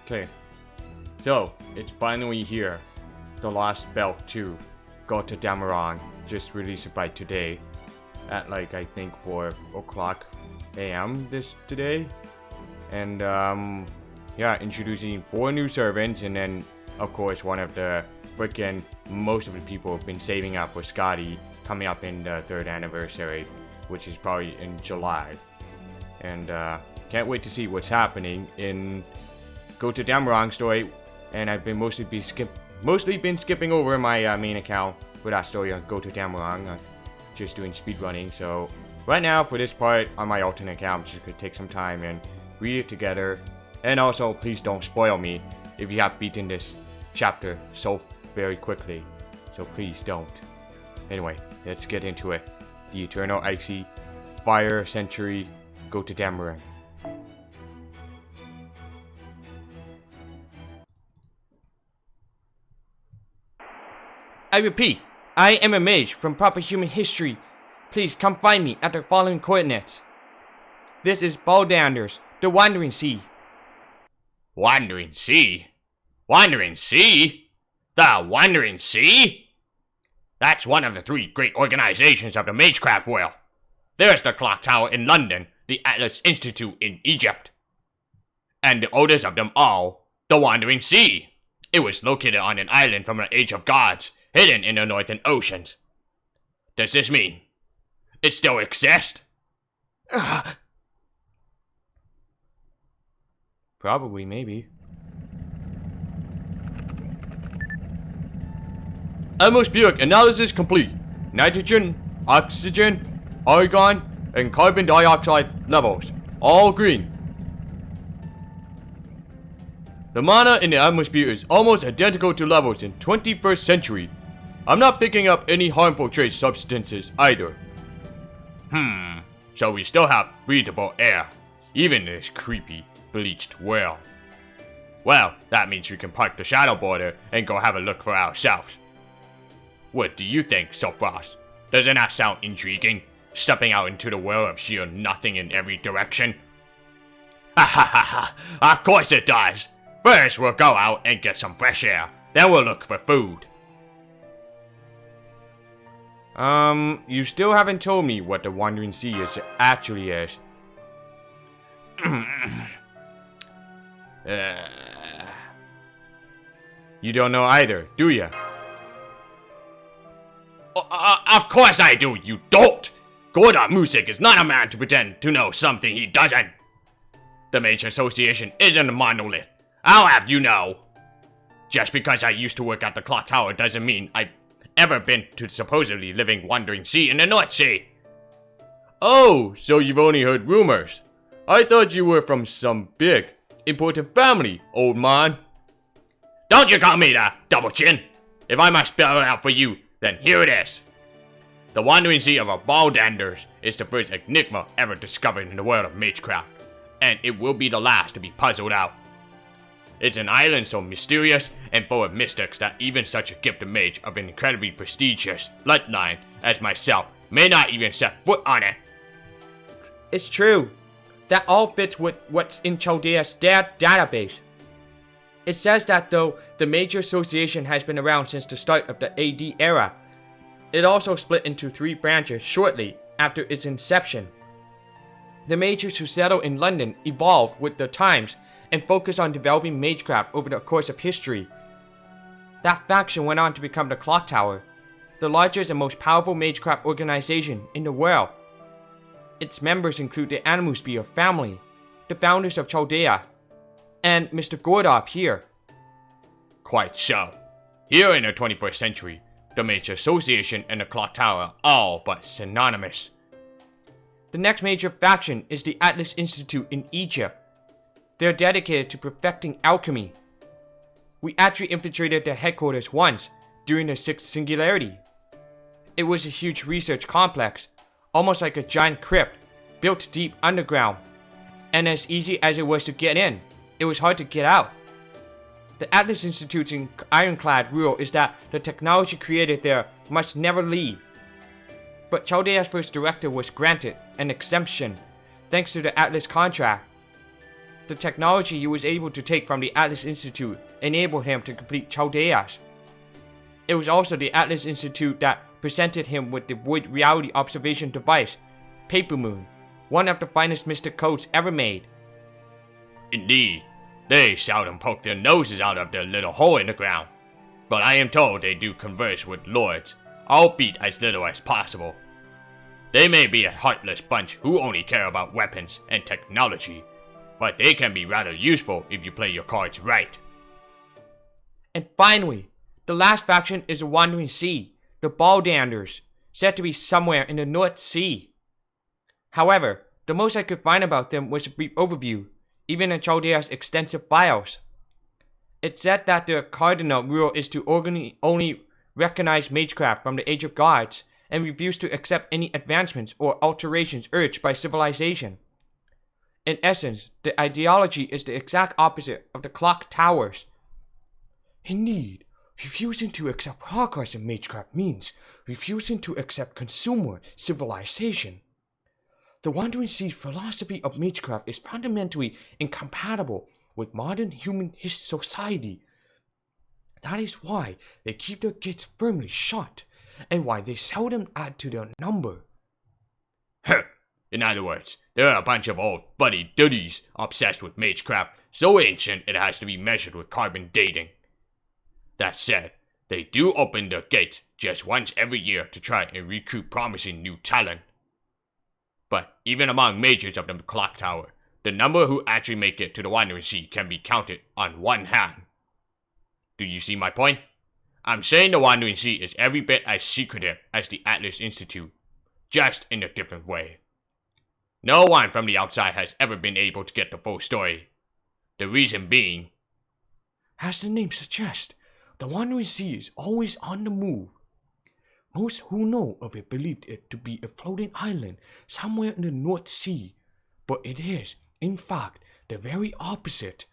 Okay, so it's finally here. The Lostbelt 2, Götterdämmerung, just released it by today at like I think 4 o'clock a.m. today. And yeah, introducing 4 new servants, and then of course one of the freaking most of the people have been saving up for Scotty coming up in the 3rd anniversary, which is probably in July. And can't wait to see what's happening in Götterdämmerung story. And I've been mostly been skipping over my main account for that story on Götterdämmerung, just doing speedrunning. So right now for this part on my alternate account, I'm just gonna take some time and read it together. And also, please don't spoil me if you have beaten this chapter so very quickly. So please don't. Anyway, let's get into it. The Eternal Icy Fire Century Götterdämmerung. I repeat, I am a mage from proper human history. Please come find me at the following coordinates. This is Baldanders, the Wandering Sea. Wandering Sea? Wandering Sea? The Wandering Sea? That's one of the 3 great organizations of the Magecraft world. There's the Clock Tower in London, the Atlas Institute in Egypt, and the oldest of them all, the Wandering Sea. It was located on an island from the Age of Gods, hidden in the northern oceans. Does this mean it still exists? Probably, maybe. Atmospheric analysis complete. Nitrogen, oxygen, argon, and carbon dioxide levels all green. The mana in the atmosphere is almost identical to levels in 21st century. I'm not picking up any harmful trace substances either. So we still have breathable air, even in this creepy, bleached world. Well, that means we can park the shadow border and go have a look for ourselves. What do you think, Sopros? Doesn't that sound intriguing? Stepping out into the world of sheer nothing in every direction? Ha ha ha ha! Of course it does! First we'll go out and get some fresh air, then we'll look for food. You still haven't told me what the Wandering Sea actually is. You don't know either, do ya? Of course I do, you dolt! Gorda Music is not a man to pretend to know something he doesn't. The Mage Association isn't a monolith. I'll have you know. Just because I used to work at the Clock Tower doesn't mean I've ever been to supposedly living Wandering Sea in the North Sea. Oh, so you've only heard rumors. I thought you were from some big, important family, old man. Don't you call me the double chin. If I must spell it out for you, then here it is. The Wandering Sea of Baldanders is the first enigma ever discovered in the world of Magecraft, and it will be the last to be puzzled out. It's an island so mysterious and full of mystics that even such a gifted mage of an incredibly prestigious bloodline as myself may not even set foot on it. It's true. That all fits with what's in Chaldea's database. It says that though the Mage Association has been around since the start of the AD era, it also split into 3 branches shortly after its inception. The mages who settled in London evolved with the times and focused on developing Magecraft over the course of history. That faction went on to become the Clock Tower, the largest and most powerful Magecraft organization in the world. Its members include the Animusphere family, the founders of Chaldea, and Mr. Gordov here. Quite so. Here in the 21st century, the Mage Association and the Clock Tower are all but synonymous. The next major faction is the Atlas Institute in Egypt. They are dedicated to perfecting alchemy. We actually infiltrated their headquarters once, during the 6th Singularity. It was a huge research complex, almost like a giant crypt, built deep underground. And as easy as it was to get in, it was hard to get out. The Atlas Institute's ironclad rule is that the technology created there must never leave. But Chaldea's first director was granted an exemption, thanks to the Atlas contract. The technology he was able to take from the Atlas Institute enabled him to complete Chaldeas. It was also the Atlas Institute that presented him with the Void Reality Observation Device, Paper Moon, one of the finest mystic codes ever made. Indeed, they seldom poke their noses out of their little hole in the ground, but I am told they do converse with lords, albeit as little as possible. They may be a heartless bunch who only care about weapons and technology, but they can be rather useful if you play your cards right. And finally, the last faction is the Wandering Sea, the Baldanders, said to be somewhere in the North Sea. However, the most I could find about them was a brief overview, even in Chaldea's extensive files. It said that their cardinal rule is to only recognize magecraft from the Age of Gods and refuse to accept any advancements or alterations urged by civilization. In essence, the ideology is the exact opposite of the clock towers. Indeed, refusing to accept progress in magecraft means refusing to accept consumer civilization. The Wandering Sea's philosophy of magecraft is fundamentally incompatible with modern human society. That is why they keep their gates firmly shut, and why they seldom add to their number. In other words, they're a bunch of old fuddy-duddies obsessed with magecraft so ancient it has to be measured with carbon dating. That said, they do open their gates just once every year to try and recruit promising new talent. But even among mages of the clock tower, the number who actually make it to the Wandering Sea can be counted on one hand. Do you see my point? I'm saying the Wandering Sea is every bit as secretive as the Atlas Institute, just in a different way. No one from the outside has ever been able to get the full story. The reason being, as the name suggests, the Wandering Sea is always on the move. Most who know of it believed it to be a floating island somewhere in the North Sea, but it is, in fact, the very opposite.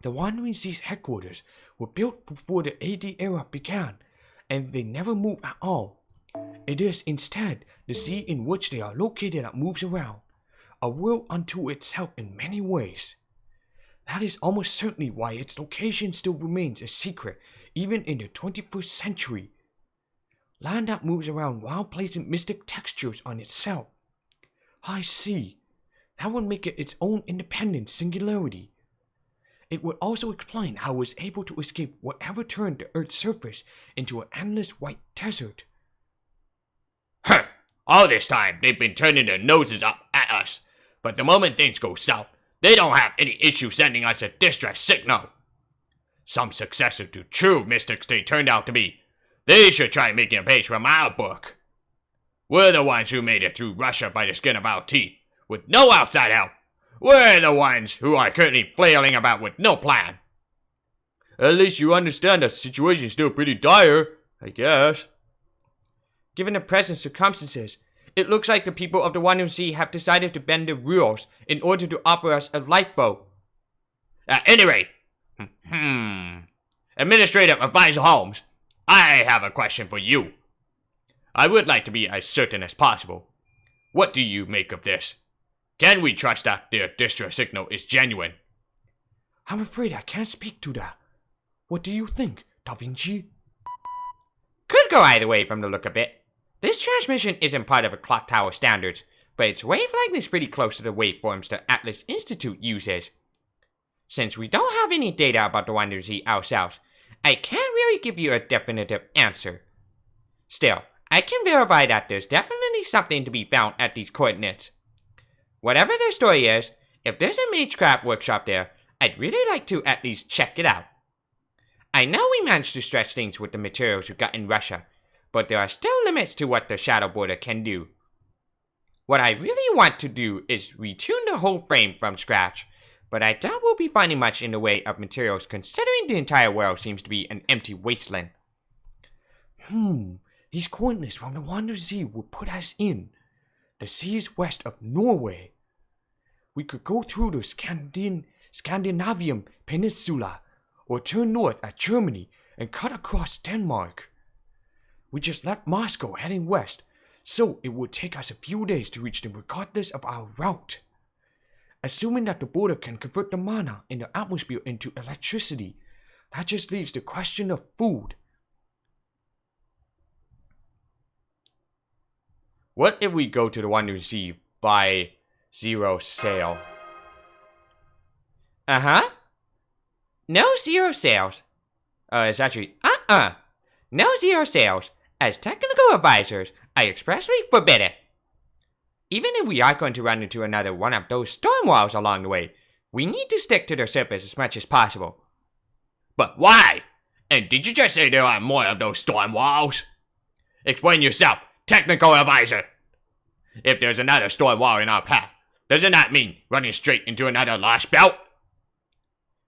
The Wandering Sea's headquarters were built before the AD era began, and they never move at all. It is instead the sea in which they are located that moves around, a world unto itself in many ways. That is almost certainly why its location still remains a secret even in the 21st century. Land that moves around while placing mystic textures on itself. I see. That would make it its own independent singularity. It would also explain how it was able to escape whatever turned the Earth's surface into an endless white desert. All this time they've been turning their noses up at us, but the moment things go south, they don't have any issue sending us a distress signal. Some successor to true mystics they turned out to be. They should try making a page from our book. We're the ones who made it through Russia by the skin of our teeth, with no outside help. We're the ones who are currently flailing about with no plan. At least you understand the situation is still pretty dire, I guess. Given the present circumstances, it looks like the people of the Wandering Sea have decided to bend the rules in order to offer us a lifeboat. At any rate, Administrative Advisor Holmes, I have a question for you. I would like to be as certain as possible. What do you make of this? Can we trust that their distress signal is genuine? I'm afraid I can't speak to that. What do you think, Da Vinci? Could go either way from the look of it. This transmission isn't part of a clock tower standards, but its wavelength is pretty close to the waveforms the Atlas Institute uses. Since we don't have any data about the Wandering Sea ourselves, I can't really give you a definitive answer. Still, I can verify that there's definitely something to be found at these coordinates. Whatever their story is, if there's a magecraft workshop there, I'd really like to at least check it out. I know we managed to stretch things with the materials we got in Russia, but there are still limits to what the Shadow Border can do. What I really want to do is retune the whole frame from scratch, but I doubt we'll be finding much in the way of materials considering the entire world seems to be an empty wasteland. These coordinates from the Wandering Sea will put us in the seas west of Norway. We could go through the Scandinavian Peninsula, or turn north at Germany and cut across Denmark. We just left Moscow heading west, so it would take us a few days to reach them regardless of our route. assuming that the border can convert the mana in the atmosphere into electricity. That just leaves the question of food. What if we go to the Wandering Sea by zero sail? No zero sails. It's actually, no zero sails. As technical advisors, I expressly forbid it. Even if we are going to run into another one of those storm walls along the way, we need to stick to the surface as much as possible. But why? And did you just say there are more of those storm walls? Explain yourself, technical advisor. If there's another storm wall in our path, doesn't that mean running straight into another Lostbelt?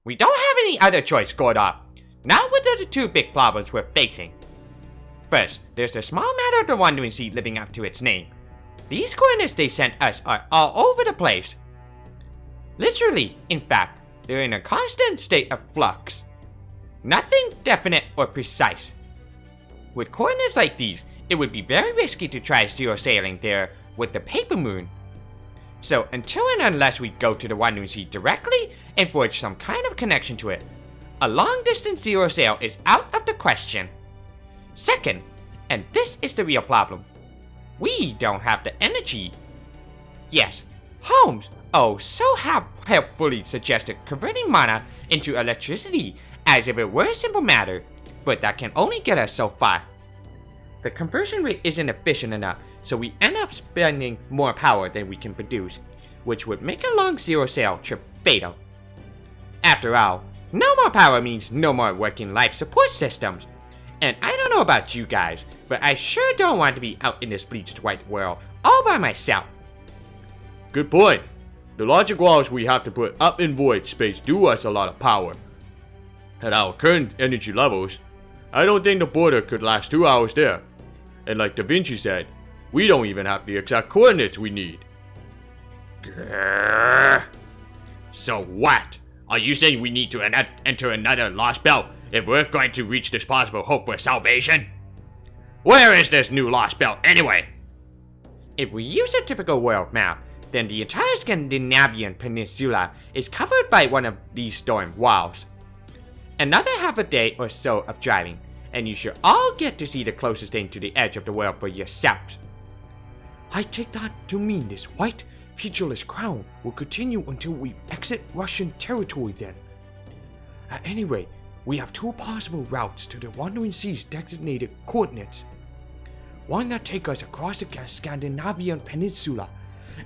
We don't have any other choice, Gordon. Not with the two big problems we're facing. First, there's the small matter of the Wandering Sea living up to its name. These coordinates they sent us are all over the place. Literally, in fact, they're in a constant state of flux. Nothing definite or precise. With coordinates like these, it would be very risky to try zero sailing there with the paper moon. So until and unless we go to the Wandering Sea directly and forge some kind of connection to it, a long distance zero sail is out of the question. Second, and this is the real problem, we don't have the energy. Yes, Holmes so helpfully suggested converting mana into electricity as if it were a simple matter, but that can only get us so far. The conversion rate isn't efficient enough, so we end up spending more power than we can produce, which would make a long zero sail trip fatal. After all, no more power means no more working life support systems. And I don't know about you guys, but I sure don't want to be out in this bleached white world all by myself. Good point. The logic walls we have to put up in void space do us a lot of power. At our current energy levels, I don't think the border could last 2 hours there. And like Da Vinci said, we don't even have the exact coordinates we need. Grrr. So what? Are you saying we need to enter another Lostbelt if we're going to reach this possible hope for salvation? Where is this new Lostbelt anyway? If we use a typical world map, then the entire Scandinavian peninsula is covered by one of these storm walls. Another half a day or so of driving, and you should all get to see the closest thing to the edge of the world for yourselves. I take that to mean this white, featureless crown will continue until we exit Russian territory then. At any rate, we have two possible routes to the Wandering Sea's designated coordinates. One that takes us across the Scandinavian peninsula,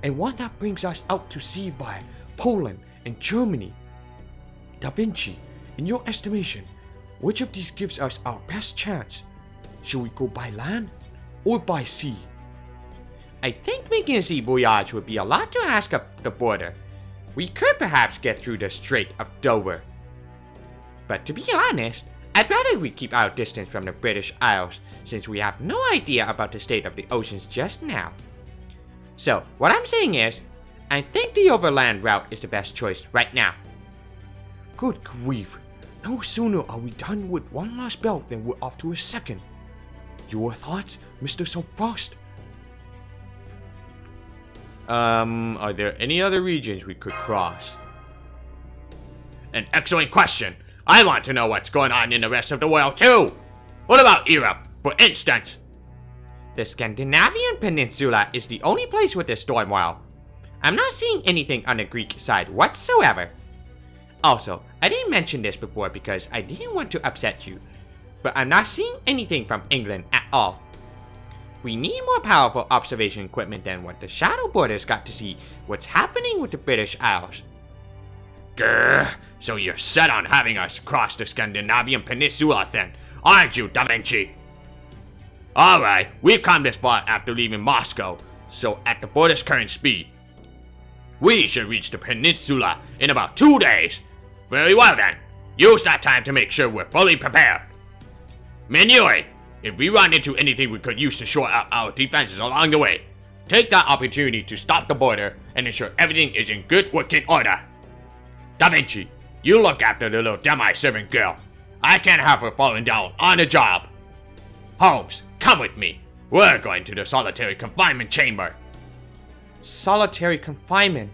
and one that brings us out to sea via Poland and Germany. Da Vinci, in your estimation, which of these gives us our best chance? Should we go by land or by sea? I think making a sea voyage would be a lot to ask up the border. We could perhaps get through the Strait of Dover. But to be honest, I'd rather we keep our distance from the British Isles, since we have no idea about the state of the oceans just now. So, what I'm saying is, I think the overland route is the best choice right now. Good grief. No sooner are we done with one Lostbelt than we're off to a second. Your thoughts, Mr. Frost? Are there any other regions we could cross? An excellent question. I want to know what's going on in the rest of the world too. What about Europe, for instance? The Scandinavian peninsula is the only place with a storm wall. I'm not seeing anything on the Greek side whatsoever. Also, I didn't mention this before because I didn't want to upset you, but I'm not seeing anything from England at all. We need more powerful observation equipment than what the Shadow Borders got to see what's happening with the British Isles. Grrr, so you're set on having us cross the Scandinavian peninsula then, aren't you, Da Vinci? Alright, we've come this far after leaving Moscow, so at the border's current speed, we should reach the peninsula in about 2 days. Very well then, use that time to make sure we're fully prepared. Manure, if we run into anything we could use to shore up our defenses along the way, take that opportunity to stop the border and ensure everything is in good working order. Da Vinci, you look after the little demi-servant girl. I can't have her falling down on the job. Holmes, come with me. We're going to the solitary confinement chamber. Solitary confinement?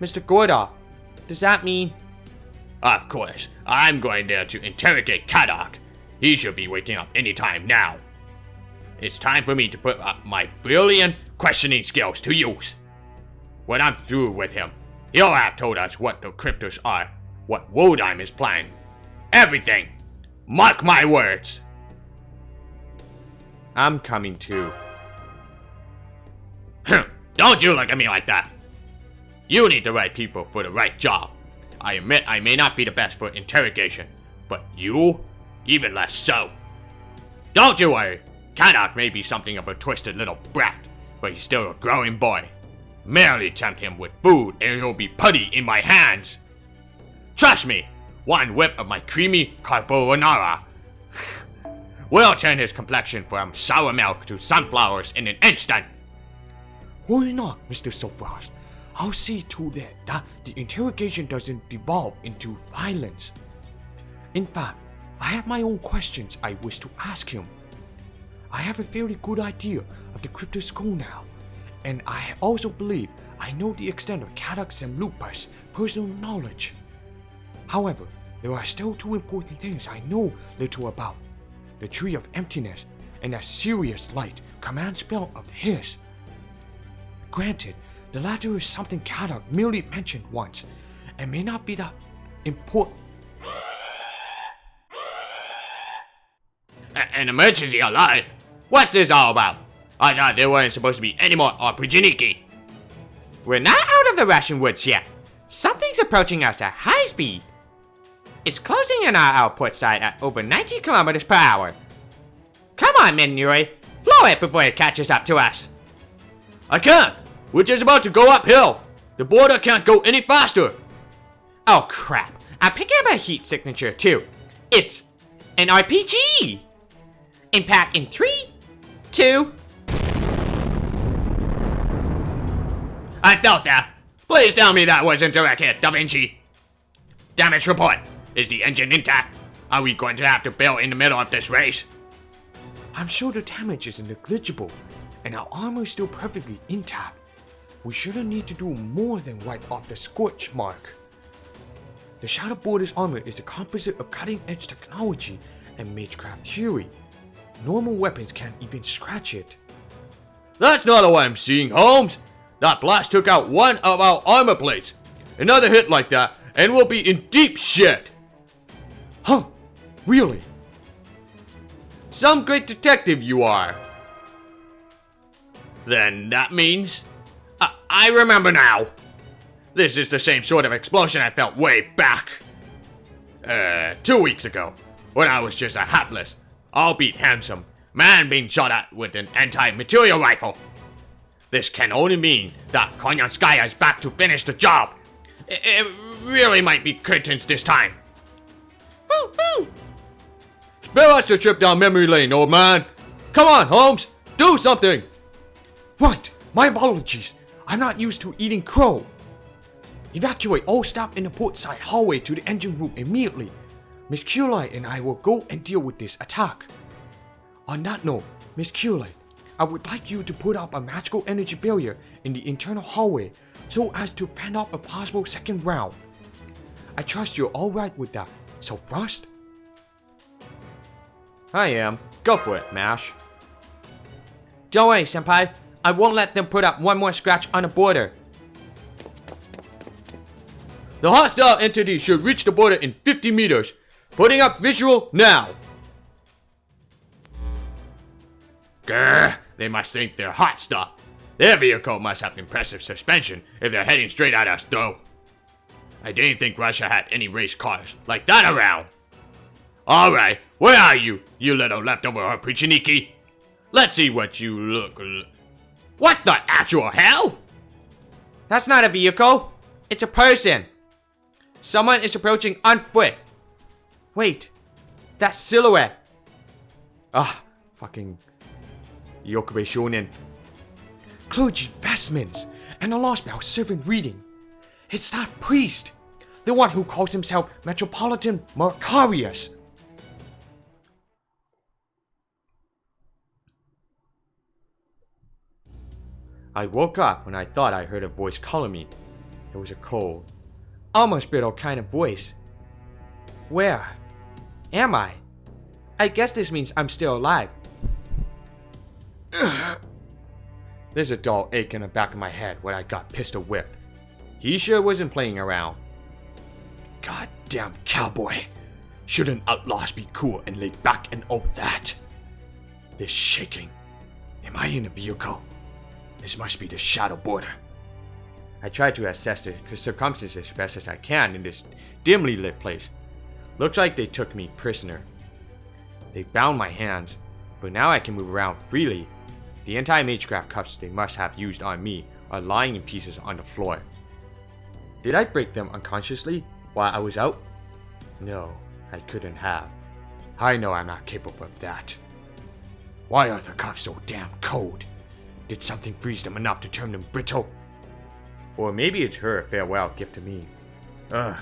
Mr. Gorda, does that mean... Of course, I'm going there to interrogate Kadok. He should be waking up any time now. It's time for me to put up my brilliant questioning skills to use. When I'm through with him, he'll have told us what the cryptos are, what Wodheim is planning. Everything! Mark my words! I'm coming too. Don't you look at me like that! You need the right people for the right job. I admit I may not be the best for interrogation, but you? Even less so. Don't you worry, Kadok may be something of a twisted little brat, but he's still a growing boy. Merely tempt him with food and he'll be putty in my hands. Trust me, one whip of my creamy carbonara will turn his complexion from sour milk to sunflowers in an instant. Worry not, Mr. Soprast. I'll see to that the interrogation doesn't devolve into violence. In fact, I have my own questions I wish to ask him. I have a fairly good idea of the crypto school now, and I also believe I know the extent of Kadok Zemlupa's personal knowledge. However, there are still two important things I know little about. The Tree of Emptiness and that serious light command spell of his. Granted, the latter is something Kadok merely mentioned once, and may not be that important. An emergency alert? What's this all about? I thought there weren't supposed to be any more Opportunity. We're not out of the Russian woods yet. Something's approaching us at high speed. It's closing in our output site at over 90 kilometers per hour. Come on, Minuri. Floor it before it catches up to us. I can't! We're just about to go uphill! The border can't go any faster! Oh crap. I'm picking up a heat signature too. It's an RPG! Impact in 3, 2... I felt that! Please tell me that wasn't direct hit, Da Vinci! Damage report! Is the engine intact? Are we going to have to bail in the middle of this race? I'm sure the damage is negligible, and our armor is still perfectly intact. We shouldn't need to do more than wipe off the scorch mark. The Shadow Border's armor is a composite of cutting-edge technology and magecraft theory. Normal weapons can't even scratch it. That's not what I'm seeing, Holmes! That blast took out one of our armor plates. Another hit like that, and we'll be in deep shit! Huh? Really? Some great detective you are. Then that means... I remember now. This is the same sort of explosion I felt way back. 2 weeks ago, when I was just a hapless, albeit handsome, man being shot at with an anti-material rifle. This can only mean that Konyanskaya is back to finish the job. It really might be curtains this time. Woo woo! Spare us the trip down memory lane, old man. Come on, Holmes, do something. Right, my apologies. I'm not used to eating crow. Evacuate all staff in the port side hallway to the engine room immediately. Miss Culey and I will go and deal with this attack. On that note, Miss Culey, I would like you to put up a magical energy barrier in the internal hallway so as to fend off a possible second round. I trust you're alright with that, so Frost? I am. Go for it, Mash. Don't worry, Senpai. I won't let them put up one more scratch on the border. The hostile entity should reach the border in 50 meters. Putting up visual now. Grr, they must think they're hot stuff. Their vehicle must have impressive suspension if they're heading straight at us, though. I didn't think Russia had any race cars like that around. Alright, where are you, you little leftover Opportunity? Let's see what you look. What the actual hell? That's not a vehicle. It's a person. Someone is approaching on foot. Wait, that silhouette. Fucking Yokobe Shonen. Clergy vestments and a Lostbelt servant reading. It's that priest, the one who calls himself Metropolitan Marcarius. I woke up when I thought I heard a voice calling me. It was a cold, almost brittle kind of voice. Where am I? I guess this means I'm still alive. There's a dull ache in the back of my head when I got pistol whipped. He sure wasn't playing around. Goddamn cowboy. Shouldn't outlaws be cool and lay back and all that? This shaking. Am I in a vehicle? This must be the shadow border. I tried to assess the circumstances as best as I can in this dimly lit place. Looks like they took me prisoner. They bound my hands, but now I can move around freely. The anti-magecraft cuffs they must have used on me are lying in pieces on the floor. Did I break them unconsciously while I was out? No, I couldn't have. I know I'm not capable of that. Why are the cuffs so damn cold? Did something freeze them enough to turn them brittle? Or maybe it's her farewell gift to me. Ugh,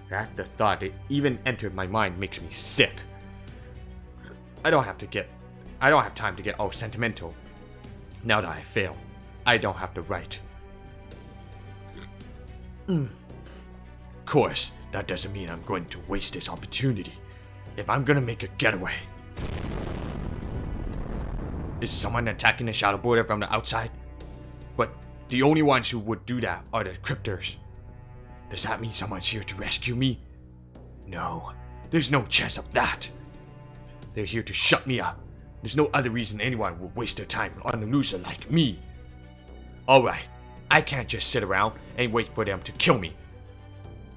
that the thought it even entered my mind makes me sick. I don't have time to get all sentimental. Now that I failed, I don't have the right. Of course, that doesn't mean I'm going to waste this opportunity. If I'm gonna make a getaway. Is someone attacking the shadow border from the outside? But the only ones who would do that are the cryptors. Does that mean someone's here to rescue me? No, there's no chance of that. They're here to shut me up. There's no other reason anyone would waste their time on a loser like me. Alright, I can't just sit around and wait for them to kill me.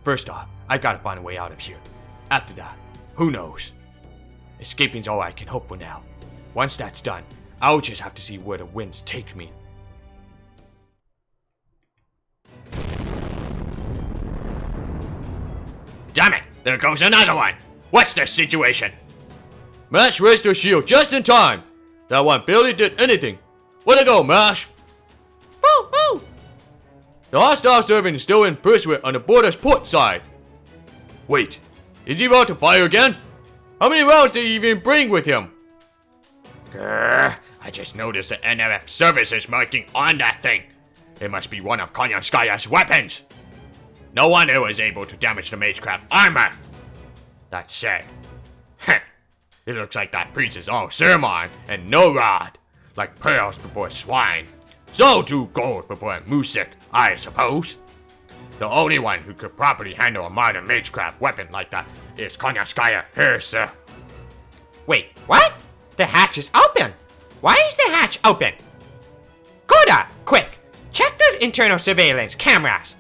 First off, I gotta find a way out of here. After that, who knows? Escaping's all I can hope for now. Once that's done, I'll just have to see where the winds take me. Damn it! There goes another one! What's the situation? Mash raised her shield just in time. That one barely did anything. Way to go, Mash! Boo, boo! The hostile servant is still in pursuit on the border's port side. Wait, is he about to fire again? How many rounds did he even bring with him? Grr, I just noticed the NFF services marking on that thing. It must be one of Konyanskaya's weapons. No wonder it was able to damage the magecraft armor. That said, it looks like that priest is all sermon and no rod, like pearls before swine. So do gold before music, I suppose. The only one who could properly handle a modern magecraft weapon like that is Konyanskaya herself. Wait, what? The hatch is open. Why is the hatch open? Koda, quick, check those internal surveillance cameras.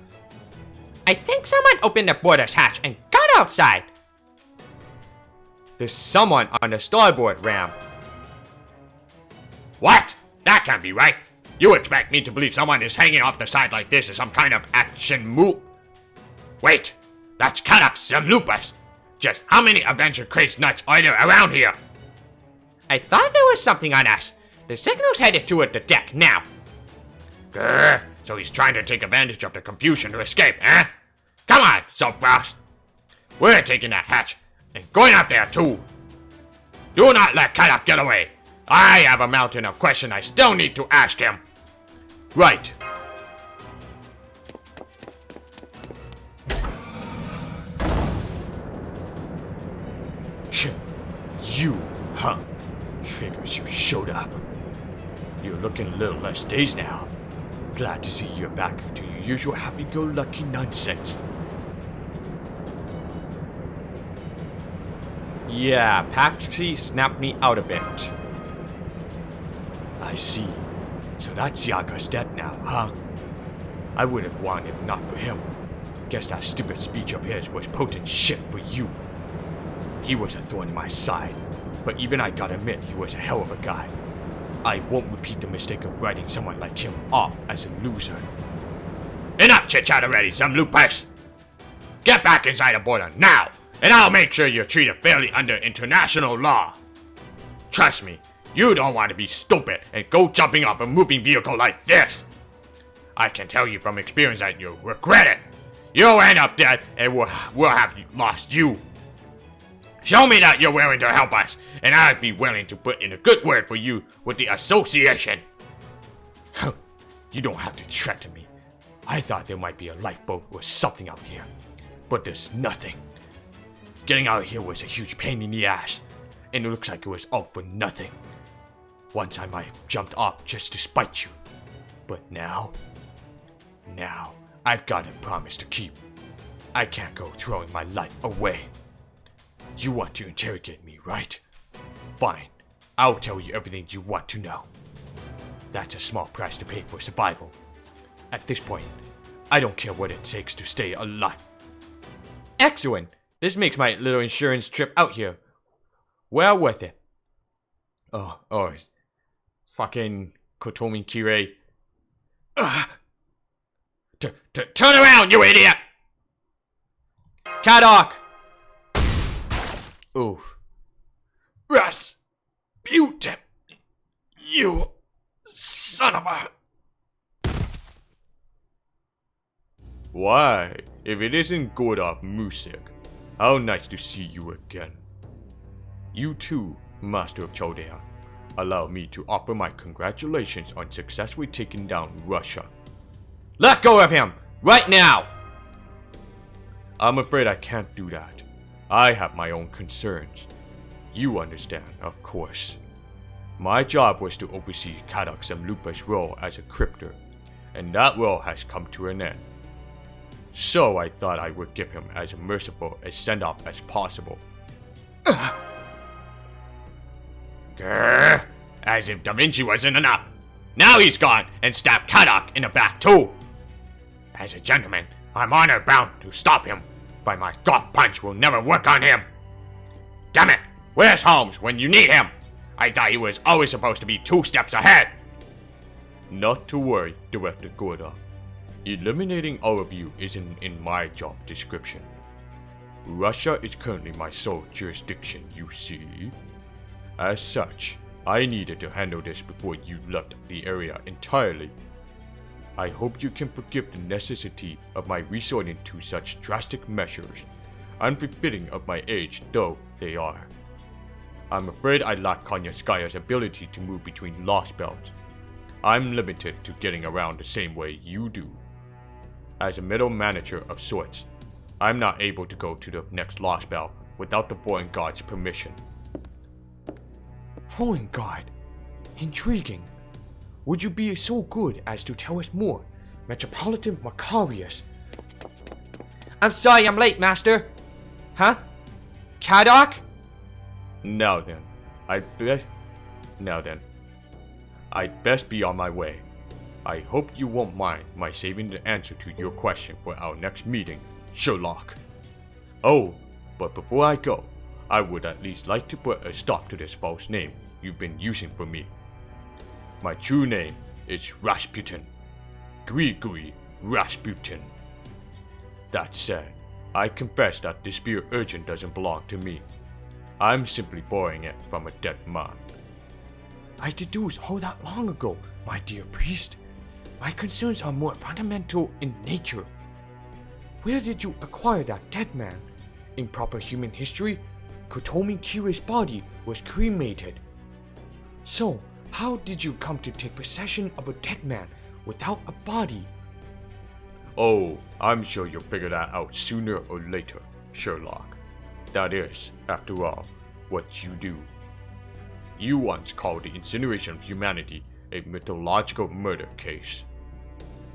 I think someone opened the border's hatch and got outside. There's someone on the starboard ramp. What? That can't be right. You expect me to believe someone is hanging off the side like this is some kind of action move? Wait, that's Karak's Lupus. Just how many adventure crazy nuts are there around here? I thought there was something on us. The signal's headed toward the deck now. Grr, so he's trying to take advantage of the confusion to escape, eh? Come on, Soapfrost. We're taking that hatch and going up there too. Do not let Karak get away. I have a mountain of questions I still need to ask him. Right. You, huh? Figures you showed up. You're looking a little less dazed now. Glad to see you're back to your usual happy-go-lucky nonsense. Yeah, Paxi snapped me out a bit. I see. So that's Yaga's dead now, huh? I would have won if not for him. Guess that stupid speech of his was potent shit for you. He was a thorn in my side, but even I gotta admit he was a hell of a guy. I won't repeat the mistake of writing someone like him off as a loser. Enough chit-chat already, some loopers! Get back inside the border now, and I'll make sure you're treated fairly under international law. Trust me, you don't want to be stupid and go jumping off a moving vehicle like this. I can tell you from experience that you'll regret it. You'll end up dead and we'll have lost you. Show me that you're willing to help us, and I'd be willing to put in a good word for you with the association. You don't have to threaten me. I thought there might be a lifeboat or something out here, but there's nothing. Getting out of here was a huge pain in the ass, and it looks like it was all for nothing. Once I might have jumped off just to spite you, but now I've got a promise to keep. I can't go throwing my life away. You want to interrogate me, right? Fine, I'll tell you everything you want to know. That's a small price to pay for survival. At this point, I don't care what it takes to stay alive. Excellent! This makes my little insurance trip out here well worth it. Oh, fucking Kotomi Kirei. Turn around, you idiot! Kadok! Oof. Rasputin! You son of a... Why, if it isn't Gordov Musik, how nice to see you again. You too, Master of Chaldea. Allow me to offer my congratulations on successfully taking down Russia. Let go of him! Right now! I'm afraid I can't do that. I have my own concerns. You understand, of course. My job was to oversee Kadok Semlupa's role as a cryptor, and that role has come to an end. So I thought I would give him as merciful a send-off as possible. Grr, as if Da Vinci wasn't enough. Now he's gone and stabbed Kadok in the back too. As a gentleman, I'm honor bound to stop him, but my golf punch will never work on him. Damn it, where's Holmes when you need him? I thought he was always supposed to be 2 steps ahead. Not to worry, Director Gorda. Eliminating all of you isn't in my job description. Russia is currently my sole jurisdiction, you see. As such, I needed to handle this before you left the area entirely. I hope you can forgive the necessity of my resorting to such drastic measures, unbefitting of my age though they are. I'm afraid I lack Konyaskaya's ability to move between Lostbelts. I'm limited to getting around the same way you do. As a middle manager of sorts, I'm not able to go to the next Lostbelt without the Foreign Guard's permission. Foreign Guard? Intriguing. Would you be so good as to tell us more, Metropolitan Macarius? I'm sorry I'm late, Master. Huh? Kadok? Now then, I'd best be on my way. I hope you won't mind my saving the answer to your question for our next meeting, Sherlock. Oh, but before I go, I would at least like to put a stop to this false name you've been using for me. My true name is Rasputin. Grigory Rasputin. That said, I confess that this beer urgent doesn't belong to me. I'm simply borrowing it from a dead man. I deduced all that long ago, my dear priest. My concerns are more fundamental in nature. Where did you acquire that dead man? In proper human history, Kotomi Kirei's body was cremated. So, how did you come to take possession of a dead man without a body? Oh, I'm sure you'll figure that out sooner or later, Sherlock. That is, after all, what you do. You once called the incineration of humanity a mythological murder case.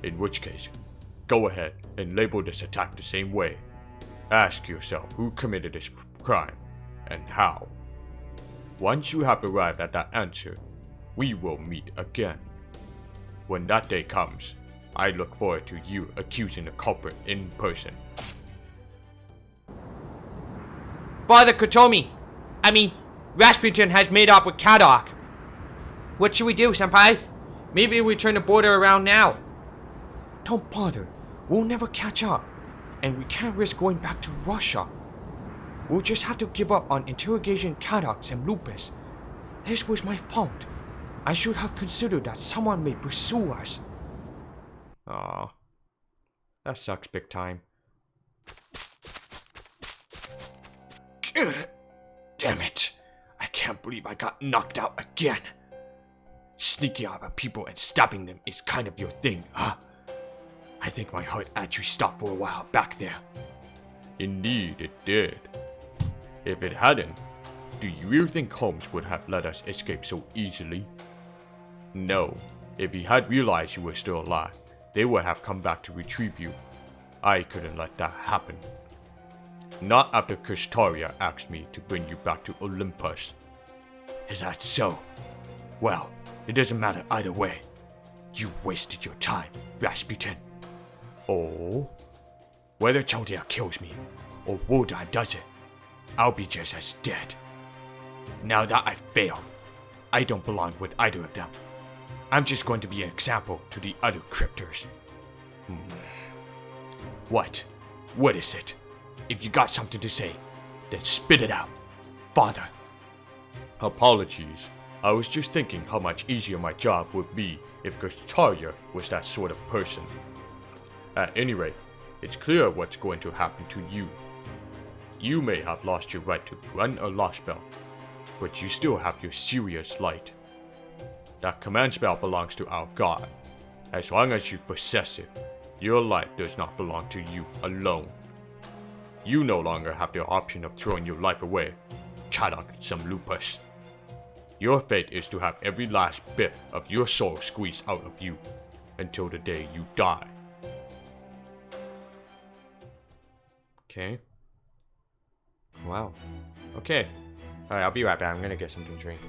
In which case, go ahead and label this attack the same way. Ask yourself who committed this crime and how. Once you have arrived at that answer, we will meet again. When that day comes, I look forward to you accusing the culprit in person. Father Kotomi! Rasputin has made off with Kadok. What should we do, Senpai? Maybe we turn the border around now. Don't bother. We'll never catch up. And we can't risk going back to Russia. We'll just have to give up on interrogation Kadok and Lupus. This was my fault. I should have considered that someone may pursue us. Aw, that sucks big time. Damn it. I can't believe I got knocked out again. Sneaking out on people and stabbing them is kind of your thing, huh? I think my heart actually stopped for a while back there. Indeed, it did. If it hadn't, do you really think Holmes would have let us escape so easily? No. If he had realized you were still alive, they would have come back to retrieve you. I couldn't let that happen. Not after Kustaria asked me to bring you back to Olympus. Is that so? Well, it doesn't matter either way. You wasted your time, Rasputin. Oh? Whether Chaldea kills me, or Wodan does it, I'll be just as dead. Now that I've failed, I don't belong with either of them. I'm just going to be an example to the other cryptors. What? What is it? If you got something to say, then spit it out. Father. Apologies. I was just thinking how much easier my job would be if Kustaria was that sort of person. At any rate, it's clear what's going to happen to you. You may have lost your right to run a Lostbelt, but you still have your serious light. That command spell belongs to our god. As long as you possess it, your life does not belong to you alone. You no longer have the option of throwing your life away, Chadok some lupus. Your fate is to have every last bit of your soul squeezed out of you until the day you die. Okay. Wow. Okay. Alright, I'll be right back. I'm gonna get something to drink.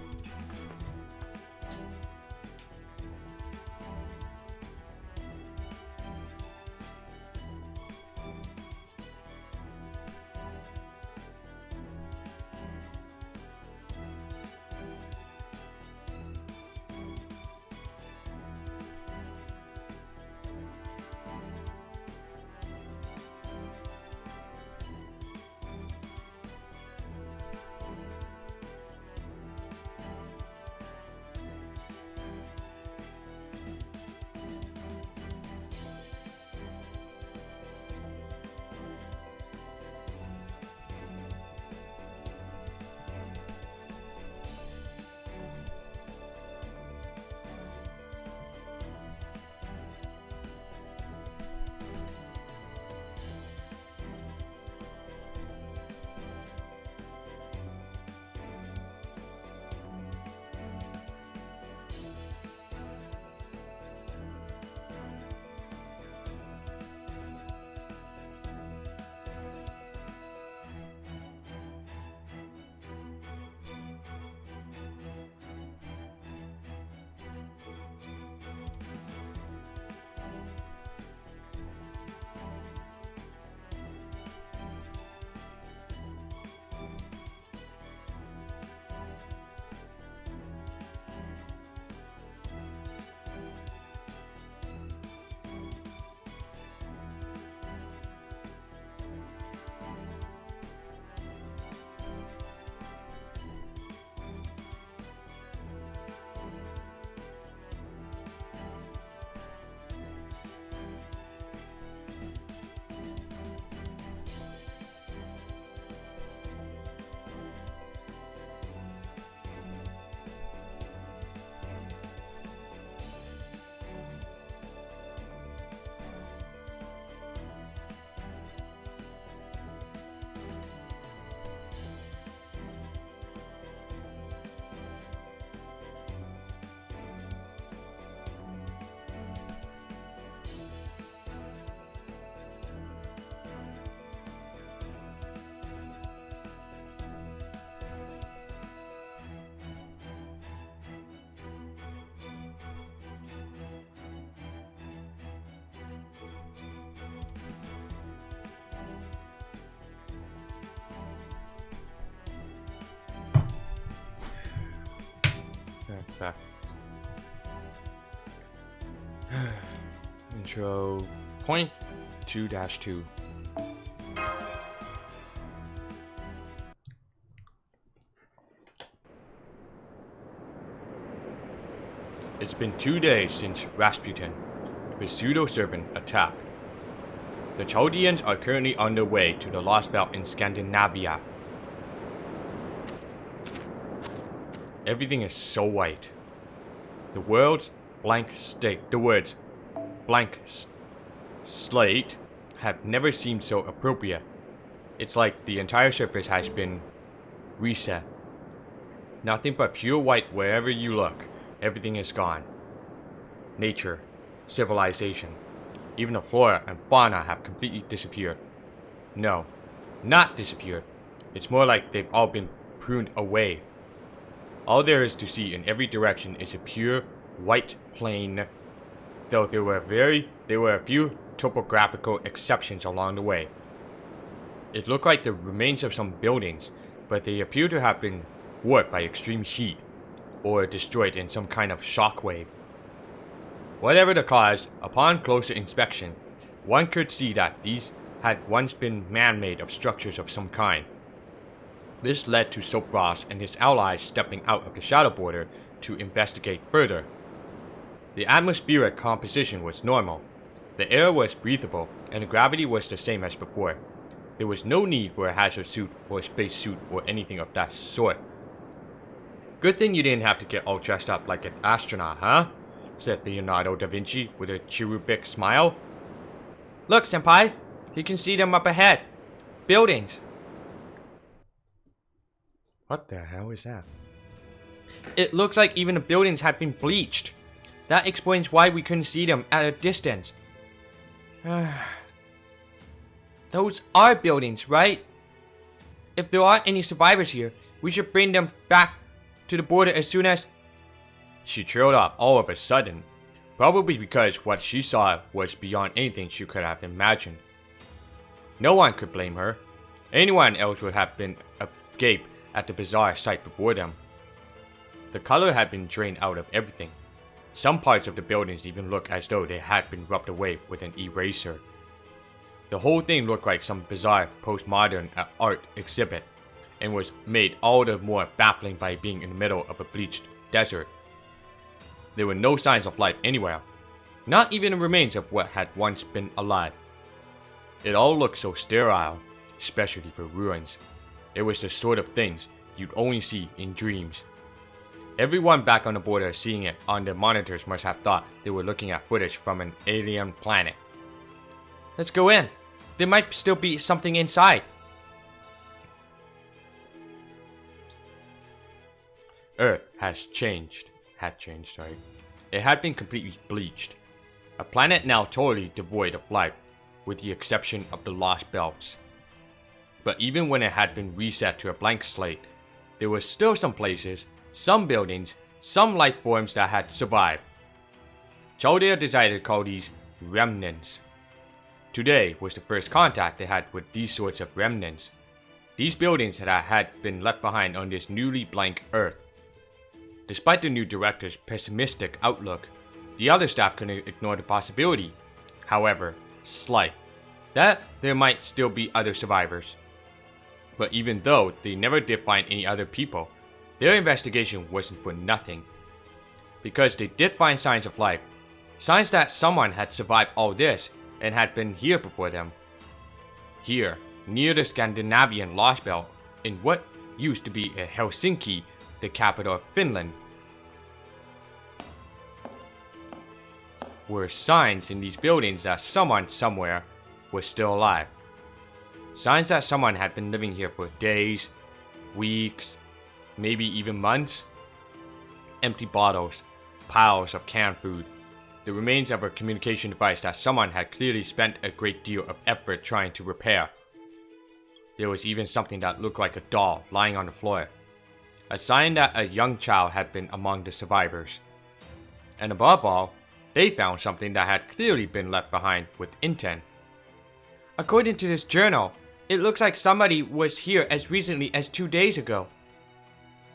Back. Intro point 2-2. It's been 2 days since Rasputin, his pseudo-servant, attacked. The Chaldeans are currently on their way to the Lostbelt in Scandinavia. Everything is so white. The words blank slate have never seemed so appropriate. It's like the entire surface has been reset. Nothing but pure white wherever you look. Everything is gone. Nature, civilization, even the flora and fauna have completely disappeared. No, not disappeared. It's more like they've all been pruned away. All there is to see in every direction is a pure white plain, though there were a few topographical exceptions along the way. It looked like the remains of some buildings, but they appear to have been warped by extreme heat, or destroyed in some kind of shockwave. Whatever the cause, upon closer inspection, one could see that these had once been man-made of structures of some kind. This led to Sopros and his allies stepping out of the shadow border to investigate further. The atmospheric composition was normal, the air was breathable, and the gravity was the same as before. There was no need for a hazard suit or a space suit or anything of that sort. Good thing you didn't have to get all dressed up like an astronaut, huh? Said Leonardo da Vinci with a cherubic smile. Look, Senpai, you can see them up ahead. Buildings. What the hell is that? It looks like even the buildings have been bleached. That explains why we couldn't see them at a distance. Those are buildings, right? If there aren't any survivors here, we should bring them back to the border as soon as... She trailed off all of a sudden, probably because what she saw was beyond anything she could have imagined. No one could blame her. Anyone else would have been agape at the bizarre sight before them. The color had been drained out of everything. Some parts of the buildings even looked as though they had been rubbed away with an eraser. The whole thing looked like some bizarre postmodern art exhibit, and was made all the more baffling by being in the middle of a bleached desert. There were no signs of life anywhere, not even the remains of what had once been alive. It all looked so sterile, especially for ruins. It was the sort of things you'd only see in dreams. Everyone back on the border seeing it on their monitors must have thought they were looking at footage from an alien planet. Let's go in. There might still be something inside. Earth had changed. It had been completely bleached. A planet now totally devoid of life, with the exception of the Lostbelts. But even when it had been reset to a blank slate, there were still some places, some buildings, some life forms that had survived. Chaldea decided to call these remnants. Today was the first contact they had with these sorts of remnants. These buildings that had been left behind on this newly blank Earth. Despite the new director's pessimistic outlook, the other staff couldn't ignore the possibility, however slight, that there might still be other survivors. But even though they never did find any other people, their investigation wasn't for nothing. Because they did find signs of life, signs that someone had survived all this and had been here before them. Here, near the Scandinavian Lostbelt, in what used to be Helsinki, the capital of Finland, were signs in these buildings that someone somewhere was still alive. Signs that someone had been living here for days, weeks, maybe even months. Empty bottles, piles of canned food, the remains of a communication device that someone had clearly spent a great deal of effort trying to repair. There was even something that looked like a doll lying on the floor, a sign that a young child had been among the survivors. And above all, they found something that had clearly been left behind with intent. According to this journal, it looks like somebody was here as recently as 2 days ago.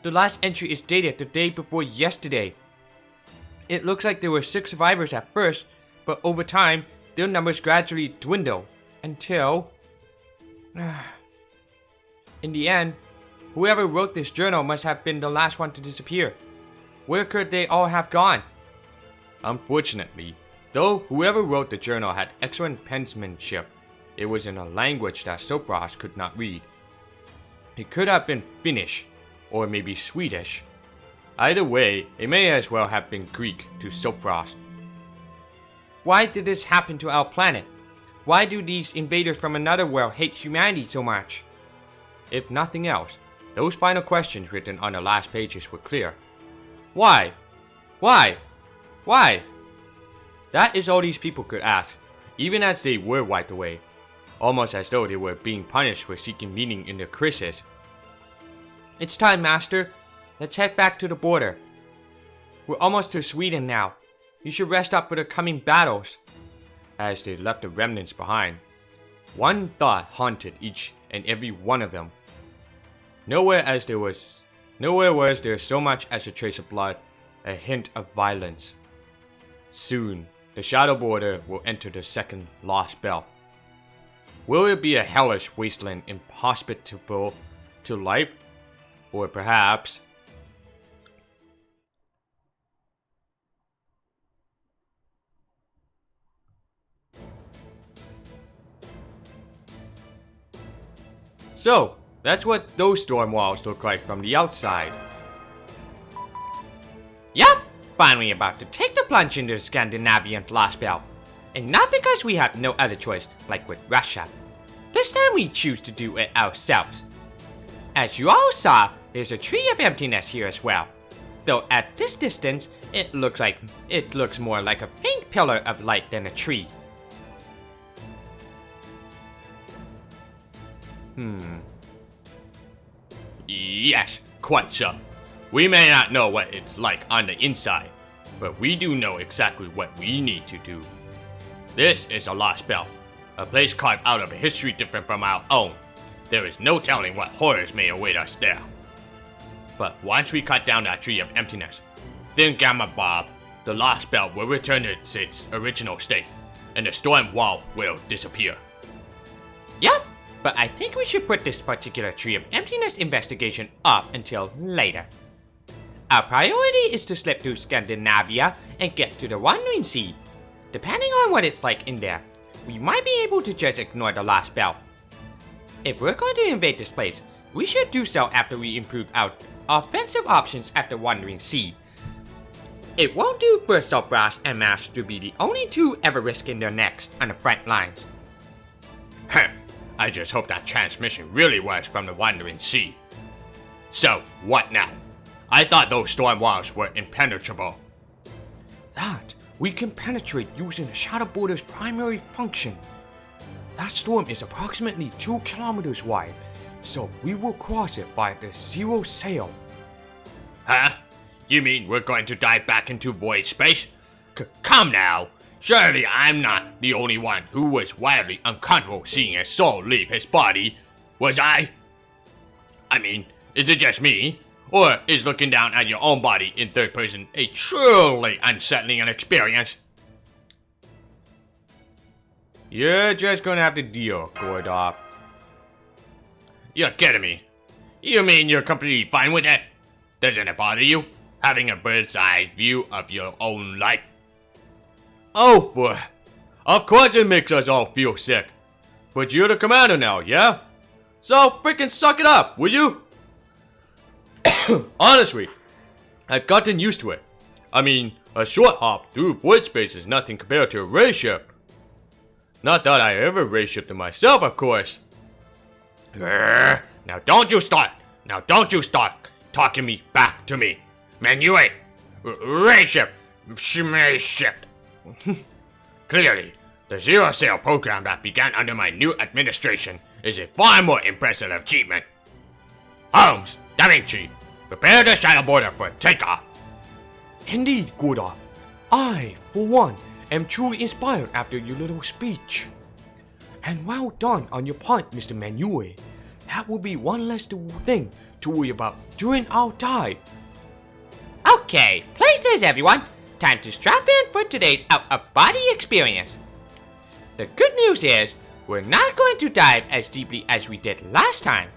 The last entry is dated the day before yesterday. It looks like there were 6 survivors at first, but over time, their numbers gradually dwindled until... In the end, whoever wrote this journal must have been the last one to disappear. Where could they all have gone? Unfortunately, though whoever wrote the journal had excellent penmanship, it was in a language that Sopros could not read. It could have been Finnish, or maybe Swedish. Either way, it may as well have been Greek to Sopros. Why did this happen to our planet? why do these invaders from another world hate humanity so much? If nothing else, those final questions written on the last pages were clear. Why? Why? Why? That is all these people could ask, even as they were wiped away, almost as though they were being punished for seeking meaning in their krises. It's time, Master. Let's head back to the border. We're almost to Sweden now. You should rest up for the coming battles. As they left the remnants behind, one thought haunted each and every one of them. Nowhere was there so much as a trace of blood, a hint of violence. Soon, the shadow border will enter the second Lostbelt. Will it be a hellish wasteland inhospitable to life? Or perhaps... So, that's what those storm walls look like from the outside. Yup! Finally about to take the plunge into the Scandinavian Lostbelt. And not because we have no other choice, like with Russia. This time we choose to do it ourselves. As you all saw, there's a tree of emptiness here as well. Though at this distance, it looks more like a faint pillar of light than a tree. Yes, quite so. We may not know what it's like on the inside, but we do know exactly what we need to do. This is a Lostbelt, a place carved out of a history different from our own. There is no telling what horrors may await us there. But once we cut down that tree of emptiness, then Gamma Bob, the Lostbelt will return to its original state, and the storm wall will disappear. Yup, but I think we should put this particular tree of emptiness investigation off until later. Our priority is to slip through Scandinavia and get to the Wandering Sea. Depending on what it's like in there, we might be able to just ignore the Lostbelt. If we're going to invade this place, we should do so after we improve our offensive options at the Wandering Sea. It won't do for Sulfras and Mash to be the only two ever risking their necks on the front lines. I just hope that transmission really was from the Wandering Sea. So, what now? I thought those storm walls were impenetrable. That we can penetrate using the shadow border's primary function. That storm is approximately 2 kilometers wide, so we will cross it by the zero sail. Huh? You mean we're going to dive back into void space? Come now! Surely I'm not the only one who was wildly uncomfortable seeing a soul leave his body, was I? I mean, is it just me? Or is looking down at your own body in third person a truly unsettling experience? You're just gonna have to deal, Gordov. You're kidding me. You mean you're completely fine with it? Doesn't it bother you, having a bird's eye view of your own life? Oh, of course it makes us all feel sick. But you're the commander now, yeah? So freaking suck it up, will you? Honestly, I've gotten used to it. I mean, a short hop through void space is nothing compared to a ray ship. Not that I ever ray shipped myself, of course. Now don't you start talking me back to me. Manue, ray ship, shmay ship. Clearly, the zero sail program that began under my new administration is a far more impressive achievement. Holmes, Da Vinci, prepare the shadow border for takeoff. Indeed, Gordov. I, for one, am truly inspired after your little speech. And well done on your part, Mr. Manue. That will be one less thing to worry about during our dive. Okay, places everyone. Time to strap in for today's out-of-body experience. The good news is, we're not going to dive as deeply as we did last time.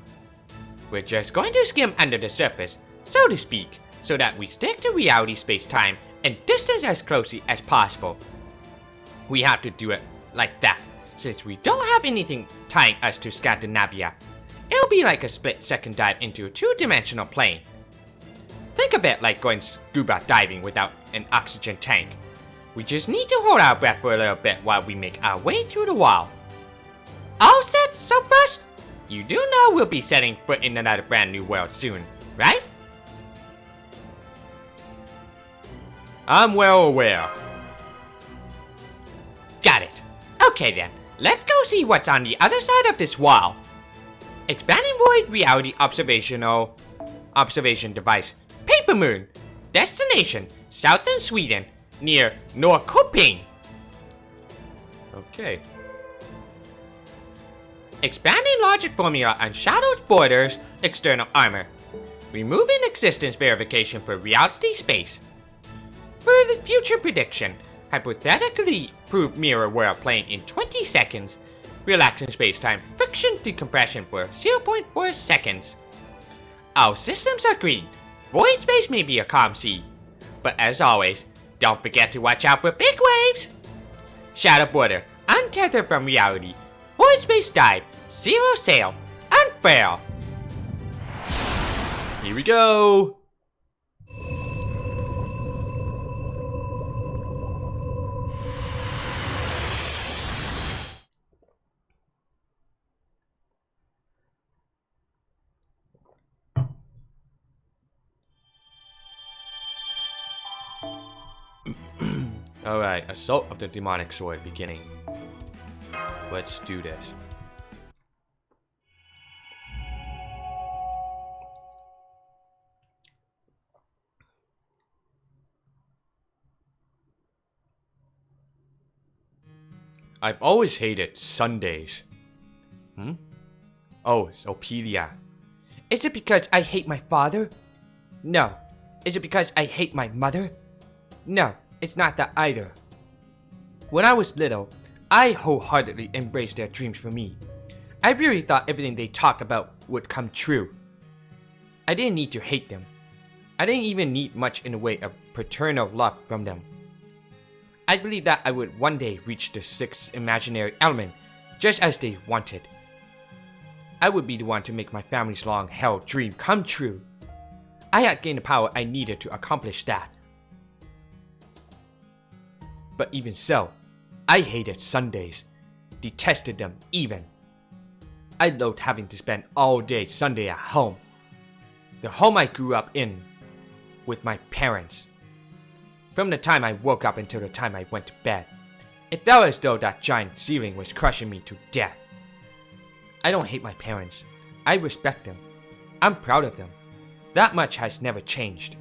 We're just going to skim under the surface, so to speak, so that we stick to reality space-time and distance as closely as possible. We have to do it like that, since we don't have anything tying us to Scandinavia. It'll be like a split-second dive into a two-dimensional plane. Think of it like going scuba diving without an oxygen tank. We just need to hold our breath for a little bit while we make our way through the wall. All set, Soapfrost? You do know we'll be setting foot in another brand new world soon, right? I'm well aware. Got it. Okay then, let's go see what's on the other side of this wall. Expanding Void Reality Observation Device. Paper Moon. Destination, southern Sweden, near Norrköping. Okay. Expanding logic formula on Shadow's borders, external armor. Removing existence verification for reality space. For the future prediction, hypothetically prove mirror world playing in 20 seconds. Relaxing space-time friction decompression for 0.4 seconds. All systems are green. Void space may be a calm sea. But as always, don't forget to watch out for big waves. Shadow border, untethered from reality. Void space dive, zero sail, unfurl. Here we go. Alright, Assault of the Demonic Sword beginning. Let's do this. I've always hated Sundays. Oh, Zopedia. Is it because I hate my father? No. Is it because I hate my mother? No, it's not that either. When I was little, I wholeheartedly embraced their dreams for me. I really thought everything they talked about would come true. I didn't need to hate them. I didn't even need much in the way of paternal love from them. I believed that I would one day reach the sixth imaginary element, just as they wanted. I would be the one to make my family's long-held dream come true. I had gained the power I needed to accomplish that. But even so, I hated Sundays, detested them even. I loathed having to spend all day Sunday at home. The home I grew up in, with my parents. From the time I woke up until the time I went to bed, it felt as though that giant ceiling was crushing me to death. I don't hate my parents. I respect them. I'm proud of them. That much has never changed.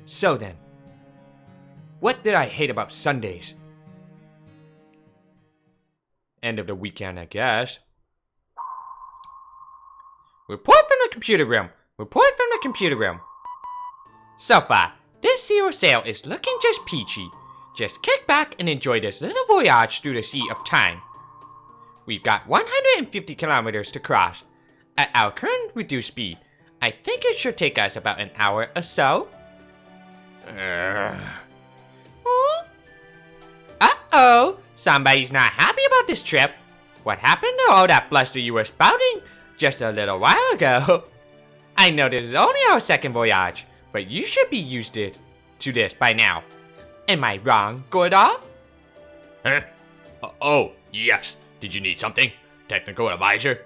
So then, what did I hate about Sundays? End of the weekend, I guess. Report from the computer room. Report from the computer room. So far, this zero sail is looking just peachy. Just kick back and enjoy this little voyage through the sea of time. We've got 150 kilometers to cross. At our current reduced speed, I think it should take us about an hour or so. Uh-oh, somebody's not happy about this trip. What happened to all that bluster you were spouting just a little while ago? I know this is only our second voyage, but you should be used to this by now. Am I wrong, Gordon? Huh? Oh, yes. Did you need something? Technical advisor?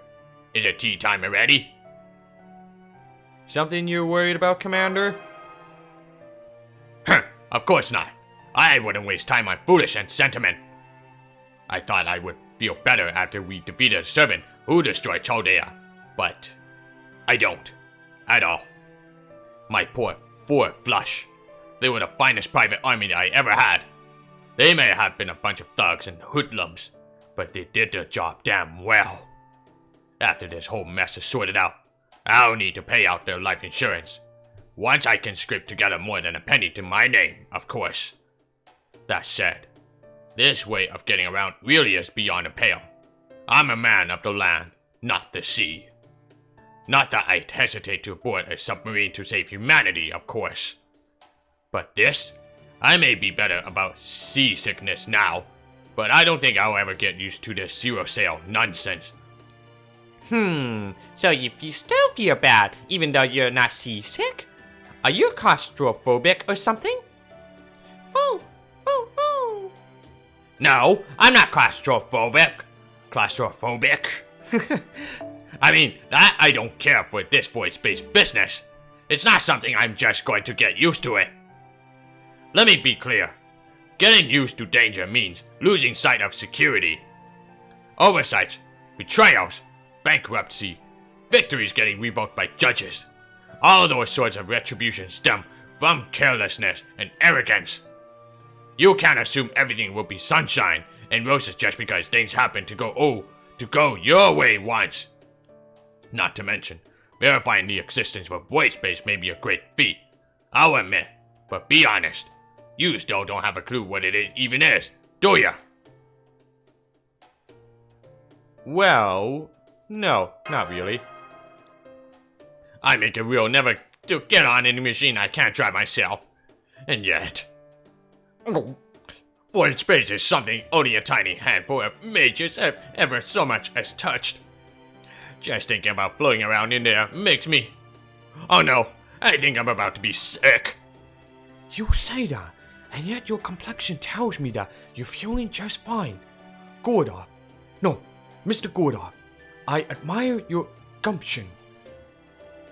Is it tea time already? Something you're worried about, Commander? Huh, of course not. I wouldn't waste time on foolish and sentiment. I thought I would feel better after we defeated a servant who destroyed Chaldea, but I don't. At all. My poor four flush. They were the finest private army I ever had. They may have been a bunch of thugs and hoodlums, but they did their job damn well. After this whole mess is sorted out, I'll need to pay out their life insurance. Once I can scrape together more than a penny to my name, of course. That said, this way of getting around really is beyond the pale. I'm a man of the land, not the sea. Not that I'd hesitate to board a submarine to save humanity, of course. But this? I may be better about seasickness now, but I don't think I'll ever get used to this zero sail nonsense. So you still feel bad even though you're not seasick? Are you claustrophobic or something? No, I'm not claustrophobic. claustrophobic. I mean, that I don't care for this voice-based business. It's not something I'm just going to get used to it. Let me be clear. Getting used to danger means losing sight of security. Oversights, betrayals, bankruptcy, victories getting revoked by judges. All those sorts of retribution stem from carelessness and arrogance. You can't assume everything will be sunshine and roses just because things happen to go your way once. Not to mention, verifying the existence of a voice base may be a great feat. I'll admit, but be honest, you still don't have a clue what it even is, do ya? Well, no, not really. I make a rule never to get on any machine I can't drive myself. And yet... void space is something only a tiny handful of mages have ever so much as touched. Just thinking about floating around in there makes me... Oh no, I think I'm about to be sick. You say that, and yet your complexion tells me that you're feeling just fine. Gordon. No, Mr. Gordon. I admire your gumption.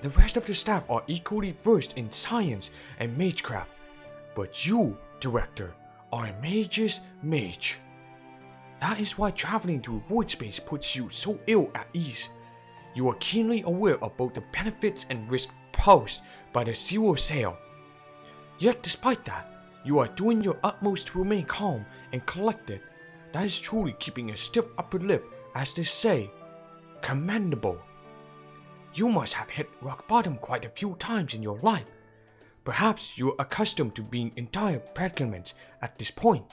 The rest of the staff are equally versed in science and magecraft, but you, Director, are a mage's mage. That is why traveling to void space puts you so ill at ease. You are keenly aware of both the benefits and risks posed by the zero sale. Yet despite that, you are doing your utmost to remain calm and collected. That is truly keeping a stiff upper lip, as they say. Commendable. You must have hit rock bottom quite a few times in your life. Perhaps you are accustomed to being in dire predicaments at this point.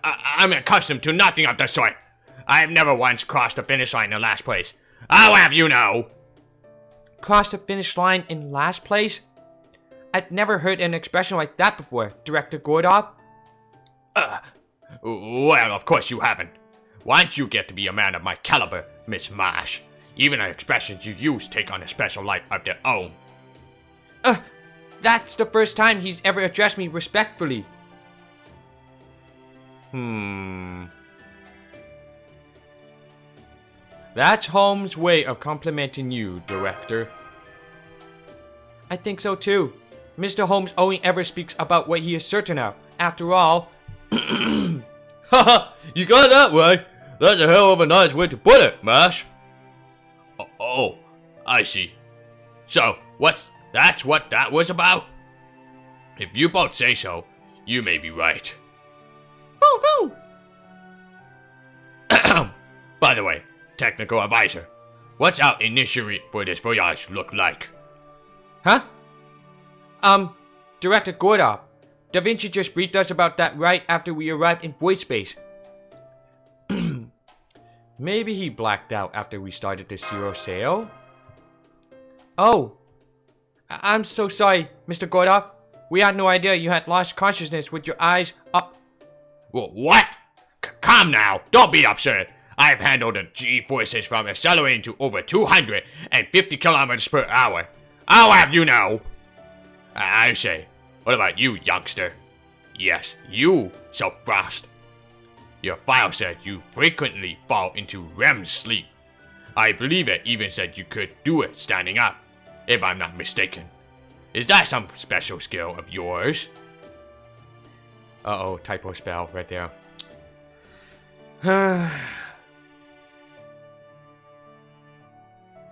I'm accustomed to nothing of the sort. I have never once crossed the finish line in last place. I'll have you know. Cross the finish line in last place? I've never heard an expression like that before, Director Gordov. Well, of course you haven't. Once you get to be a man of my caliber, Miss Marsh, even the expressions you use take on a special life of their own. That's the first time he's ever addressed me respectfully. That's Holmes' way of complimenting you, Director. I think so too. Mr. Holmes only ever speaks about what he is certain of. After all... Haha, you got that right. That's a hell of a nice way to put it, Mash. Oh, I see. So, that's what that was about? If you both say so, you may be right. Woo woo! By the way, technical advisor, what's our initiatory for this voyage look like? Huh? Director Gordov, Da Vinci just briefed us about that right after we arrived in void space. Maybe he blacked out after we started the zero sale? Oh. I'm so sorry, Mr. Gordov. We had no idea you had lost consciousness with your eyes up. What? Calm now, don't be absurd. I've handled the G-forces from accelerating to over 250 kilometers per hour. I'll have you know. I say, what about you, youngster? Yes, you, Soapfrost. Your file said you frequently fall into REM sleep. I believe it even said you could do it standing up, if I'm not mistaken. Is that some special skill of yours? Uh-oh, typo spell right there.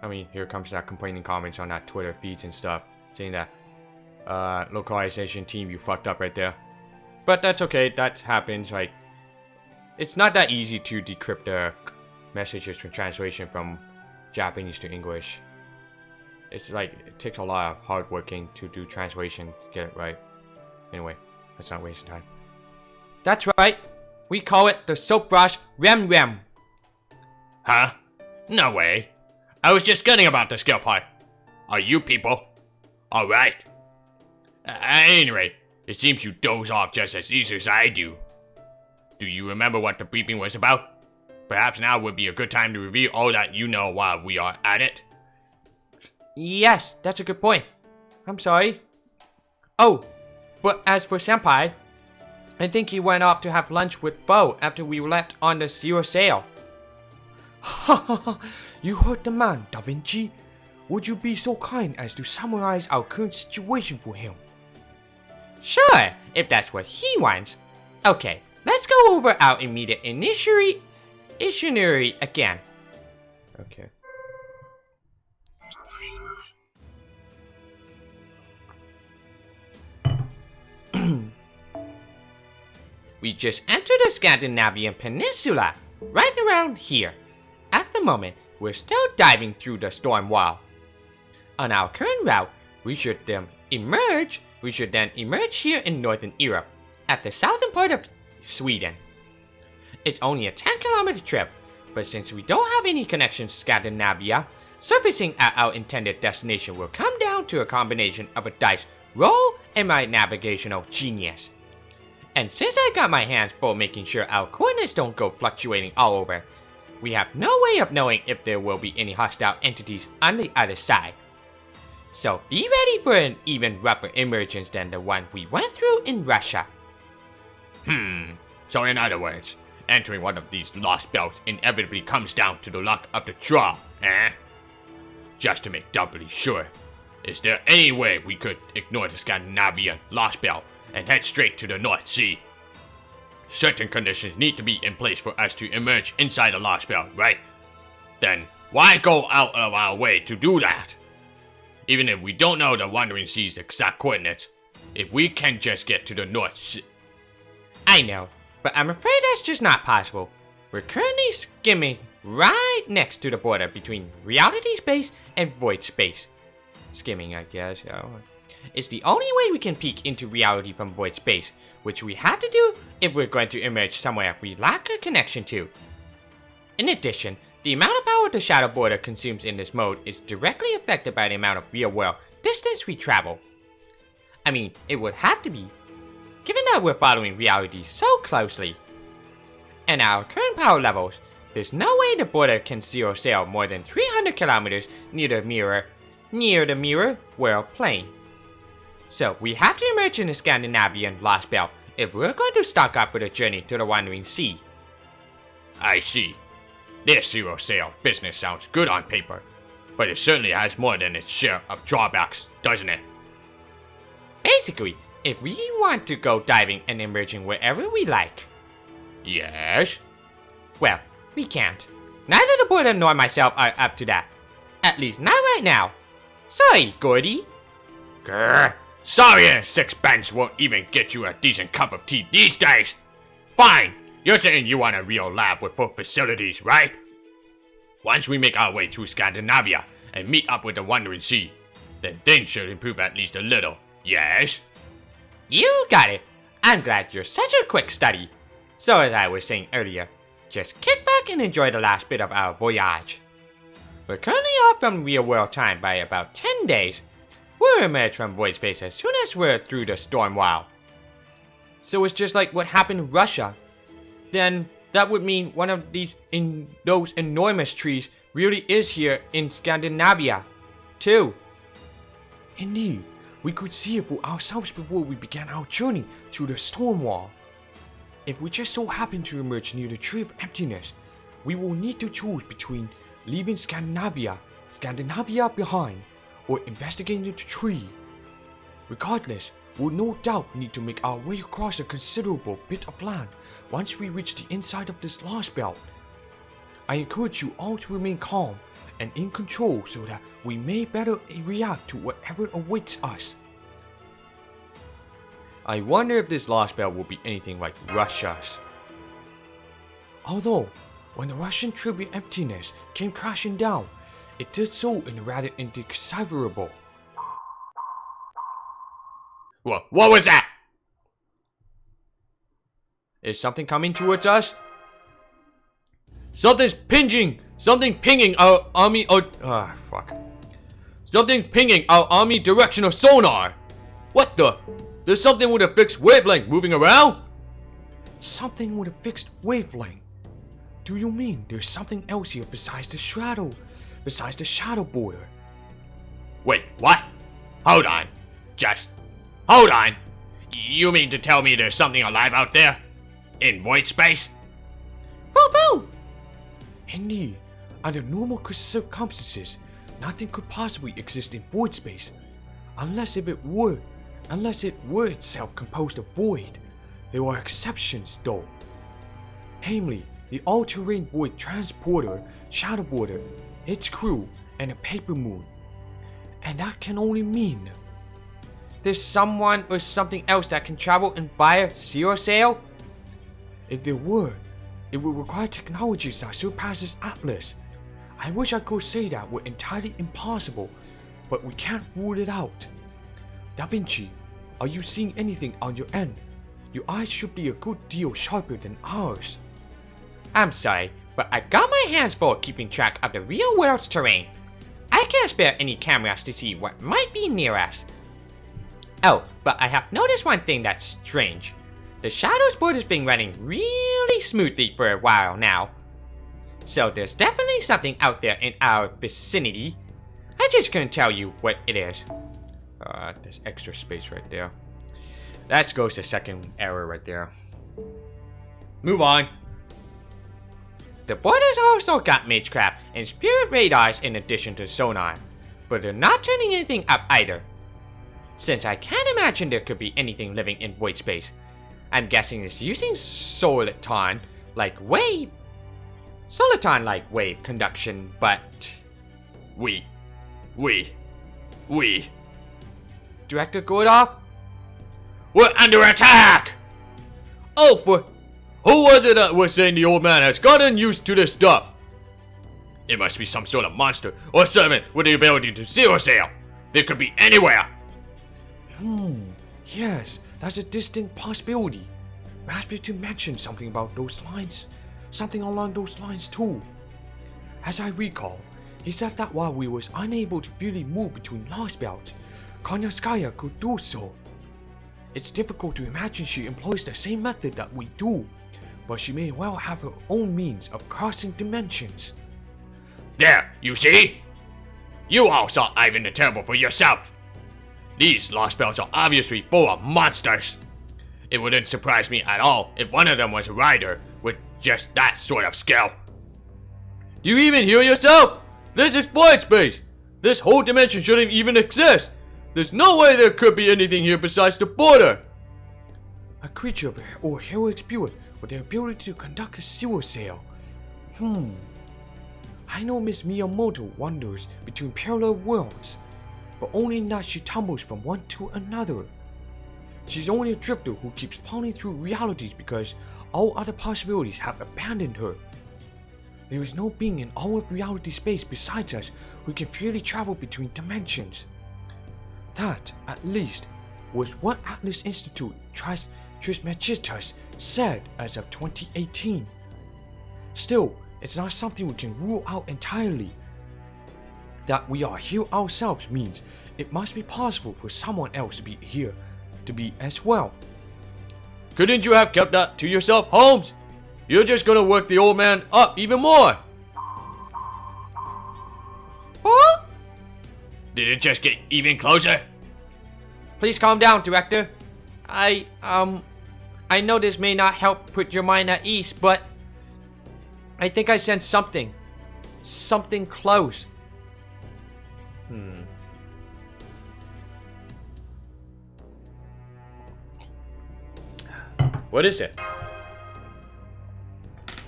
I mean, here comes that complaining comments on that Twitter feeds and stuff, saying that, localization team, you fucked up right there. But that's okay, that happens, like, it's not that easy to decrypt the messages from translation from Japanese to English. It's like, it takes a lot of hard working to do translation to get it right. Anyway, let's not waste time. That's right. We call it the Soapfrost Rem. Huh? No way. I was just kidding about the skill part. Are you people? Alright. At any rate, it seems you doze off just as easy as I do. Do you remember what the briefing was about? Perhaps now would be a good time to review all that you know while we are at it. Yes, that's a good point. I'm sorry. Oh, but as for Senpai, I think he went off to have lunch with Bo after we left on the zero sale. Ha ha ha! You heard the man, Da Vinci. Would you be so kind as to summarize our current situation for him? Sure, if that's what he wants. Okay, let's go over our immediate itinerary again. Okay. We just entered the Scandinavian peninsula, right around here. At the moment, we're still diving through the storm wall. On our current route, we should then emerge here in northern Europe, at the southern part of Sweden. It's only a 10-kilometer trip, but since we don't have any connections to Scandinavia, surfacing at our intended destination will come down to a combination of a dice roll and my navigational genius. And since I got my hands full making sure our coordinates don't go fluctuating all over, we have no way of knowing if there will be any hostile entities on the other side. So be ready for an even rougher emergence than the one we went through in Russia. So in other words, entering one of these lost belts inevitably comes down to the luck of the draw, eh? Just to make doubly sure, is there any way we could ignore the Scandinavian lost belt and head straight to the North Sea? Certain conditions need to be in place for us to emerge inside the lost belt, right? Then why go out of our way to do that? Even if we don't know the Wandering Sea's exact coordinates, if we can just get to the North Sea... I know, but I'm afraid that's just not possible. We're currently skimming right next to the border between reality space and void space. Skimming, I guess. It's the only way we can peek into reality from void space, which we have to do if we're going to emerge somewhere we lack a connection to. In addition, the amount of power the shadow border consumes in this mode is directly affected by the amount of real-world distance we travel. I mean, it would have to be, given that we're following reality so closely. And our current power levels, there's no way the border can zero sail more than 300 kilometers near the mirror world plane. So we have to emerge in the Scandinavian Lost Belt if we're going to stock up for the journey to the Wandering Sea. I see. This zero sail business sounds good on paper, but it certainly has more than its share of drawbacks, doesn't it? Basically, if we want to go diving and emerging wherever we like, Yes? well, we can't. Neither the border nor myself are up to that. At least not right now. Sorry, Gordy. Grr. Sorry and sixpence won't even get you a decent cup of tea these days. Fine, you're saying you want a real lab with full facilities, right? Once we make our way through Scandinavia and meet up with the Wandering Sea, then things should improve at least a little, yes? You got it. I'm glad you're such a quick study. So as I was saying earlier, just kick back and enjoy the last bit of our voyage. We're currently off from real world time by about 10 days. We'll emerge from void space as soon as we're through the storm wall. So it's just like what happened in Russia. Then that would mean one of those enormous trees really is here in Scandinavia, too. Indeed, we could see it for ourselves before we began our journey through the storm wall. If we just so happen to emerge near the Tree of Emptiness, we will need to choose between leaving Scandinavia behind, or investigating the tree. Regardless, we'll no doubt need to make our way across a considerable bit of land once we reach the inside of this lost belt. I encourage you all to remain calm and in control so that we may better react to whatever awaits us. I wonder if this lost belt will be anything like Russia's. Although, when the Russian Tree of Emptiness came crashing down, it did so in a rather indecipherable. What was that? Is something coming towards us? Something pinging our army. Fuck. Something pinging our army directional sonar. What the? There's something with a fixed wavelength moving around? Something with a fixed wavelength? Do you mean there's something else here besides the shadow border? Wait, what? Hold on. Hold on. You mean to tell me there's something alive out there? In void space? Boo boo! Indeed, Under normal circumstances, nothing could possibly exist in void space, unless it were itself composed of void. There are exceptions, though. Namely, the all-terrain void transporter, Shadowboarder, its crew, and a paper moon. And that can only mean There's someone or something else that can travel in via zero sail? if there were, it would require technologies that surpasses Atlas. I wish I could say that were entirely impossible, but we can't rule it out. Da Vinci, are you seeing anything on your end? Your eyes should be a good deal sharper than ours. I'm sorry, but I've got my hands full keeping track of the real world's terrain. I can't spare any cameras to see what might be near us. Oh, but I have noticed one thing that's strange. The Shadows board has been running really smoothly for a while now. So there's definitely something out there in our vicinity. I just couldn't tell you what it is. There's extra space right there. That goes to second error right there. Move on. The board has also got Magecraft and Spirit radars in addition to sonar, but they're not turning anything up either. Since I can't imagine there could be anything living in void space, I'm guessing it's using soliton like wave conduction, but We. Director Gordoff? We're under attack! Oh, who was it that was saying the old man has gotten used to this stuff? It must be some sort of monster or servant with the ability to zero sail. They could be anywhere. Yes, that's a distinct possibility. Rasputin mentioned something about those lines, something along those lines too. As I recall, he said that while we was unable to freely move between Lostbelt, Konyaskaya could do so. It's difficult to imagine she employs the same method that we do, but she may well have her own means of crossing dimensions. There, you see? You all saw Ivan the Terrible for yourself. These Lostbelts are obviously full of monsters. It wouldn't surprise me at all if one of them was a rider with just that sort of skill. Do you even hear yourself? This is void space. This whole dimension shouldn't even exist. There's no way there could be anything here besides the border. A creature or heroic spirit with the ability to conduct a zero sail. I know Miss Miyamoto wanders between parallel worlds, but only in that she tumbles from one to another. She's only a drifter who keeps falling through realities because all other possibilities have abandoned her. There is no being in all of reality space besides us who can freely travel between dimensions. That, at least, was what Atlas Institute Trismegistus said as of 2018. Still, it's not something we can rule out entirely. That we are here ourselves means it must be possible for someone else to be here, to be as well. Couldn't you have kept that to yourself, Holmes? You're just gonna work the old man up even more. Huh? Did it just get even closer? Please calm down, Director. I know this may not help put your mind at ease, but I think I sense something. Something close. What is it?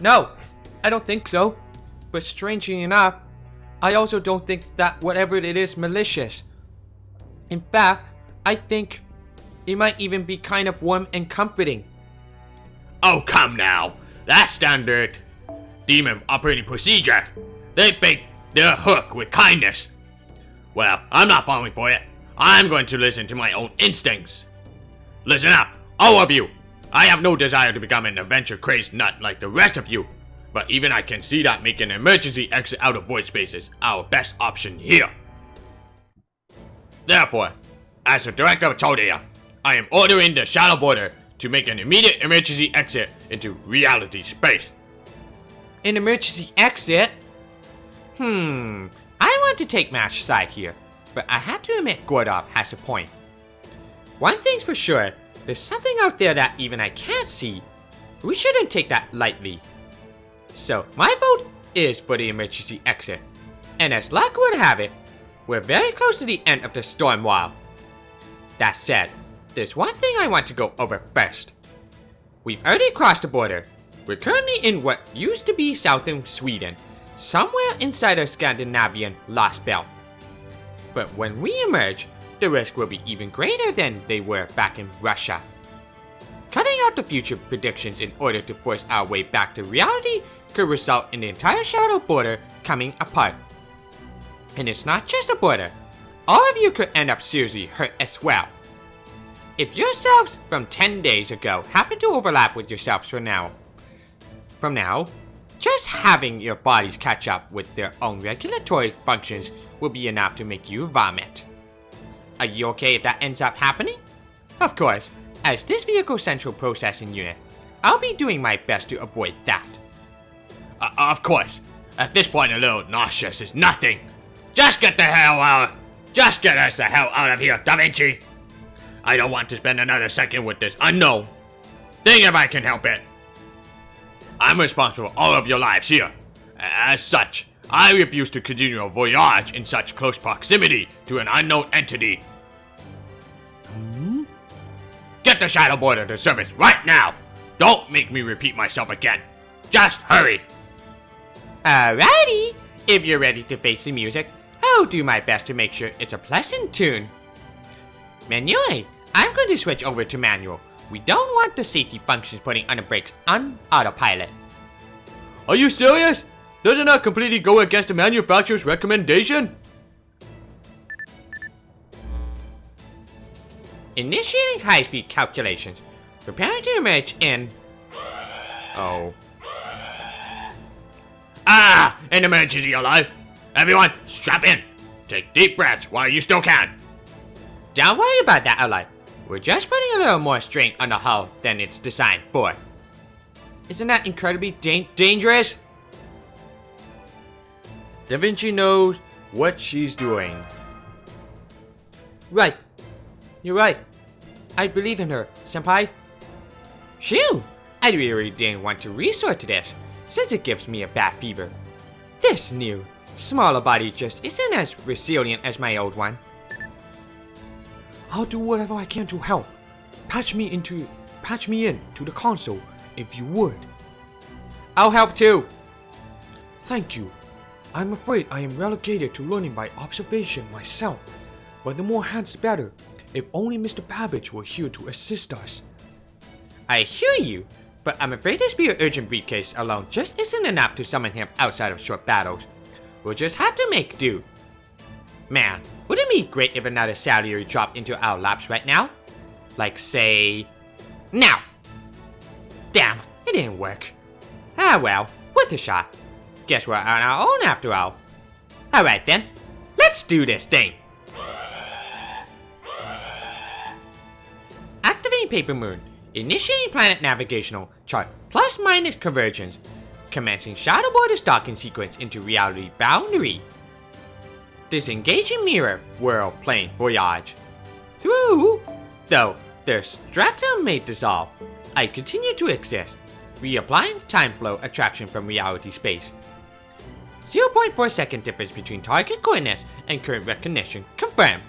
No, I don't think so. But strangely enough, I also don't think that whatever it is malicious. In fact, I think it might even be kind of warm and comforting. Oh, come now. That's standard demon operating procedure. They bait their hook with kindness. Well, I'm not falling for it. I'm going to listen to my own instincts. Listen up, all of you. I have no desire to become an adventure-crazed nut like the rest of you. But even I can see that making an emergency exit out of void space is our best option here. Therefore, as the director of Chaldea, I am ordering the Shadow Border to make an immediate emergency exit into reality space. An emergency exit? I want to take Mash's side here, but I have to admit Gordoff has a point. One thing's for sure, there's something out there that even I can't see. We shouldn't take that lightly. So, my vote is for the emergency exit. And as luck would have it, we're very close to the end of the storm wall. That said, there's one thing I want to go over first. We've already crossed the border. We're currently in what used to be southern Sweden, somewhere inside our Scandinavian Lostbelt. But when we emerge, the risk will be even greater than they were back in Russia. Cutting out the future predictions in order to force our way back to reality could result in the entire shadow border coming apart. And it's not just a border. All of you could end up seriously hurt as well. If yourselves from 10 days ago happen to overlap with yourselves from now, just having your bodies catch up with their own regulatory functions will be enough to make you vomit. Are you okay if that ends up happening? Of course, as this vehicle central processing unit, I'll be doing my best to avoid that. Of course. At this point, a little nauseous is nothing. Just get us the hell out of here, Da Vinci. I don't want to spend another second with this unknown. Think if I can help it. I'm responsible for all of your lives here. As such, I refuse to continue a voyage in such close proximity to an unknown entity. Get the shadow border to service right now. Don't make me repeat myself again. Just hurry. Alrighty, if you're ready to face the music, I'll do my best to make sure it's a pleasant tune. Manuel, I'm going to switch over to manual. We don't want the safety functions putting on the brakes on autopilot. Are you serious? Doesn't that completely go against the manufacturer's recommendation? Initiating high-speed calculations. Preparing to emerge in... Oh. An emergency alert. Everyone, strap in. Take deep breaths while you still can. Don't worry about that, Ally. We're just putting a little more strain on the hull than it's designed for. Isn't that incredibly dangerous? Da Vinci knows what she's doing. Right. You're right. I believe in her, Senpai. Phew! I really didn't want to resort to this, since it gives me a bad fever. This new, smaller body just isn't as resilient as my old one. I'll do whatever I can to help. Patch me in to the console, if you would. I'll help too. Thank you. I'm afraid I am relegated to learning by observation myself, but the more hands the better. If only Mr. Babbage were here to assist us. I hear you, but I'm afraid this be an urgent briefcase alone just isn't enough to summon him outside of short battles. We'll just have to make do. Man, wouldn't it be great if another salary dropped into our laps right now? Like say... now! Damn, it didn't work. Ah well, worth a shot. Guess we're on our own after all. Alright then, let's do this thing! Activating Paper Moon. Initiating planet navigational chart plus minus convergence. Commencing shadow border stalking sequence into reality boundary. Disengaging mirror world plane voyage. Through, though their stratum may dissolve, I continue to exist. Reapplying time flow attraction from reality space. 0.4 second difference between target coordinates and current recognition confirmed.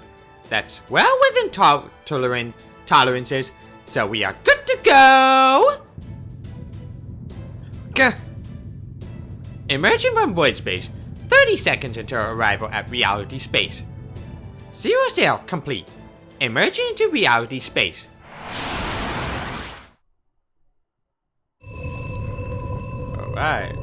That's well within tolerances, so we are good to go! Emerging from void space, 30 seconds until arrival at reality space. Zero sail complete. Emerging into reality space. Alright.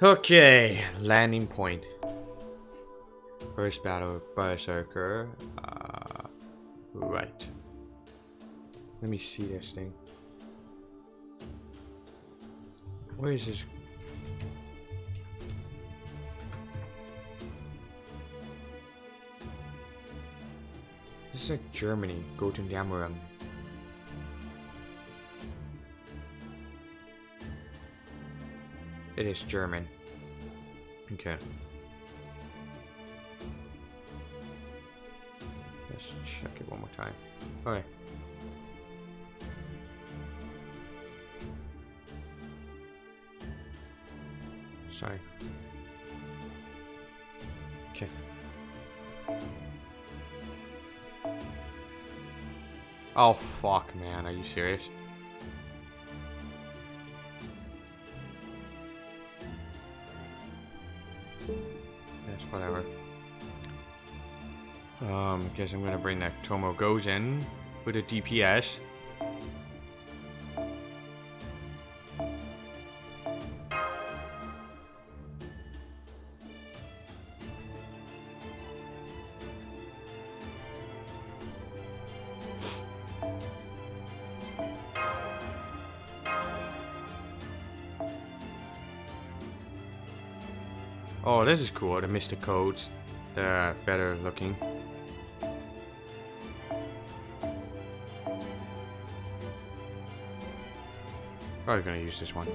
Okay, landing point. First battle with Berserker. Right. Let me see this thing. Where is this? This is like Germany. Götterdämmerung. It is German. Okay. Let's check it one more time. Okay. Sorry. Okay. Oh fuck, man, are you serious? Yes, whatever. Guess I'm gonna bring that Tomo Goes in with a DPS. Oh, this is cool. The Mystic Codes. They're better looking. Probably gonna use this one.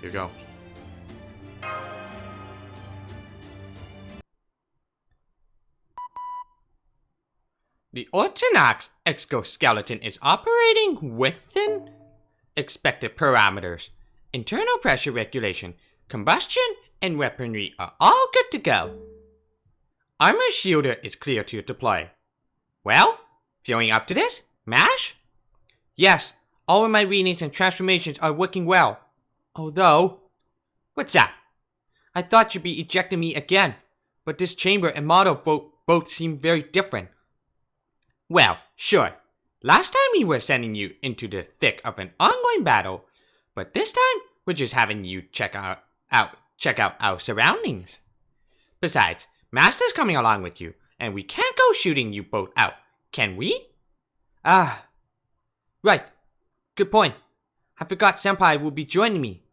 Here you go. The Ortonox exoskeleton is operating within expected parameters. Internal pressure regulation, combustion, and weaponry are all good to go. Armor shielder is clear to deploy. Well, feeling up to this? MASH? Yes, all of my readings and transformations are working well. Although... What's that? I thought you'd be ejecting me again, but this chamber and model both seem very different. Well, sure. Last time we were sending you into the thick of an ongoing battle, but this time we're just having you check out our surroundings. Besides, Master's coming along with you, and we can't go shooting you both out, can we? Right. Good point. I forgot Senpai will be joining me.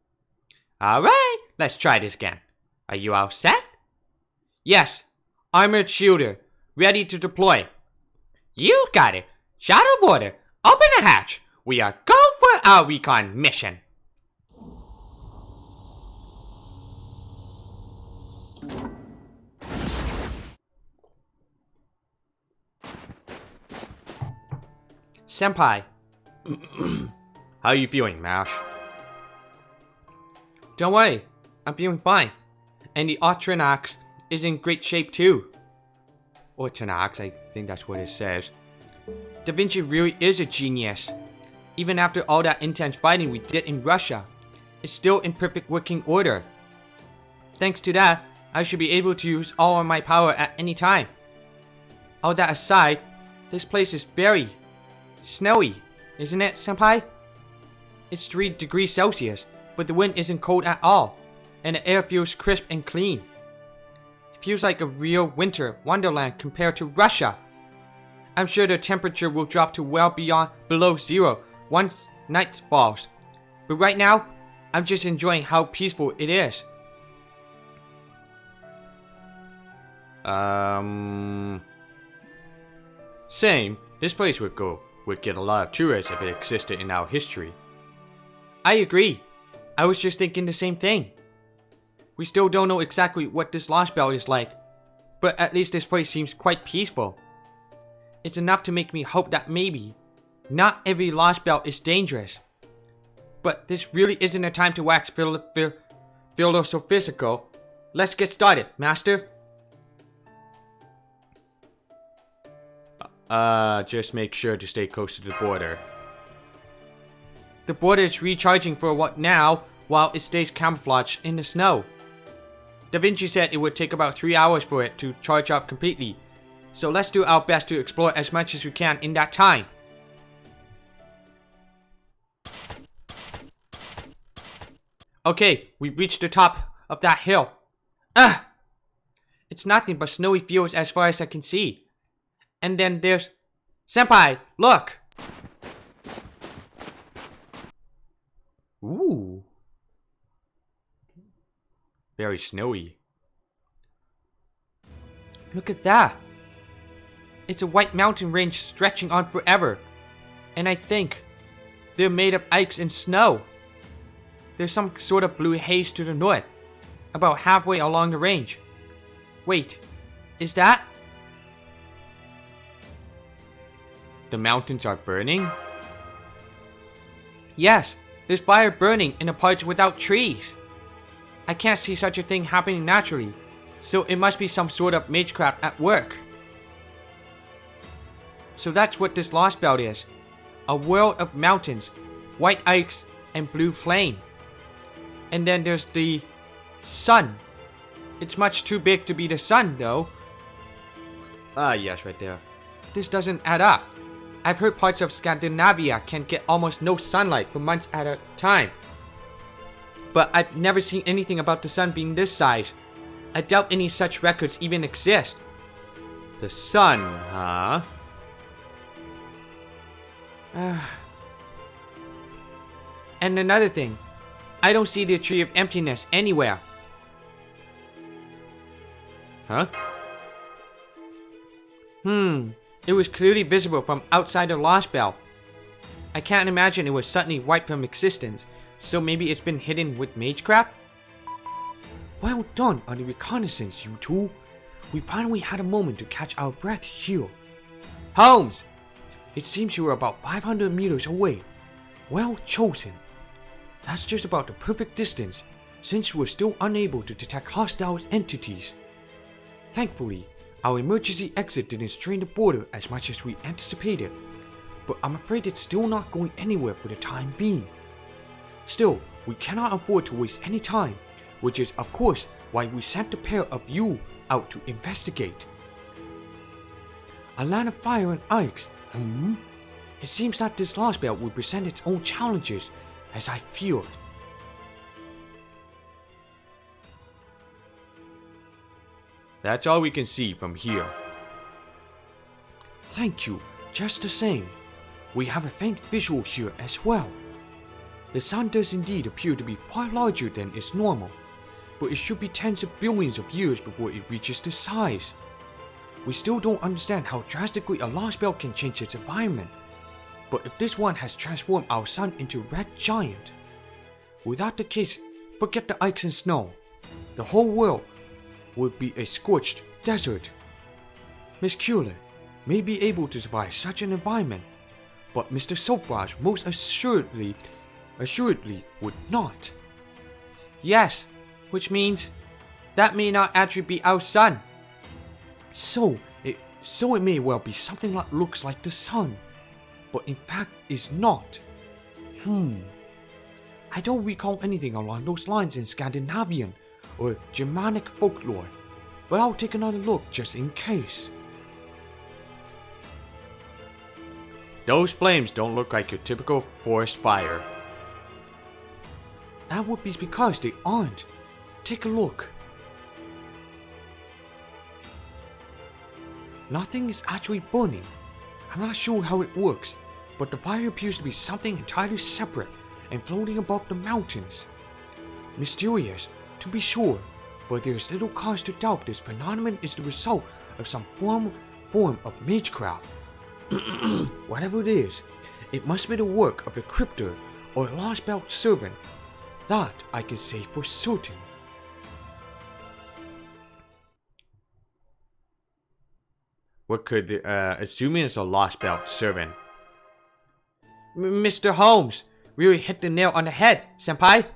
Alright, let's try this again. Are you all set? Yes. Armored shielder, ready to deploy. You got it. Shadow Border, open the hatch. We are go for our recon mission. Senpai. How you feeling, Mash? Don't worry, I'm feeling fine. And the Ortonox is in great shape too. Ortonox, I think that's what it says. Da Vinci really is a genius. Even after all that intense fighting we did in Russia, it's still in perfect working order. Thanks to that, I should be able to use all of my power at any time. All that aside, this place is very snowy, isn't it, Senpai? It's 3 degrees Celsius, but the wind isn't cold at all, and the air feels crisp and clean. It feels like a real winter wonderland compared to Russia. I'm sure the temperature will drop to well below zero once night falls, but right now, I'm just enjoying how peaceful it is. Same. This place would get a lot of tourists if it existed in our history. I agree. I was just thinking the same thing. We still don't know exactly what this Lostbelt is like, but at least this place seems quite peaceful. It's enough to make me hope that maybe not every Lostbelt is dangerous. But this really isn't a time to wax philosophical. Let's get started, Master. Just make sure to stay close to the border. The border is recharging for what now, while it stays camouflaged in the snow. Da Vinci said it would take about 3 hours for it to charge up completely. So let's do our best to explore as much as we can in that time. Okay, we've reached the top of that hill. It's nothing but snowy fields as far as I can see. And then there's... Senpai, look! Ooh. Very snowy. Look at that. It's a white mountain range stretching on forever. And I think they're made of ice and snow. There's some sort of blue haze to the north, about halfway along the range. Wait, is that? The mountains are burning? Yes, there's fire burning in the parts without trees. I can't see such a thing happening naturally, so it must be some sort of magecraft at work. So that's what this Lostbelt is. A world of mountains, white ice, and blue flame. And then there's the sun. It's much too big to be the sun, though. Ah, yes, right there. This doesn't add up. I've heard parts of Scandinavia can get almost no sunlight for months at a time. But I've never seen anything about the sun being this size. I doubt any such records even exist. The sun, huh? And another thing, I don't see the Tree of Emptiness anywhere. Huh? It was clearly visible from outside the Lostbelt. I can't imagine it was suddenly wiped from existence, so maybe it's been hidden with magecraft? Well done on the reconnaissance, you two. We finally had a moment to catch our breath here. Holmes! It seems you were about 500 meters away. Well chosen. That's just about the perfect distance, since you were still unable to detect hostile entities. Thankfully, our emergency exit didn't strain the border as much as we anticipated, but I'm afraid it's still not going anywhere for the time being. Still, we cannot afford to waste any time, which is of course why we sent the pair of you out to investigate. A land of fire and ice, It seems that this Lostbelt will present its own challenges, as I feared. That's all we can see from here. Thank you, just the same. We have a faint visual here as well. The sun does indeed appear to be far larger than is normal, but it should be tens of billions of years before it reaches this size. We still don't understand how drastically a Lostbelt can change its environment, but if this one has transformed our sun into a red giant, without the case, forget the ice and snow. The whole world would be a scorched desert. Miss Kueller may be able to survive such an environment, but Mr. Sophraj most assuredly would not. Yes, which means that may not actually be our sun. So it may well be something that looks like the sun, but in fact is not. I don't recall anything along those lines in Scandinavian or Germanic folklore, but I'll take another look just in case. Those flames don't look like your typical forest fire. That would be because they aren't. Take a look. Nothing is actually burning. I'm not sure how it works, but the fire appears to be something entirely separate and floating above the mountains. Mysterious, to be sure, but there is little cause to doubt this phenomenon is the result of some form of magecraft. Whatever it is, it must be the work of a cryptor or a Lostbelt servant. That I can say for certain. What could assuming it's a Lostbelt servant? Mr. Holmes really hit the nail on the head, senpai.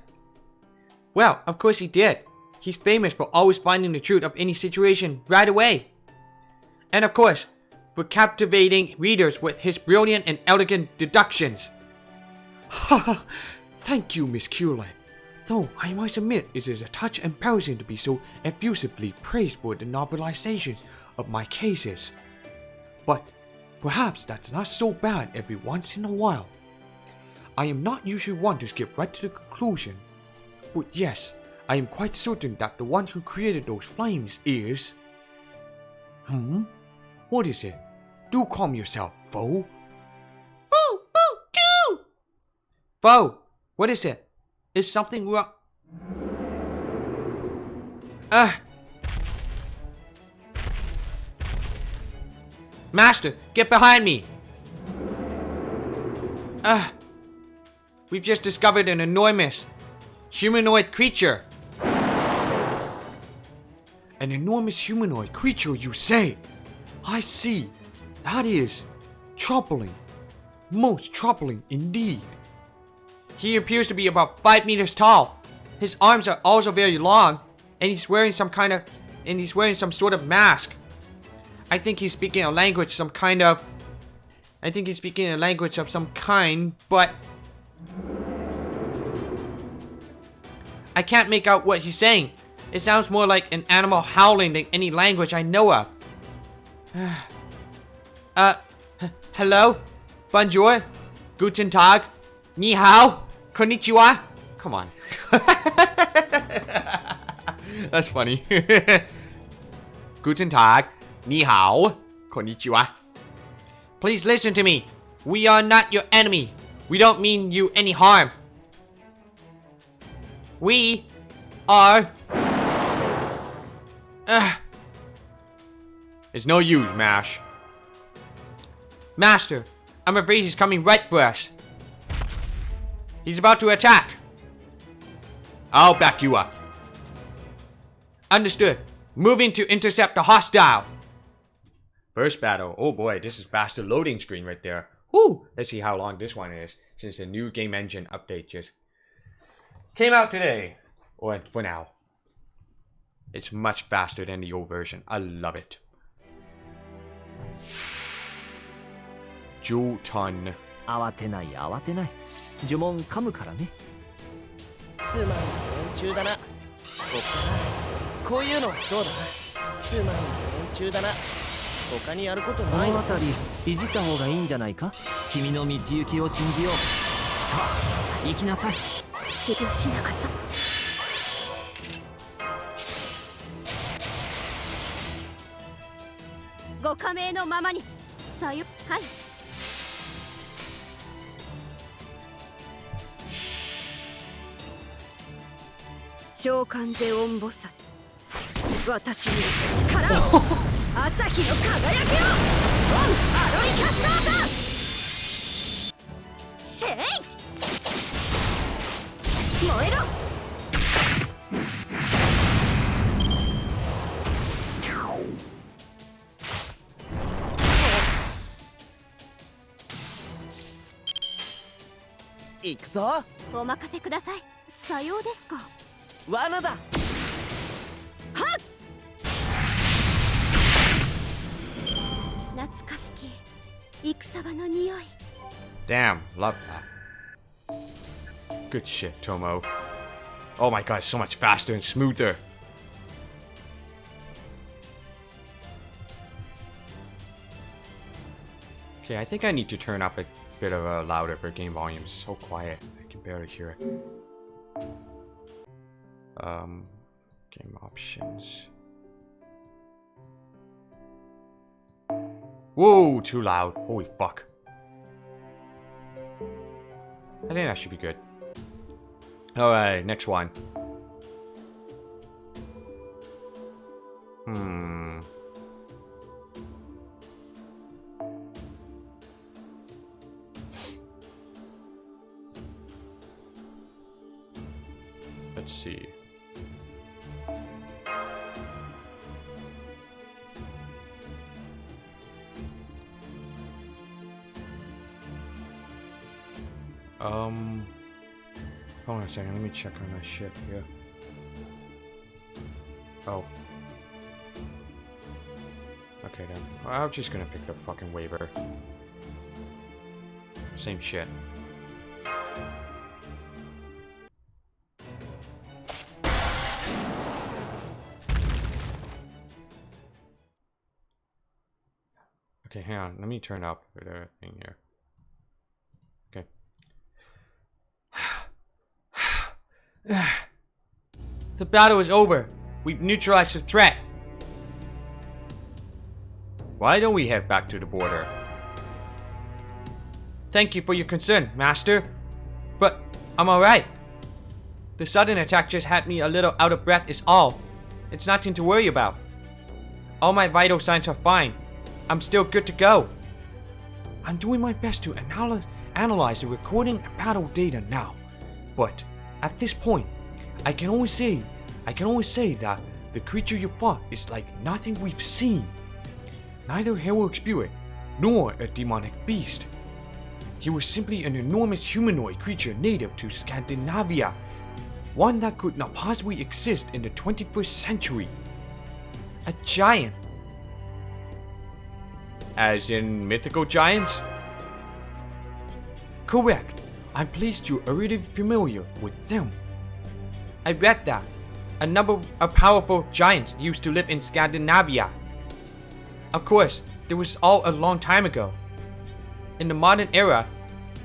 Well, of course he did. He's famous for always finding the truth of any situation right away. And of course, for captivating readers with his brilliant and elegant deductions. Thank you, Miss Kueller. Though I must admit it is a touch embarrassing to be so effusively praised for the novelizations of my cases. But perhaps that's not so bad every once in a while. I am not usually one to skip right to the conclusion, but yes, I am quite certain that the one who created those flames is... What is it? Do calm yourself, foe. Foe, what is it? Is something wrong? Master, get behind me! We've just discovered an enormous humanoid creature. An enormous humanoid creature, you say? I see. That is troubling. Most troubling indeed. He appears to be about 5 meters tall. His arms are also very long, and he's wearing some sort of mask. I think he's speaking a language of some kind, but I can't make out what he's saying. It sounds more like an animal howling than any language I know of. Hello? Bonjour? Guten Tag? Ni hao? Konnichiwa? Come on. That's funny. Guten Tag? Ni hao? Konnichiwa? Please listen to me. We are not your enemy. We don't mean you any harm. We are... It's no use, Mash. Master, I'm afraid he's coming right for us. He's about to attack. I'll back you up. Understood. Moving to intercept the hostile. First battle. Oh boy, this is faster loading screen right there. Woo! Let's see how long this one is, since the new game engine update just came out today. Or for now. It's much faster than the old version. I love it. Jolton. 慌てない慌てない呪文噛むからねつまんない連中だなこっからこういうのどうだつまんない連中だな他にやることないこの辺りいじった方がいいんじゃないか君の道行きを信じようさあ行きなさいしなかさご加盟のままにさよはい召喚ゼオン菩薩私に力を朝日の輝きをオンアロリキャスターだせい燃えろ行くぞお任せくださいさようですか罠だはっ懐かしき戦場の匂い Damn, love that. Good shit, Tomo. Oh my god, so much faster and smoother. Okay, I think I need to turn up a bit of a louder for game volume. It's so quiet, I can barely hear it. Game options. Whoa, too loud. Holy fuck. I think that should be good. Alright, next one. Let's see. Hold on a second, let me check on that shit here. Oh. Okay then. I'm just gonna pick the fucking waiver. Same shit. Okay, hang on. Let me turn up the thing here. Okay. The battle is over. We've neutralized the threat. Why don't we head back to the border? Thank you for your concern, Master. But I'm alright. The sudden attack just had me a little out of breath is all. It's nothing to worry about. All my vital signs are fine. I'm still good to go. I'm doing my best to analyze the recording and battle data now, but at this point, I can only say that the creature you fought is like nothing we've seen. Neither heroic spirit nor a demonic beast. He was simply an enormous humanoid creature native to Scandinavia, one that could not possibly exist in the 21st century. A giant. As in mythical giants? Correct. I'm pleased you're already familiar with them. I read that a number of powerful giants used to live in Scandinavia. Of course, this was all a long time ago. In the modern era,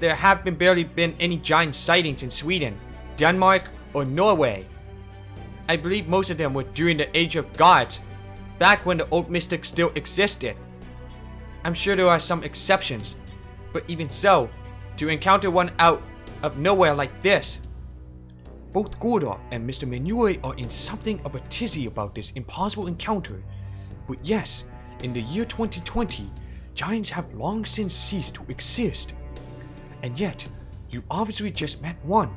there have barely been any giant sightings in Sweden, Denmark, or Norway. I believe most of them were during the Age of Gods, back when the old mystics still existed. I'm sure there are some exceptions, but even so, to encounter one out of nowhere like this. Both Gordon and Mr. Manure are in something of a tizzy about this impossible encounter, but yes, in the year 2020, giants have long since ceased to exist. And yet, you obviously just met one,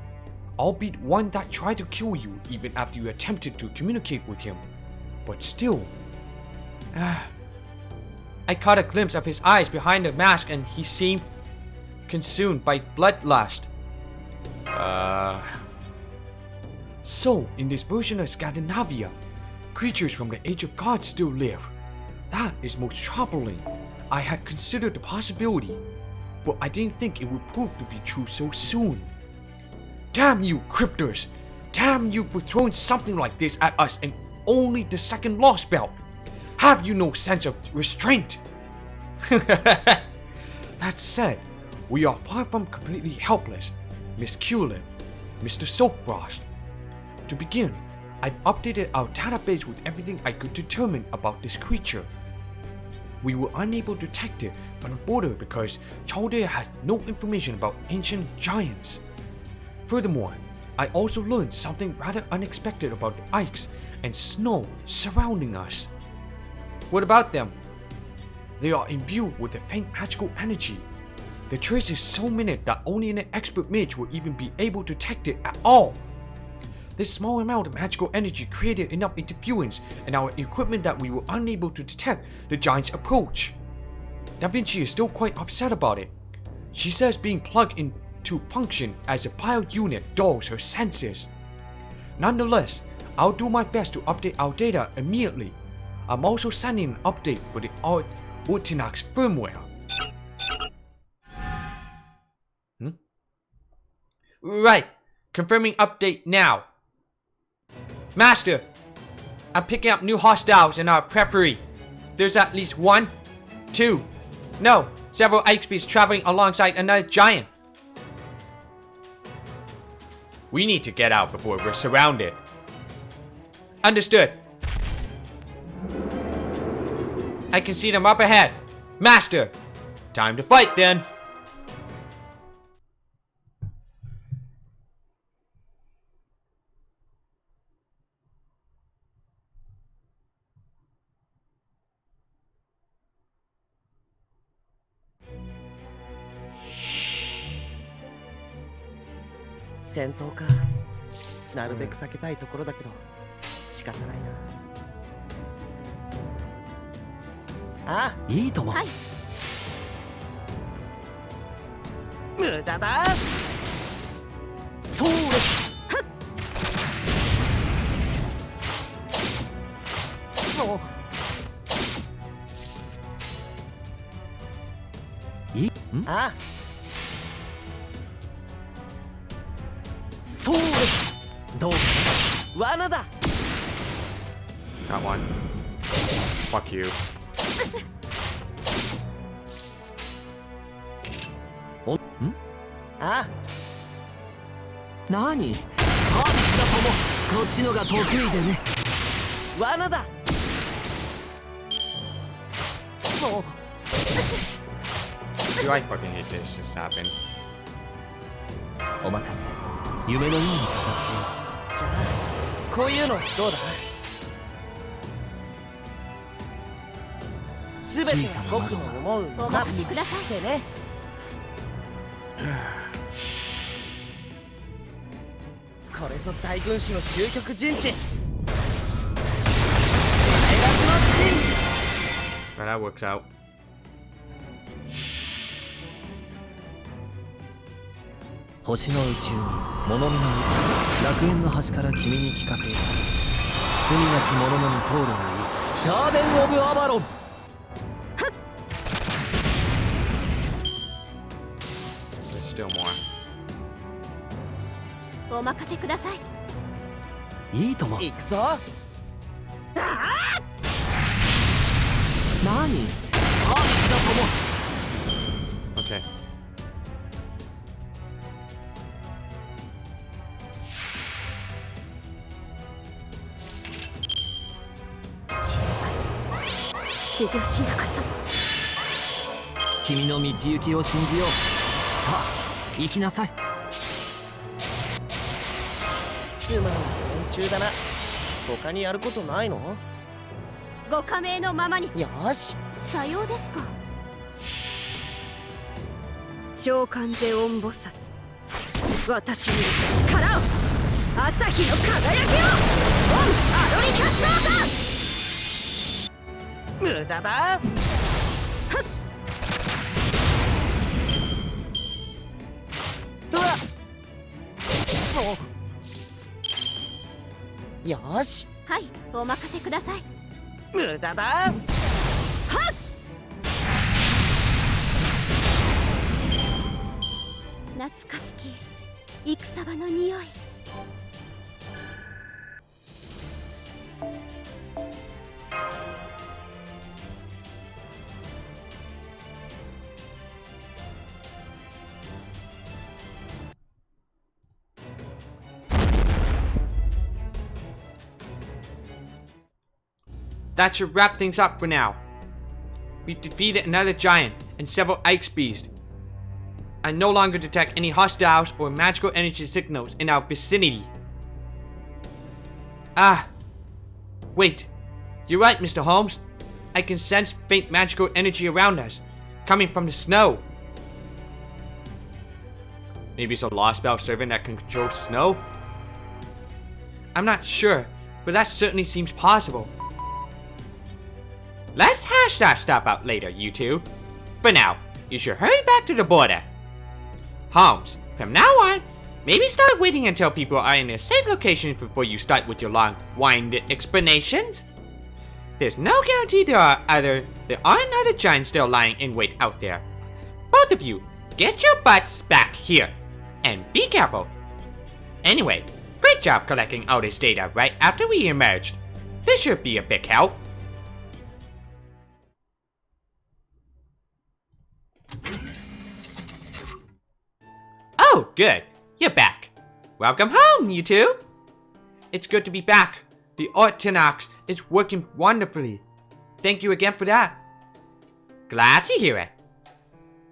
albeit one that tried to kill you even after you attempted to communicate with him. But still, I caught a glimpse of his eyes behind the mask and he seemed consumed by bloodlust. So, in this version of Scandinavia, creatures from the Age of Gods still live. That is most troubling. I had considered the possibility, but I didn't think it would prove to be true so soon. Damn you, cryptors! Damn you for throwing something like this at us in only the second Lostbelt! Have you no sense of restraint? That said, we are far from completely helpless, Miss Culin, Mr. Soapfrost. To begin, I've updated our database with everything I could determine about this creature. We were unable to detect it from the border because Chaldea has no information about ancient giants. Furthermore, I also learned something rather unexpected about the ice and snow surrounding us. What about them? They are imbued with a faint magical energy. The trace is so minute that only an expert mage will even be able to detect it at all. This small amount of magical energy created enough interference in our equipment that we were unable to detect the giant's approach. Da Vinci is still quite upset about it. She says being plugged into function as a bio unit dulls her senses. Nonetheless, I'll do my best to update our data immediately. I'm also sending an update for the Ortinax firmware. Right, confirming update now. Master, I'm picking up new hostiles in our periphery. There's at least several ice beasts traveling alongside another giant. We need to get out before we're surrounded. Understood. I can see them up ahead. Master, time to fight then.戦闘か。なるべく避けたいところだけど仕方ないな。あ、いいとも。はい。無駄だ。そうです。そう。いい？あ。そうです。どう？罠だ。Got one. Fuck you. ああ。何？サービスだとも。こっちのが得意でね。罠だ。もう。Do I fucking hate this? Just happened. お任せ。夢のように片付け。じゃあこういうのどうだ？全ては僕の思うお任せください。ってね。これぞ大軍師の究極陣地。 Well, that works out. 星の宇宙に物見の楽園の端から君に聞かせよう。罪なき者のに通るがいいガーデン・オブ・アバロン。 There's still more. お任せください。いいとも行くぞ。何サービスだとも。 Okay. 静かしなかさ。君の道行きを信じよう。さあ行きなさい。つまんない連中だな。他にやることないの？ご加盟のままに。よし。さようですか。召喚ゼオン菩薩、私に力を。朝日の輝きを。オンアロリキャスターだ。 無駄だ。うわっ。よし。はい、お任せください。無駄だ。はっ。懐かしき戦場の匂い。 That should wrap things up for now. We defeated another giant and several ice beasts. I no longer detect any hostiles or magical energy signals in our vicinity. Ah, wait. You're right, Mr. Holmes. I can sense faint magical energy around us, coming from the snow. Maybe it's a Lostbelt servant that can control snow? I'm not sure, but that certainly seems possible. Let's hash that stuff out later, you two. For now, you should hurry back to the border. Holmes, from now on, maybe start waiting until people are in a safe location before you start with your long-winded explanations. There's no guarantee there aren't other giants still lying in wait out there. Both of you, get your butts back here. And be careful. Anyway, great job collecting all this data right after we emerged. This should be a big help. Oh, good. You're back. Welcome home, you two. It's good to be back. The Ortonox is working wonderfully. Thank you again for that. Glad to hear it.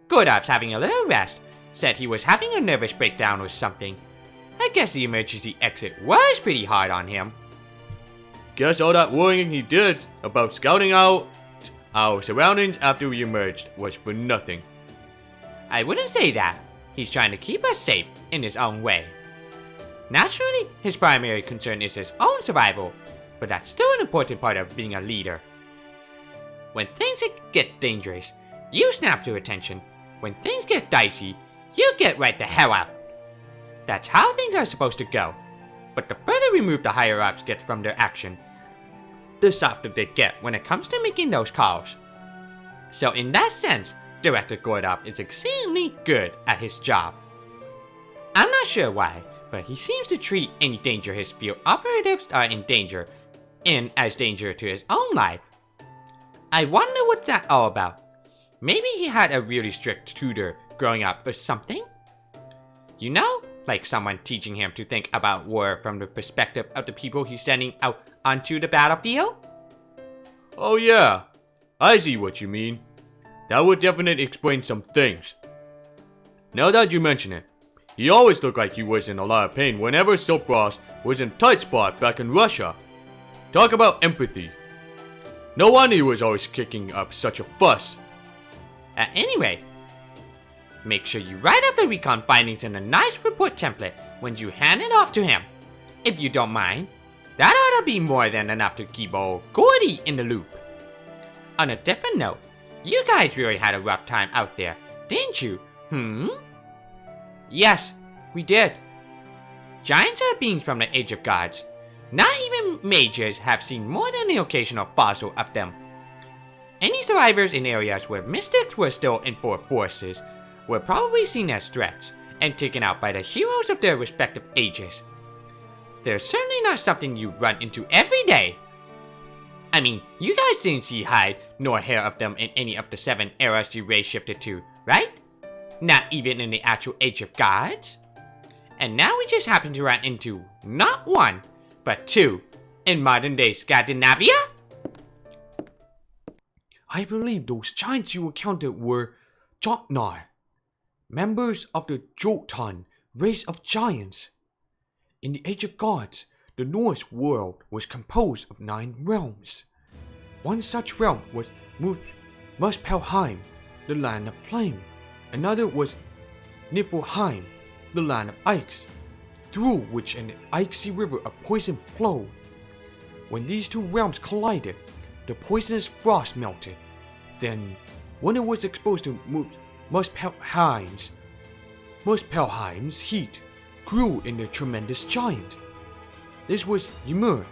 Gordov's having a little rest. Said he was having a nervous breakdown or something. I guess the emergency exit was pretty hard on him. Guess all that worrying he did about scouting out our surroundings after we emerged was for nothing. I wouldn't say that. He's trying to keep us safe in his own way. Naturally, his primary concern is his own survival, but that's still an important part of being a leader. When things get dangerous, you snap to attention. When things get dicey, you get right the hell out. That's how things are supposed to go. But the further removed the higher-ups get from their action, the softer they get when it comes to making those calls. So in that sense, Director Gordov is exceedingly good at his job. I'm not sure why, but he seems to treat any danger his field operatives are in danger in as danger to his own life. I wonder what's that all about. Maybe he had a really strict tutor growing up or something? You know, like someone teaching him to think about war from the perspective of the people he's sending out onto the battlefield? Oh yeah, I see what you mean. That would definitely explain some things. Now that you mention it, he always looked like he was in a lot of pain whenever Silfrost was in a tight spot back in Russia. Talk about empathy. No wonder he was always kicking up such a fuss. Anyway, make sure you write up the recon findings in a nice report template when you hand it off to him. If you don't mind, that ought to be more than enough to keep old Gordy in the loop. On a different note, you guys really had a rough time out there, didn't you? Yes, we did. Giants are beings from the Age of Gods. Not even mages have seen more than the occasional fossil of them. Any survivors in areas where mystics were still in full forces were probably seen as threats and taken out by the heroes of their respective ages. They're certainly not something you run into every day. I mean, you guys didn't see hide nor hair of them in any of the 7 eras you race shifted to, right? Not even in the actual Age of Gods? And now we just happen to run into not 1, but 2 in modern day Scandinavia? I believe those giants you encountered were Jotnar, members of the Jotun race of giants. In the Age of Gods, the Norse world was composed of 9 realms. One such realm was Muspelheim, the land of flame. Another was Niflheim, the land of ice, through which an icy river of poison flowed. When these 2 realms collided, the poisonous frost melted. Then, when it was exposed to Muspelheim's heat grew in the tremendous giant. This was Ymir,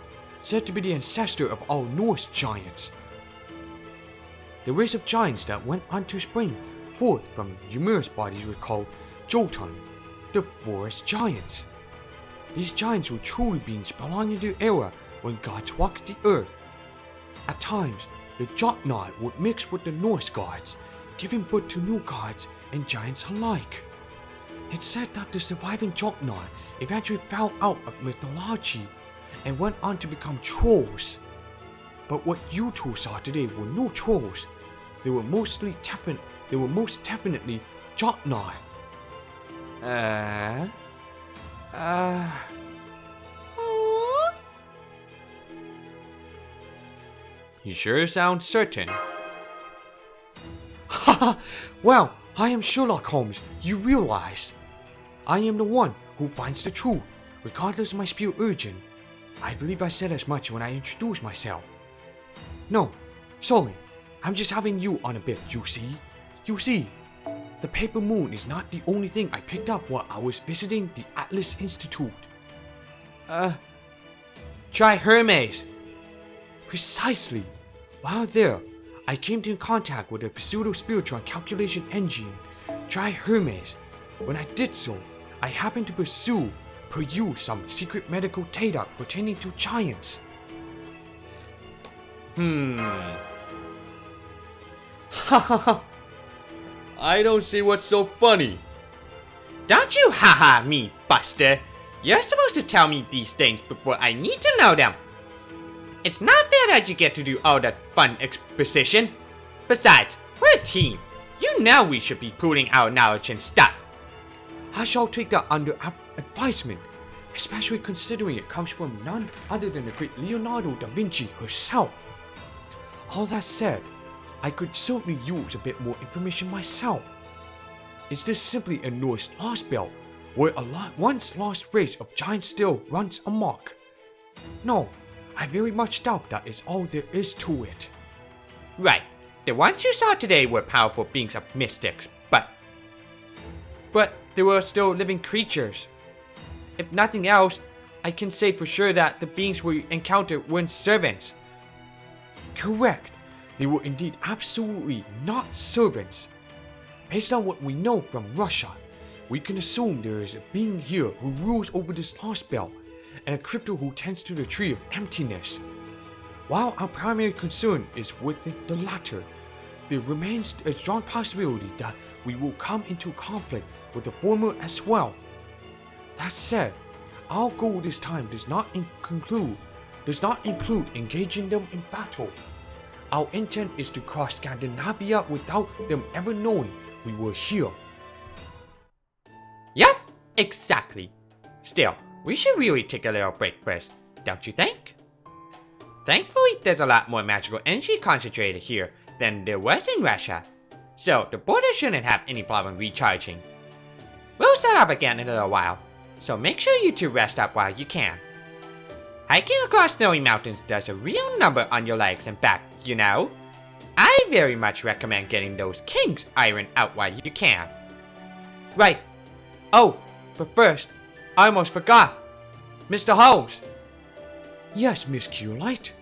said to be the ancestor of all Norse giants. The race of giants that went on to spring forth from Ymir's bodies were called Jotun, the forest giants. These giants were truly beings belonging to the era when gods walked the earth. At times, the Jotnar would mix with the Norse gods, giving birth to new gods and giants alike. It's said that the surviving Jotnar eventually fell out of mythology and went on to become trolls. But what you 2 saw today were no trolls. They were most definitely Jotnar. You sure sound certain. Haha, well, I am Sherlock Holmes, you realize. I am the one who finds the truth, regardless of my spirit urging. I believe I said as much when I introduced myself. No, sorry, I'm just having you on a bit, you see. You see, the paper moon is not the only thing I picked up while I was visiting the Atlas Institute. Try Hermes. Precisely. While there, I came into contact with a pseudo-spiritual calculation engine, Try Hermes. When I did so, I happened to peruse some secret medical data pertaining to giants. Hahaha. I don't see what's so funny. Don't you haha me, Buster. You're supposed to tell me these things before I need to know them. It's not fair that you get to do all that fun exposition. Besides, we're a team. You know we should be pooling our knowledge and stuff. I shall take that under advisement, especially considering it comes from none other than the great Leonardo da Vinci herself. All that said, I could certainly use a bit more information myself. Is this simply a Norse Lostbelt, where a once lost race of giants still runs amok? No, I very much doubt that is all there is to it. Right, the ones you saw today were powerful beings of mystics, but they were still living creatures. If nothing else, I can say for sure that the beings we encountered weren't servants. Correct. They were indeed absolutely not servants. Based on what we know from Russia, we can assume there is a being here who rules over this lost belt, and a crypto who tends to the tree of emptiness. While our primary concern is with the latter, there remains a strong possibility that we will come into conflict with the former as well. That said, our goal this time does not include engaging them in battle. Our intent is to cross Scandinavia without them ever knowing we were here. Yep, exactly. Still, we should really take a little break first, don't you think? Thankfully, there's a lot more magical energy concentrated here than there was in Russia, so the border shouldn't have any problem recharging. We'll set up again in a little while, so make sure you two rest up while you can. Hiking across snowy mountains does a real number on your legs and back, you know. I very much recommend getting those kinks ironed out while you can. Right. Oh, but first, I almost forgot. Mr. Holmes. Yes, Miss Q-Light.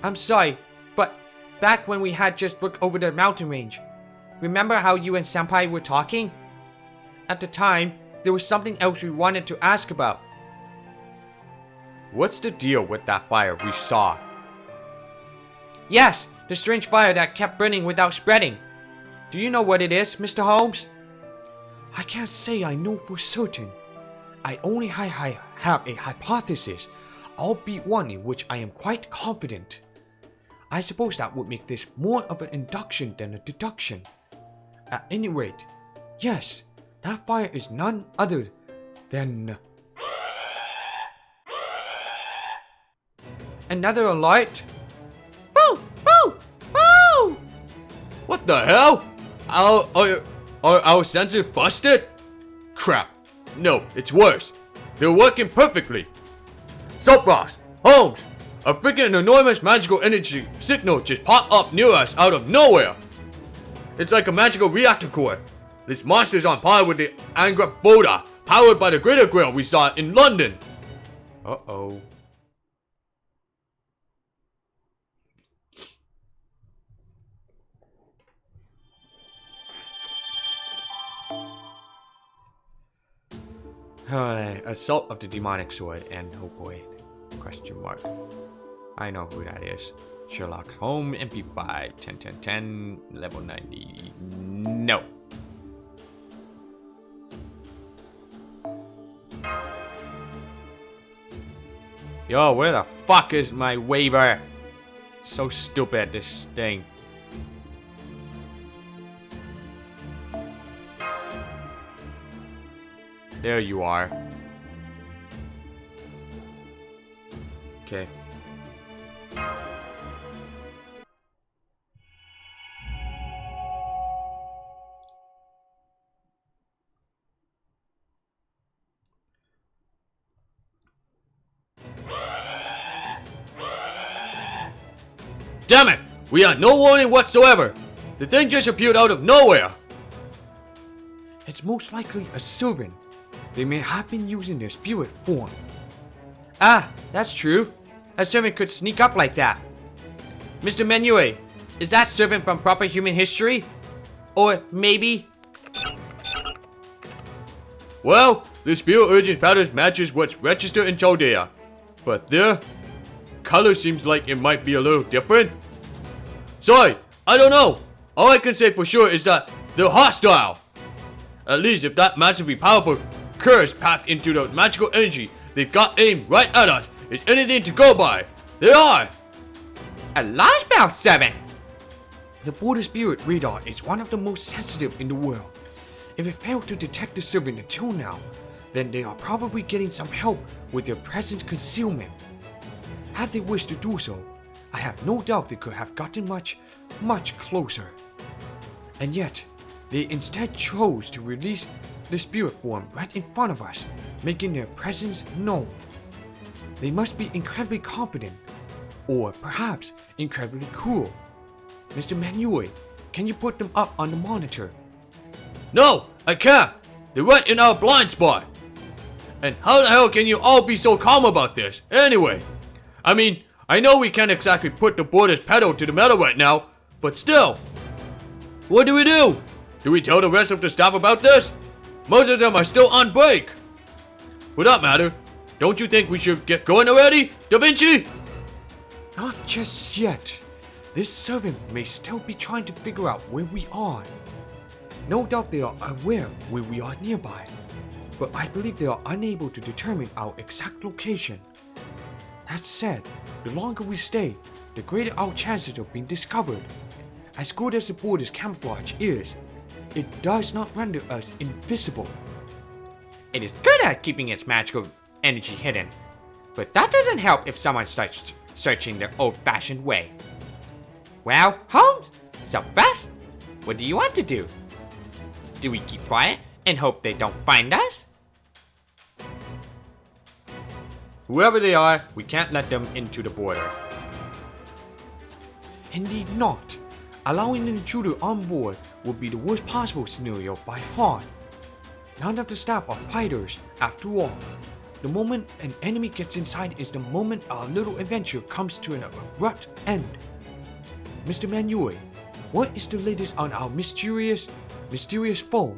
I'm sorry, but back when we had just looked over the mountain range, remember how you and Senpai were talking? At the time, there was something else we wanted to ask about. What's the deal with that fire we saw? Yes, the strange fire that kept burning without spreading. Do you know what it is, Mr. Holmes? I can't say I know for certain. I only have a hypothesis, albeit one in which I am quite confident. I suppose that would make this more of an induction than a deduction. At any rate, yes, that fire is none other than... Another alert? Boo! Boo! Boo! What the hell? Are our sensors busted? Crap. No, it's worse. They're working perfectly. Sopros, Holmes, a freaking enormous magical energy signal just popped up near us out of nowhere. It's like a magical reactor core. This monster's on par with the Angra Boda, powered by the Greater Grill we saw in London. Uh-oh. Assault of the Demonic Sword and oh boy, question mark. I know who that is. Sherlock Holmes, MP5, 10, level 90. No. Yo, where the fuck is my waiver? So stupid, this thing. There you are. Okay. Damn it! We had no warning whatsoever. The thing just appeared out of nowhere. It's most likely a servant. They may have been using their spirit form. Ah, that's true. A servant could sneak up like that. Mr. Menue, is that servant from proper human history? Or maybe... Well, the spirit urgent patterns matches what's registered in Chaldea. But their color seems like it might be a little different. Sorry, I don't know. All I can say for sure is that they're hostile. At least if that massively powerful curse packed into the magical energy they've got aimed right at us is anything to go by, they are. A Lostbelt servant! The border spirit radar is one of the most sensitive in the world. If it failed to detect the servant until now, then they are probably getting some help with their present concealment. Had they wished to do so, I have no doubt they could have gotten much closer. And yet, they instead chose to release the spirit form right in front of us, making their presence known. They must be incredibly confident, or perhaps incredibly cruel. Mr. Manue, can you put them up on the monitor? No, I can't. They're right in our blind spot. And how the hell can you all be so calm about this, anyway? I mean, I know we can't exactly put the border's pedal to the metal right now, but still. What do we do? Do we tell the rest of the staff about this? Most of them are still on break. For that matter, don't you think we should get going already, Da Vinci? Not just yet. This servant may still be trying to figure out where we are. No doubt they are aware where we are nearby, but I believe they are unable to determine our exact location. That said, the longer we stay, the greater our chances of being discovered. As good as the border's camouflage is, it does not render us invisible. It is good at keeping its magical energy hidden, but that doesn't help if someone starts searching their old-fashioned way. Well, Holmes, so fast? What do you want to do? Do we keep quiet and hope they don't find us? Whoever they are, we can't let them into the border. Indeed not. Allowing an intruder on board would be the worst possible scenario by far. None of the staff are fighters, after all. The moment an enemy gets inside is the moment our little adventure comes to an abrupt end. Mr. Manuel, what is the latest on our mysterious foe?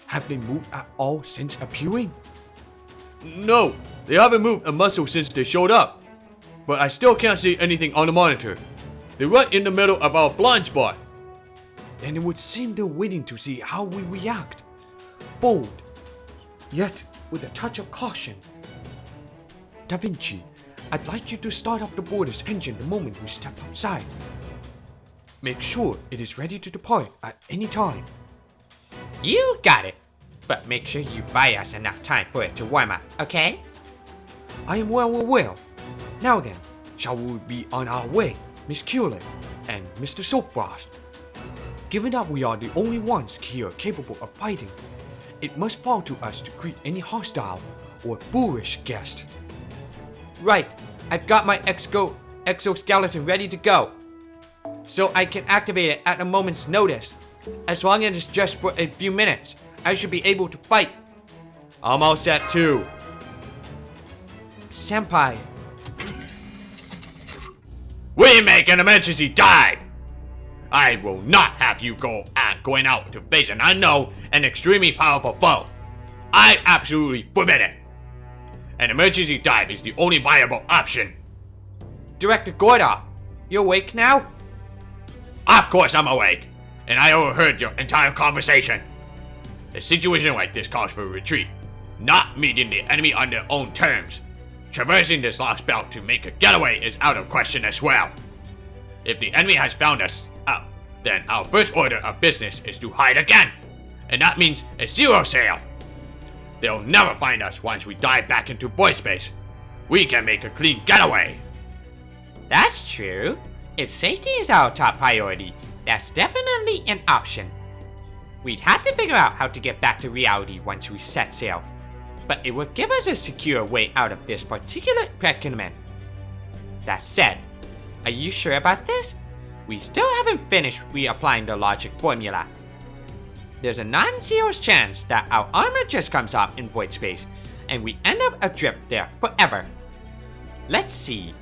Have they moved at all since appearing? No, they haven't moved a muscle since they showed up. But I still can't see anything on the monitor. They're right in the middle of our blind spot. Then it would seem they're waiting to see how we react. Bold, yet with a touch of caution. Da Vinci, I'd like you to start up the boarder's engine the moment we step outside. Make sure it is ready to depart at any time. You got it. But make sure you buy us enough time for it to warm up, okay? I am well aware. Now then, shall we be on our way, Miss Cullen and Mr. Soapfrost? Given that we are the only ones here capable of fighting, it must fall to us to greet any hostile or boorish guest. Right, I've got my exoskeleton ready to go. So I can activate it at a moment's notice. As long as it's just for a few minutes, I should be able to fight. I'm all set too. Senpai, We make an emergency dive! I will not have you going out to face an unknown and extremely powerful foe. I absolutely forbid it. An emergency dive is the only viable option. Director Gorda, you awake now? Of course I'm awake, and I overheard your entire conversation. A situation like this calls for a retreat, not meeting the enemy on their own terms. Traversing this Lostbelt to make a getaway is out of question as well. If the enemy has found us out, then our first order of business is to hide again, and that means a zero sail. They'll never find us once we dive back into void space. We can make a clean getaway. That's true. If safety is our top priority, that's definitely an option. We'd have to figure out how to get back to reality once we set sail, but it would give us a secure way out of this particular predicament. That said, are you sure about this? We still haven't finished reapplying the logic formula. There's a non-zero chance that our armor just comes off in void space, and we end up adrift there forever. Let's see.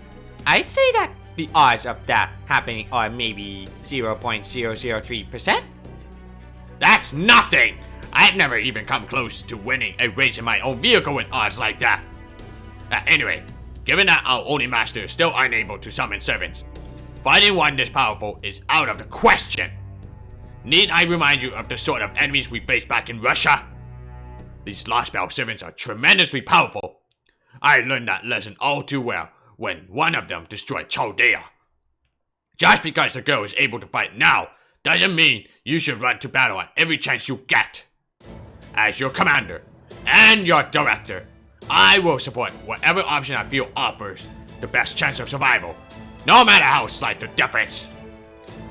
I'd say that the odds of that happening are maybe 0.003%. That's nothing! I've never even come close to winning a race in my own vehicle with odds like that. Anyway, given that our only master is still unable to summon servants, fighting one this powerful is out of the question. Need I remind you of the sort of enemies we faced back in Russia? These Lostbelt servants are tremendously powerful. I learned that lesson all too well when one of them destroyed Chaldea. Just because the girl is able to fight now doesn't mean you should run to battle at every chance you get. As your commander and your director, I will support whatever option I feel offers the best chance of survival, no matter how slight the difference.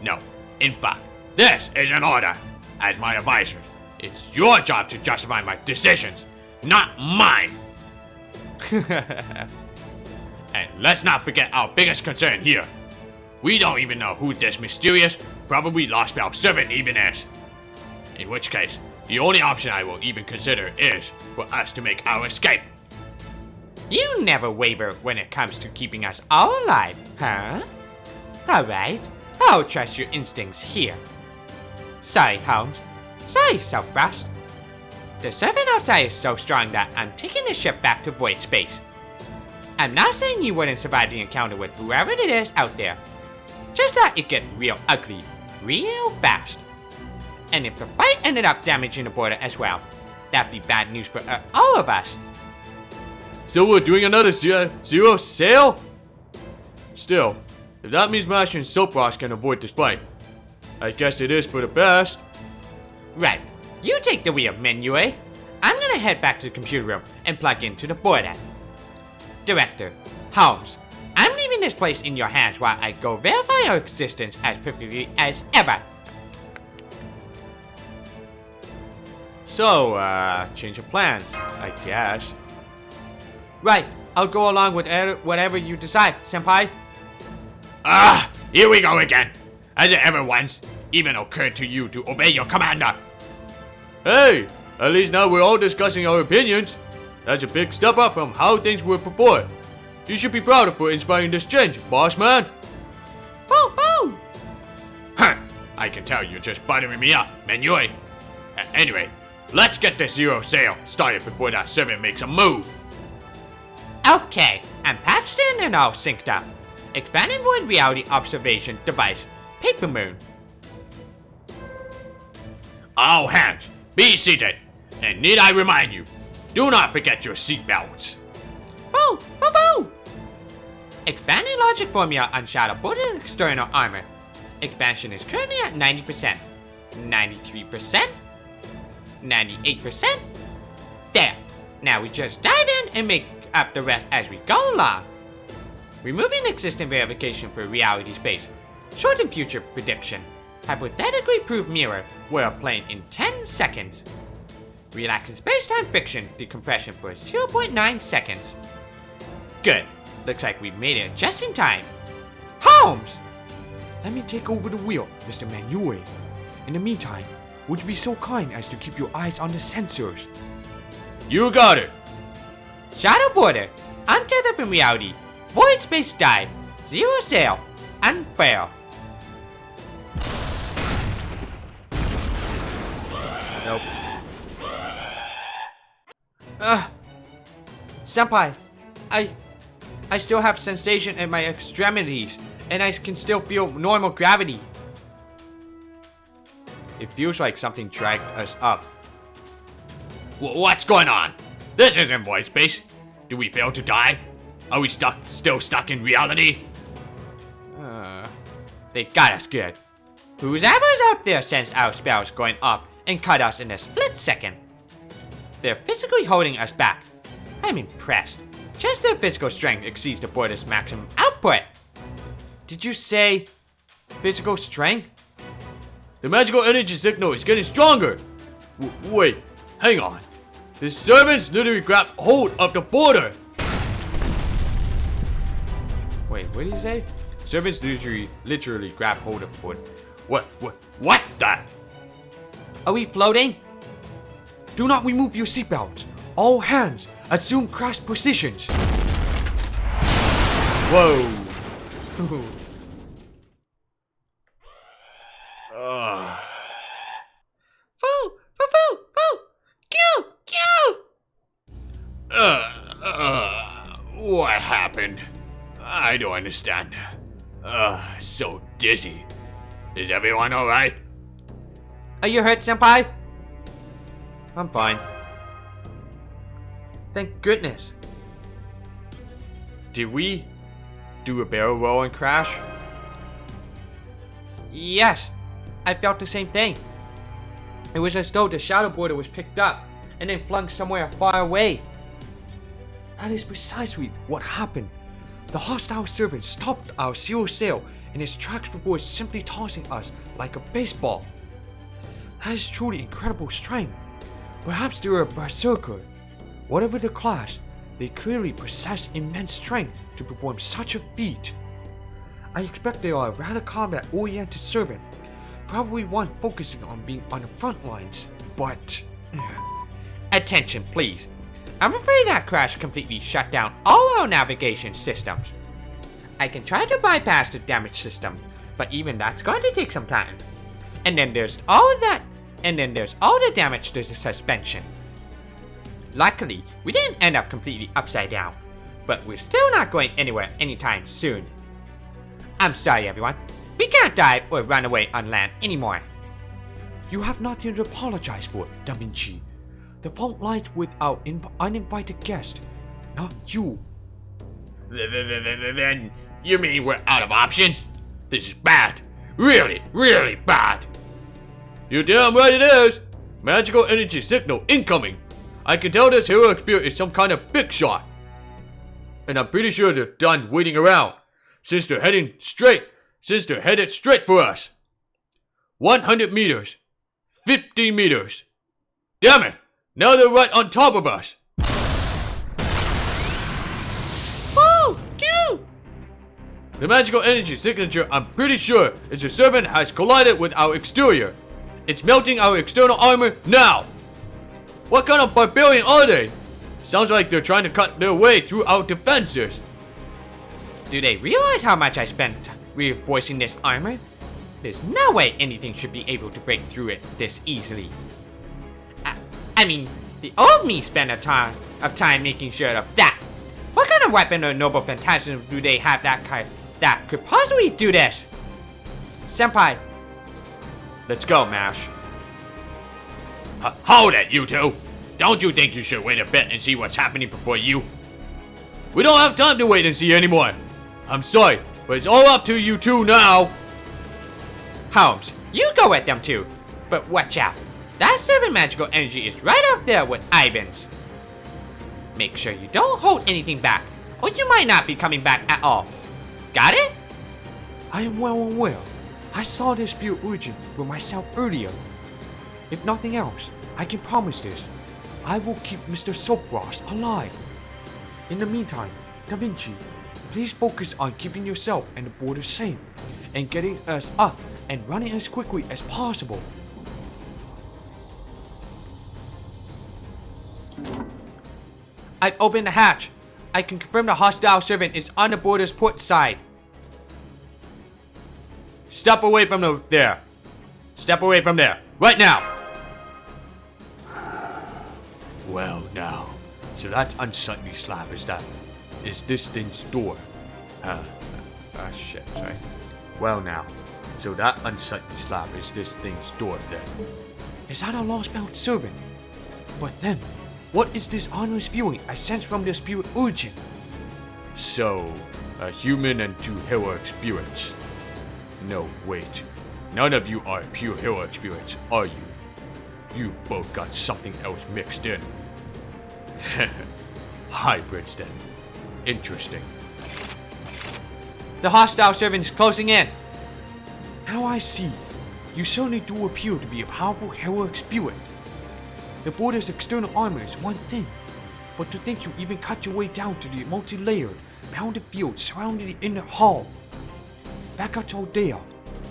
No, in fact, this is an order. As my advisor, it's your job to justify my decisions, not mine. And let's not forget our biggest concern here. We don't even know who this mysterious, probably Lostbelt servant even is. In which case, the only option I will even consider is for us to make our escape. You never waver when it comes to keeping us all alive, huh? Alright, I'll trust your instincts here. Sorry, Holmes. Sorry, Soapfrost. The servant outside is so strong that I'm taking the ship back to void space. I'm not saying you wouldn't survive the encounter with whoever it is out there. Just that it gets real ugly, real fast. And if the fight ended up damaging the border as well, that'd be bad news for all of us. So we're doing another zero sail? Still, if that means Master and Soapfrost can avoid this fight, I guess it is for the best. Right, you take the wheel, Manuel. I'm gonna head back to the computer room and plug into the border. Director, Holmes, I'm leaving this place in your hands while I go verify our existence as perfectly as ever. So, change of plans, I guess. Right, I'll go along with whatever you decide, Senpai. Ah, here we go again. Has it ever once even occurred to you to obey your commander? Hey, at least now we're all discussing our opinions. That's a big step up from how things were before. You should be proud of for inspiring this change, boss man. Boo, boo! Huh, I can tell you're just buttering me up, Menui. Anyway, let's get this zero sail started before that servant makes a move. Okay, I'm patched in and all synced up. Expanded Void Reality Observation Device, Paper Moon. All hands, be seated. And need I remind you, do not forget your seatbelts. Boo, boo, boo! Expanded Logic Formula on Shadow Border's external armor. Expansion is currently at 90%, 93%, 98%. There. Now we just dive in and make up the rest as we go along. Removing existing verification for reality space. Shorten future prediction. Hypothetically prove mirror where playing in 10 seconds. Relaxing space-time friction decompression for 0.9 seconds. Good. Looks like we made it just in time. Holmes! Let me take over the wheel, Mr. Manue. In the meantime, would you be so kind as to keep your eyes on the sensors? You got it. Shadow Border. Untethered from reality. Void space dive. Zero sail. Unfair. Nope. Senpai, I still have sensation in my extremities, and I can still feel normal gravity. It feels like something dragged us up. What's going on? This isn't void space. Do we fail to dive? Are we still stuck in reality? They got us good. Whoever's out there sensed our spells going up and cut us in a split second. They're physically holding us back. I'm impressed. Just their physical strength exceeds the border's maximum output. Did you say physical strength? The magical energy signal is getting stronger. Wait, hang on. The servants literally grabbed hold of the border. Wait, what did he say? Servants literally grab hold of the border. What the? Are we floating? Do not remove your seatbelts. All hands, assume crash positions. Whoa. Foo! Foo! Foo! Foo! Q! Q! What happened? I don't understand. So dizzy. Is everyone alright? Are you hurt, Senpai? I'm fine. Thank goodness. Did we do a barrel roll and crash? Yes, I felt the same thing. It was as though the shadow border was picked up and then flung somewhere far away. That is precisely what happened. The hostile servant stopped our zero sail in its tracks before simply tossing us like a baseball. That is truly incredible strength. Perhaps they were a berserker. Whatever the class, they clearly possess immense strength to perform such a feat. I expect they are a rather combat-oriented servant, probably one focusing on being on the front lines, but... Attention, please. I'm afraid that crash completely shut down all our navigation systems. I can try to bypass the damage system, but even that's going to take some time. And then there's all the damage to the suspension. Luckily, we didn't end up completely upside down, but we're still not going anywhere anytime soon. I'm sorry, everyone. We can't dive or run away on land anymore. You have nothing to apologize for, Da Vinci. The fault lies with our uninvited guest, not you. Then you mean we're out of options? This is bad. Really, really bad. You're damn right it is. Magical energy signal incoming. I can tell this heroic spirit is some kind of big shot. And I'm pretty sure they're done waiting around. Since they're headed straight for us. 100 meters. 50 meters. Damn it! Now they're right on top of us. Woo! Cute! The magical energy signature, I'm pretty sure, is the servant has collided with our exterior. It's melting our external armor now. What kind of barbarian are they? Sounds like they're trying to cut their way through our defenses. Do they realize how much I spent reinforcing this armor? There's no way anything should be able to break through it this easily. I mean, the old me spent a ton of time making sure of that. What kind of weapon or noble phantasm do they have that could possibly do this? Senpai. Let's go, Mash. Hold it, you two. Don't you think you should wait a bit and see what's happening before you? We don't have time to wait and see anymore. I'm sorry, but it's all up to you two now. Holmes, you go at them too. But watch out. That servant magical energy is right up there with Ivan's. Make sure you don't hold anything back, or you might not be coming back at all. Got it? I am well aware. I saw this spirit origin for myself earlier. If nothing else, I can promise this. I will keep Mr. Soapfrost alive. In the meantime, Da Vinci, please focus on keeping yourself and the border safe, and getting us up and running as quickly as possible. I've opened the hatch. I can confirm the hostile servant is on the border's port side. Step away from there. Step away from there. Right now. Well, now. So that's unsightly slab, is this thing's door? Shit, sorry. Well, now. So that unsightly slab is this thing's door, then. Is that a Lostbelt servant? But then, what is this ominous feeling I sense from the spirit origin? So, a human and two heroic spirits. No, wait. None of you are pure heroic spirits, are you? You've both got something else mixed in. Hybrids, then. Interesting. The hostile servant is closing in. Now I see. You certainly do appear to be a powerful heroic spirit. The border's external armor is one thing, but to think you even cut your way down to the multi-layered, bounded field surrounding the inner hall. Bacataldea,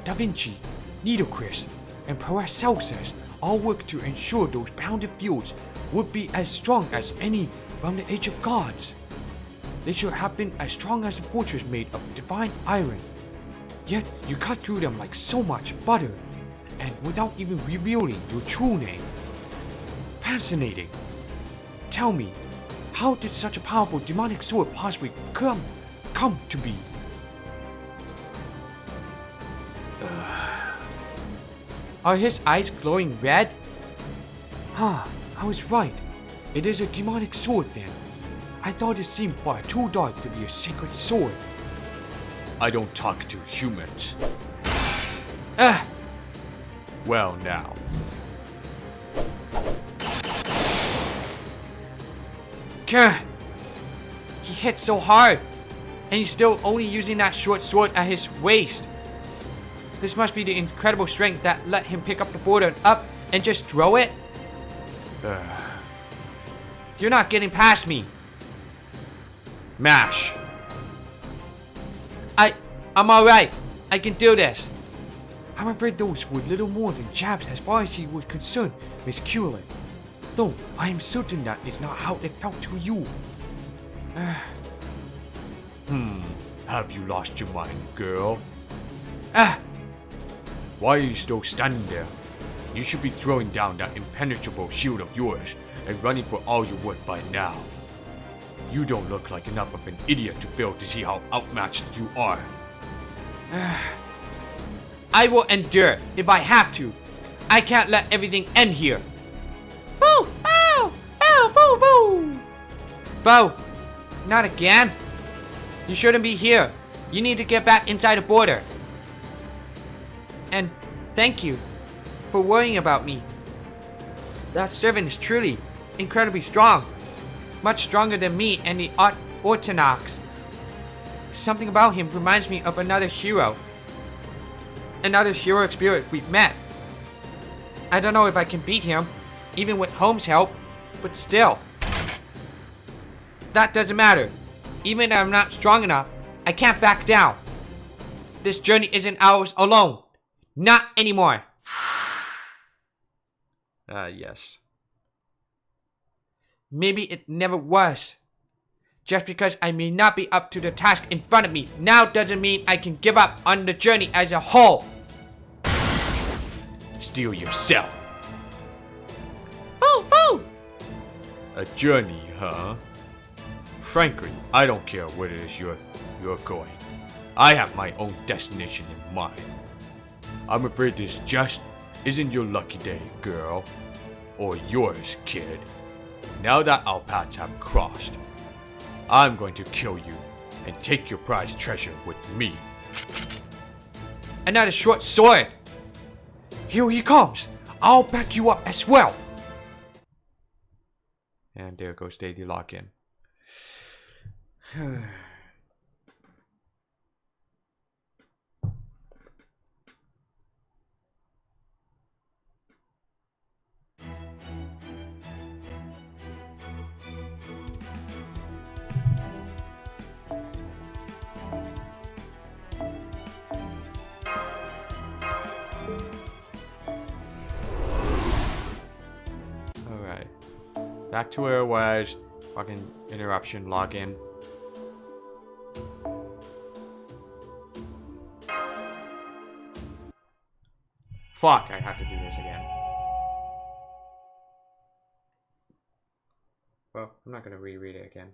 Da Vinci, Nidocris, and Paracelsus all work to ensure those bounded fields would be as strong as any from the Age of Gods. They should have been as strong as a fortress made of divine iron. Yet you cut through them like so much butter, and without even revealing your true name. Fascinating. Tell me, how did such a powerful demonic sword possibly come to be? Are his eyes glowing red? I was right. It is a demonic sword then. I thought it seemed far too dark to be a sacred sword. I don't talk to humans. Well, now. Gah! He hit so hard, and he's still only using that short sword at his waist. This must be the incredible strength that let him pick up the border up and just throw it. You're not getting past me. Mash. I'm alright. I can do this. I'm afraid those were little more than jabs as far as he was concerned, Miss Cullen. Though I am certain that is not how it felt to you. Have you lost your mind, girl? Why are you still standing there? You should be throwing down that impenetrable shield of yours and running for all you're worth by now. You don't look like enough of an idiot to fail to see how outmatched you are. I will endure if I have to. I can't let everything end here. Boo! Bow! Bow! Boo! Boo! Bo! Not again. You shouldn't be here. You need to get back inside the border. And thank you for worrying about me. That servant is truly incredibly strong. Much stronger than me and the Ortonox. Something about him reminds me of another hero. Another heroic spirit we've met. I don't know if I can beat him, even with Holmes' help, but still. That doesn't matter. Even if I'm not strong enough, I can't back down. This journey isn't ours alone. Not anymore. Yes. Maybe it never was. Just because I may not be up to the task in front of me now doesn't mean I can give up on the journey as a whole. Steel yourself. Boo, boo! A journey, huh? Frankly, I don't care where it is you're going. I have my own destination in mind. I'm afraid this just isn't your lucky day, girl. Or yours, kid. Now that our paths have crossed, I'm going to kill you and take your prized treasure with me. Another short sword. Here he comes. I'll back you up as well. And there goes the lock-in. Alright. Back to where it was. Fucking interruption, login. Fuck, I have to do this again. Well, I'm not gonna reread it again.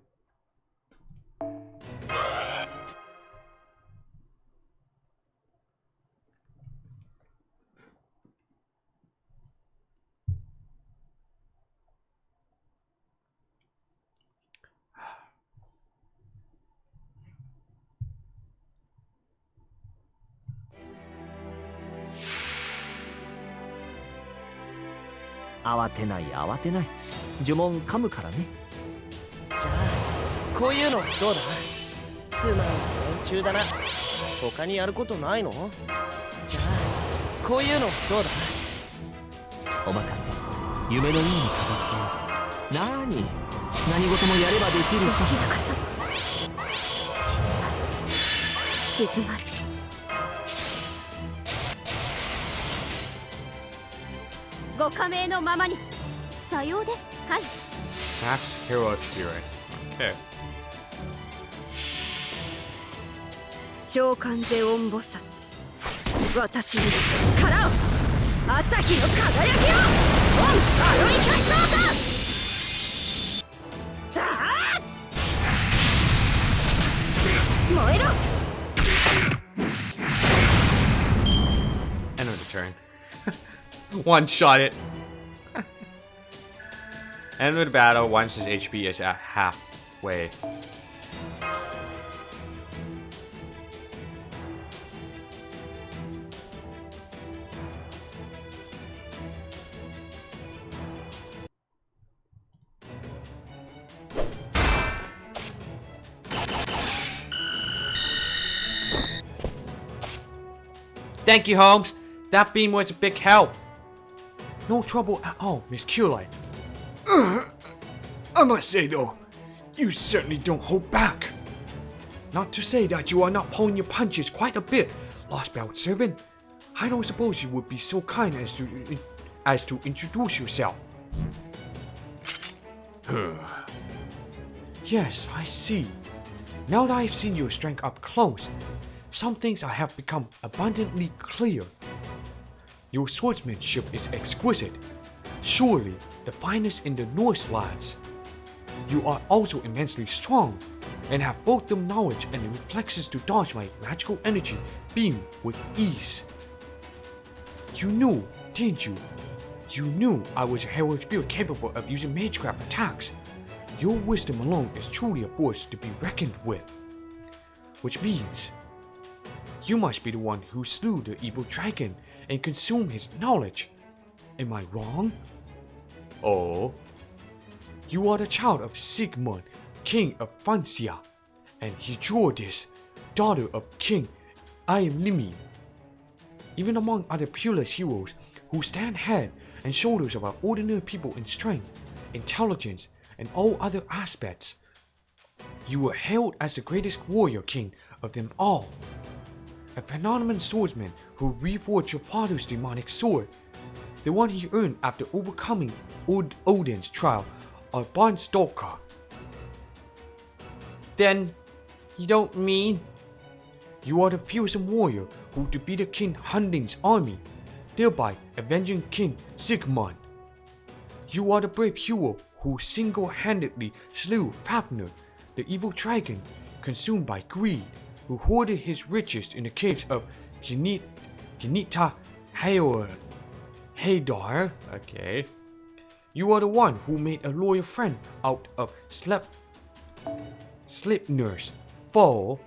慌てない慌てない。呪文噛むからね。じゃあこういうのどうだ。つまんない連中だな。他にやることないの？じゃあこういうのどうだ。お任せ。夢のように片付けよう。なーに、何事もやればできるさ。静かさ。静まる。ご加盟のままに。さようです。はい。That's Hero Spirit. Okay. 召喚ゼオン菩薩。私に力を。朝日の輝きを。オンアロイキャスターだ。ああ。燃えろ。 End of the turn. One shot it. End of the battle once his HP is at halfway. Thank you, Holmes. That beam was a big help. No trouble at all, Miss Culite. I must say though, you certainly don't hold back. Not to say that you are not pulling your punches quite a bit, Lostbelt servant. I don't suppose you would be so kind as to introduce yourself. Yes, I see. Now that I've seen your strength up close, some things have become abundantly clear. Your swordsmanship is exquisite, surely the finest in the Northlands. You are also immensely strong, and have both the knowledge and the reflexes to dodge my magical energy beam with ease. You knew, didn't you? You knew I was a heroic spirit capable of using magecraft attacks. Your wisdom alone is truly a force to be reckoned with. Which means, you must be the one who slew the evil dragon and consumed his knowledge. Am I wrong? Oh? You are the child of Sigmund, king of Francia, and he drew this daughter of King Limi. Even among other peerless heroes who stand head and shoulders above ordinary people in strength, intelligence, and all other aspects, you were hailed as the greatest warrior king of them all. A phenomenal swordsman who reforged your father's demonic sword, the one he earned after overcoming Odin's trial of Barnstalker. Then, you don't mean? You are the fearsome warrior who defeated King Hunding's army, thereby avenging King Sigmund. You are the brave hero who single-handedly slew Fafnir, the evil dragon consumed by greed, who hoarded his riches in the caves of Gnita Haydar. Okay. You are the one who made a loyal friend out of Slipnur's foe,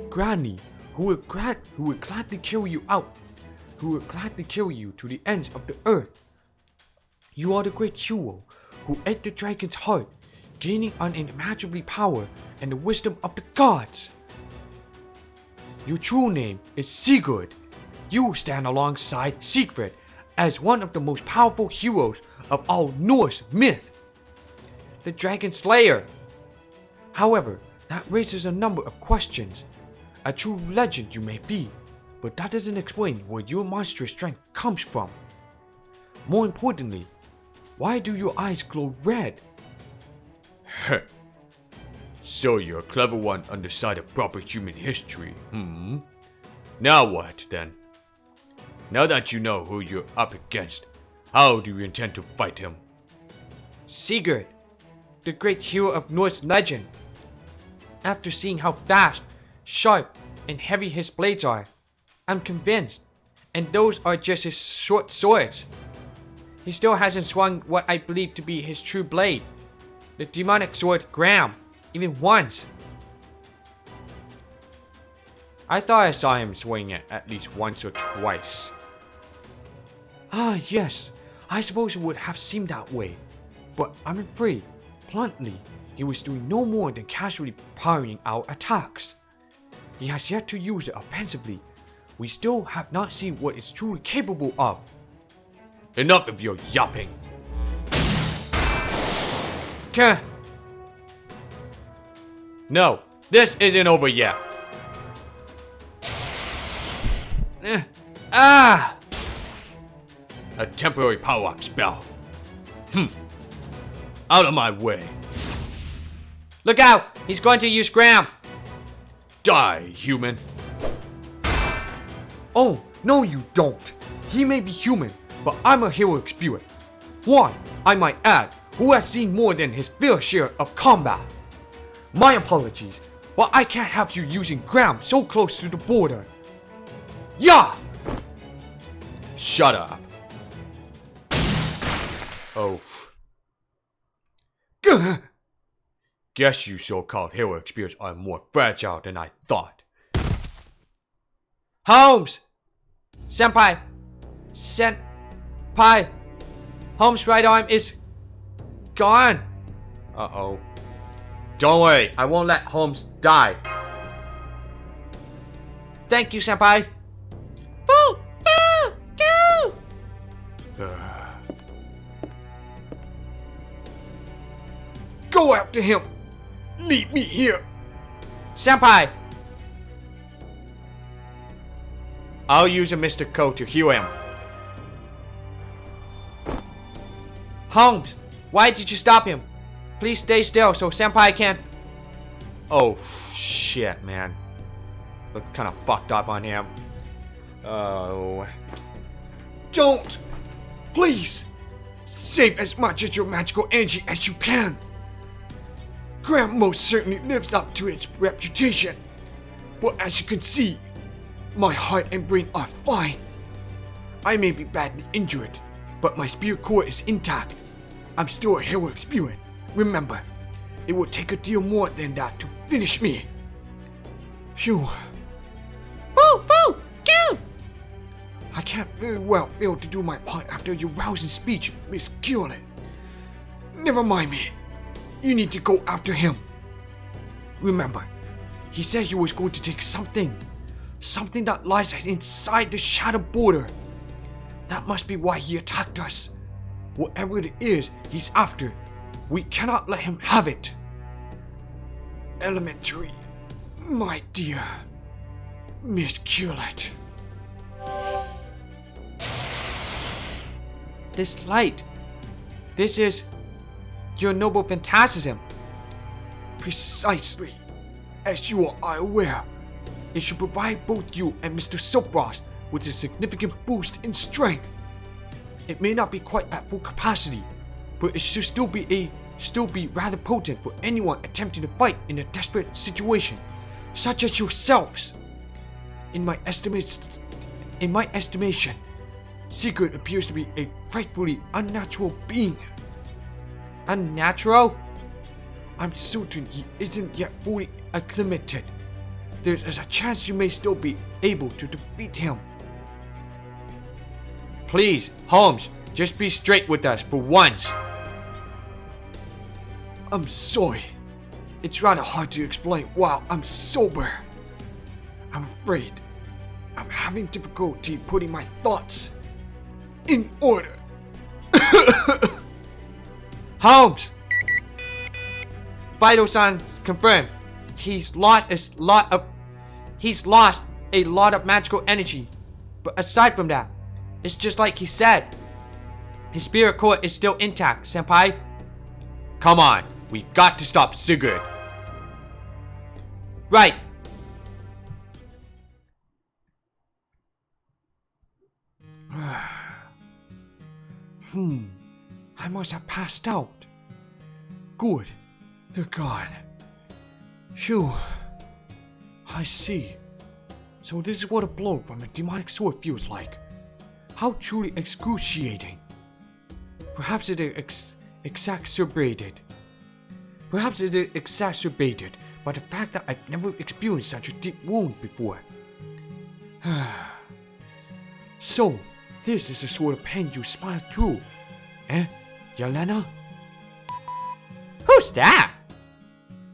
Granny, who would gladly kill you to the ends of the earth. You are the great hero who ate the dragon's heart, gaining unimaginable power and the wisdom of the gods. Your true name is Sigurd. You stand alongside Siegfried as one of the most powerful heroes of all Norse myth, the Dragon Slayer. However, that raises a number of questions. A true legend you may be, but that doesn't explain where your monstrous strength comes from. More importantly, why do your eyes glow red? So you're a clever one on the side of proper human history, Now what, then? Now that you know who you're up against, how do you intend to fight him? Sigurd, the great hero of Norse legend. After seeing how fast, sharp, and heavy his blades are, I'm convinced, and those are just his short swords. He still hasn't swung what I believe to be his true blade, the demonic sword Graham, even once. I thought I saw him swing it at least once or twice. Ah, yes, I suppose it would have seemed that way, but I'm afraid, bluntly, he was doing no more than casually parrying out attacks. He has yet to use it offensively. We still have not seen what it's truly capable of. Enough of your yapping. No, this isn't over yet. A temporary power-up spell. Out of my way. Look out! He's going to use Graham! Die, human. Oh, no you don't. He may be human, but I'm a hero expert. One, I might add, who has seen more than his fair share of combat. My apologies, but I can't have you using Graham so close to the border. Yeah! Shut up. Oh. Guess you so-called hero experts are more fragile than I thought. Holmes! Senpai! Senpai! Holmes' right arm is gone. Uh-oh. Don't worry, I won't let Holmes die. Thank you, Senpai. Go! Go after him! Leave me here! Senpai! I'll use a Mr. Ko to heal him. Holmes, why did you stop him? Please stay still so Senpai can... Oh, shit, man. Look kind of fucked up on him. Oh. Don't! Please! Save as much of your magical energy as you can! Graham most certainly lives up to its reputation, but as you can see, my heart and brain are fine. I may be badly injured, but my spirit core is intact. I'm still a heroic spirit. Remember, it would take a deal more than that to finish me. Phew. Woo! Woo! Go! I can't very well fail to do my part after your rousing speech, Miss Gillet. Never mind me. You need to go after him. Remember, He said he was going to take something that lies inside the shadow border. That must be why he attacked us. Whatever it is he's after, we cannot let him have it. Elementary, my dear Miss Culet. This light, this is your noble phantasm. Precisely. As you are aware, it should provide both you and Mr. Soapfrost with a significant boost in strength. It may not be quite at full capacity, but it should still be rather potent for anyone attempting to fight in a desperate situation, such as yourselves. In my estimation, Sigurd appears to be a frightfully unnatural being. Unnatural? I'm certain he isn't yet fully acclimated. There is a chance you may still be able to defeat him. Please, Holmes, just be straight with us for once. I'm sorry. It's rather hard to explain while I'm sober. I'm afraid I'm having difficulty putting my thoughts in order. Holmes! Vital signs confirmed. He's lost a lot of magical energy. But aside from that, it's just like he said. His spirit core is still intact, Senpai. Come on, we've got to stop Sigurd. Right. I must have passed out. Good. They're gone. Phew. I see. So this is what a blow from a demonic sword feels like. How truly excruciating. Perhaps it is exacerbated by the fact that I've never experienced such a deep wound before. So, this is the sort of pain you smile through. Eh, Yelena? Who's that?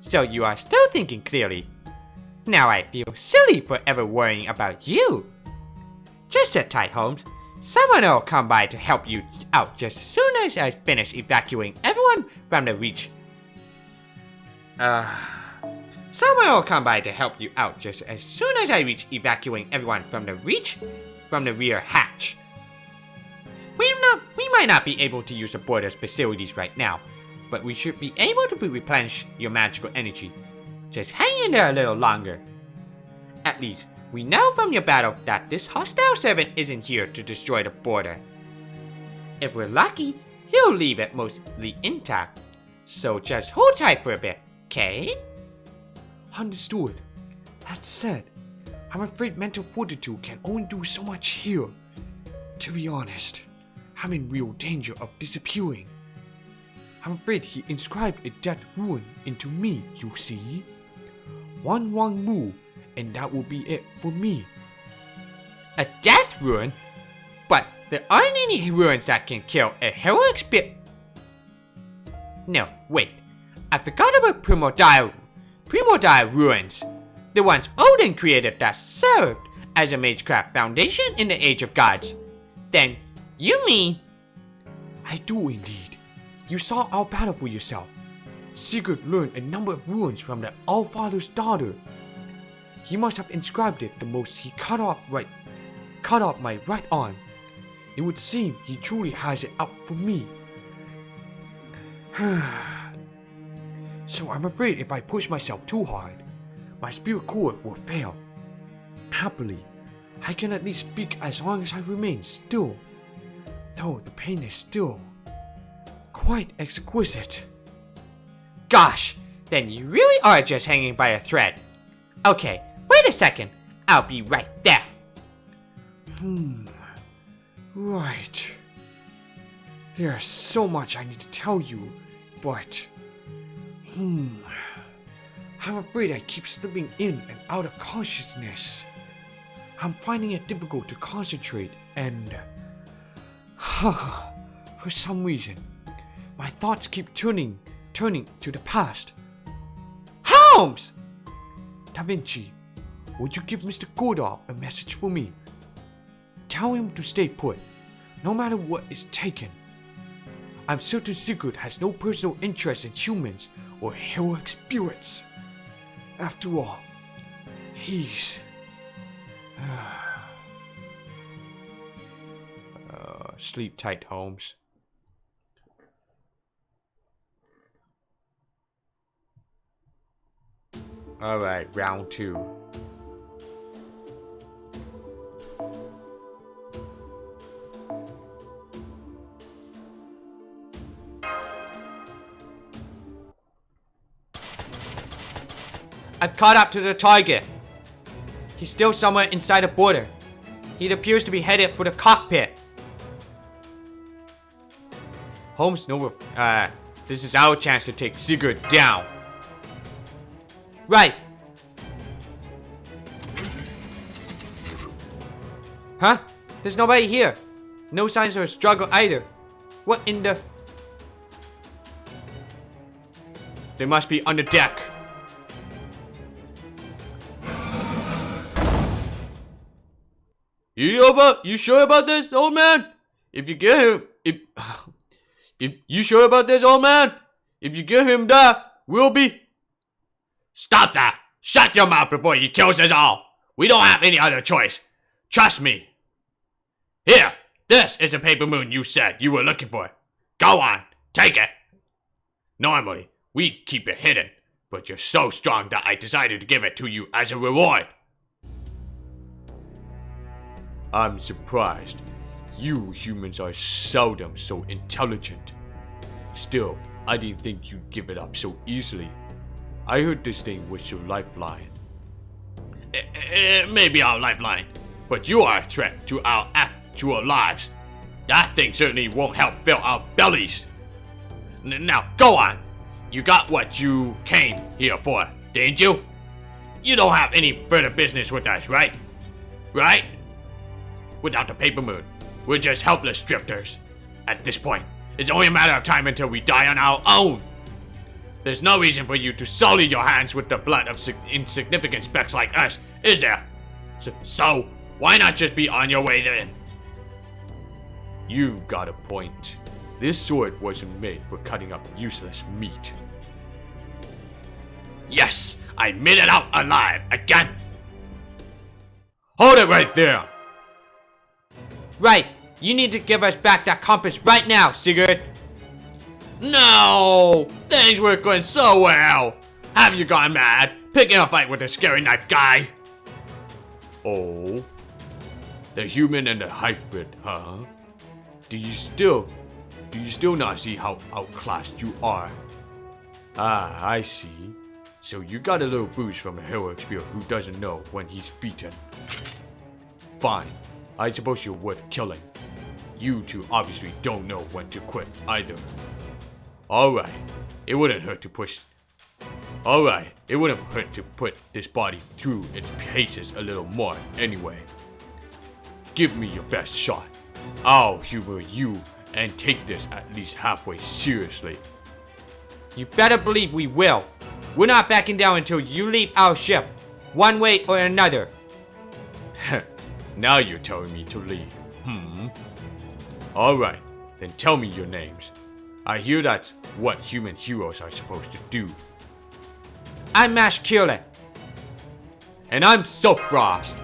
So you are still thinking clearly. Now I feel silly for ever worrying about you. Just sit tight, Holmes. Someone will come by to help you out just as soon as I finish evacuating everyone from the reach. Someone will come by to help you out just as soon as I reach evacuating everyone from the rear hatch. We might not be able to use the border's facilities right now, but we should be able to replenish your magical energy. Just hang in there a little longer. At least, we know from your battle that this hostile servant isn't here to destroy the border. If we're lucky, he'll leave it mostly intact. So just hold tight for a bit, okay? Understood. That said, I'm afraid mental fortitude can only do so much here. To be honest, I'm in real danger of disappearing. I'm afraid he inscribed a death rune into me, you see. One wrong move, and that will be it for me. A death rune? But there aren't any runes that can kill a heroic spirit. No, wait. I forgot about primordial ruins. The ones Odin created that served as a magecraft foundation in the Age of Gods. Then, you mean... I do indeed. You saw our battle for yourself. Sigurd learned a number of runes from the Allfather's daughter. He must have inscribed it the most he cut off my right arm. It would seem he truly has it out for me. So I'm afraid if I push myself too hard, my spirit core will fail. Happily, I can at least speak as long as I remain still, though the pain is still quite exquisite. Gosh, then you really are just hanging by a thread. Okay, wait a second. I'll be right there. Right. There's so much I need to tell you, but... I'm afraid I keep slipping in and out of consciousness. I'm finding it difficult to concentrate and... for some reason, my thoughts keep turning to the past. Holmes! Da Vinci, would you give Mr. Gordov a message for me? Tell him to stay put, no matter what is taken. I'm certain Sigurd has no personal interest in humans or heroic spirits. After all, he's... Sleep tight, Holmes. Alright, round 2. I've caught up to the target. He's still somewhere inside the border. He appears to be headed for the cockpit. Holmes, no, this is our chance to take Sigurd down. Right. Huh? There's nobody here. No signs of a struggle either. What in the... They must be on the deck. You sure about this, old man? If you get him, if you sure about this, old man? If you get him that, we'll be... Stop that! Shut your mouth before he kills us all! We don't have any other choice. Trust me. Here, this is the paper moon you said you were looking for. Go on, take it. Normally, we keep it hidden, but you're so strong that I decided to give it to you as a reward. I'm surprised. You humans are seldom so intelligent. Still, I didn't think you'd give it up so easily. I heard this thing was your lifeline. It may be our lifeline, but you are a threat to our actual lives. That thing certainly won't help fill our bellies. Now, go on. You got what you came here for, didn't you? You don't have any further business with us, right? Right? Without the paper moon, we're just helpless drifters. At this point, it's only a matter of time until we die on our own. There's no reason for you to sully your hands with the blood of insignificant specks like us, is there? So, why not just be on your way then? You've got a point. This sword wasn't made for cutting up useless meat. Yes, I made it out alive again. Hold it right there! Right. You need to give us back that compass right now, Sigurd. No! Things were going so well! Have you gone mad? Picking a fight with a scary knife guy? Oh? The human and the hybrid, huh? Do you still not see how outclassed you are? Ah, I see. So you got a little boost from a heroic spirit who doesn't know when he's beaten. Fine. I suppose you're worth killing. You two obviously don't know when to quit either. Alright, it wouldn't hurt to put this body through its paces a little more anyway. Give me your best shot. I'll humor you and take this at least halfway seriously. You better believe we will. We're not backing down until you leave our ship, one way or another. Now you're telling me to leave. Alright, then tell me your names. I hear that's what human heroes are supposed to do. I'm Mash Kierle. And I'm Soapfrost.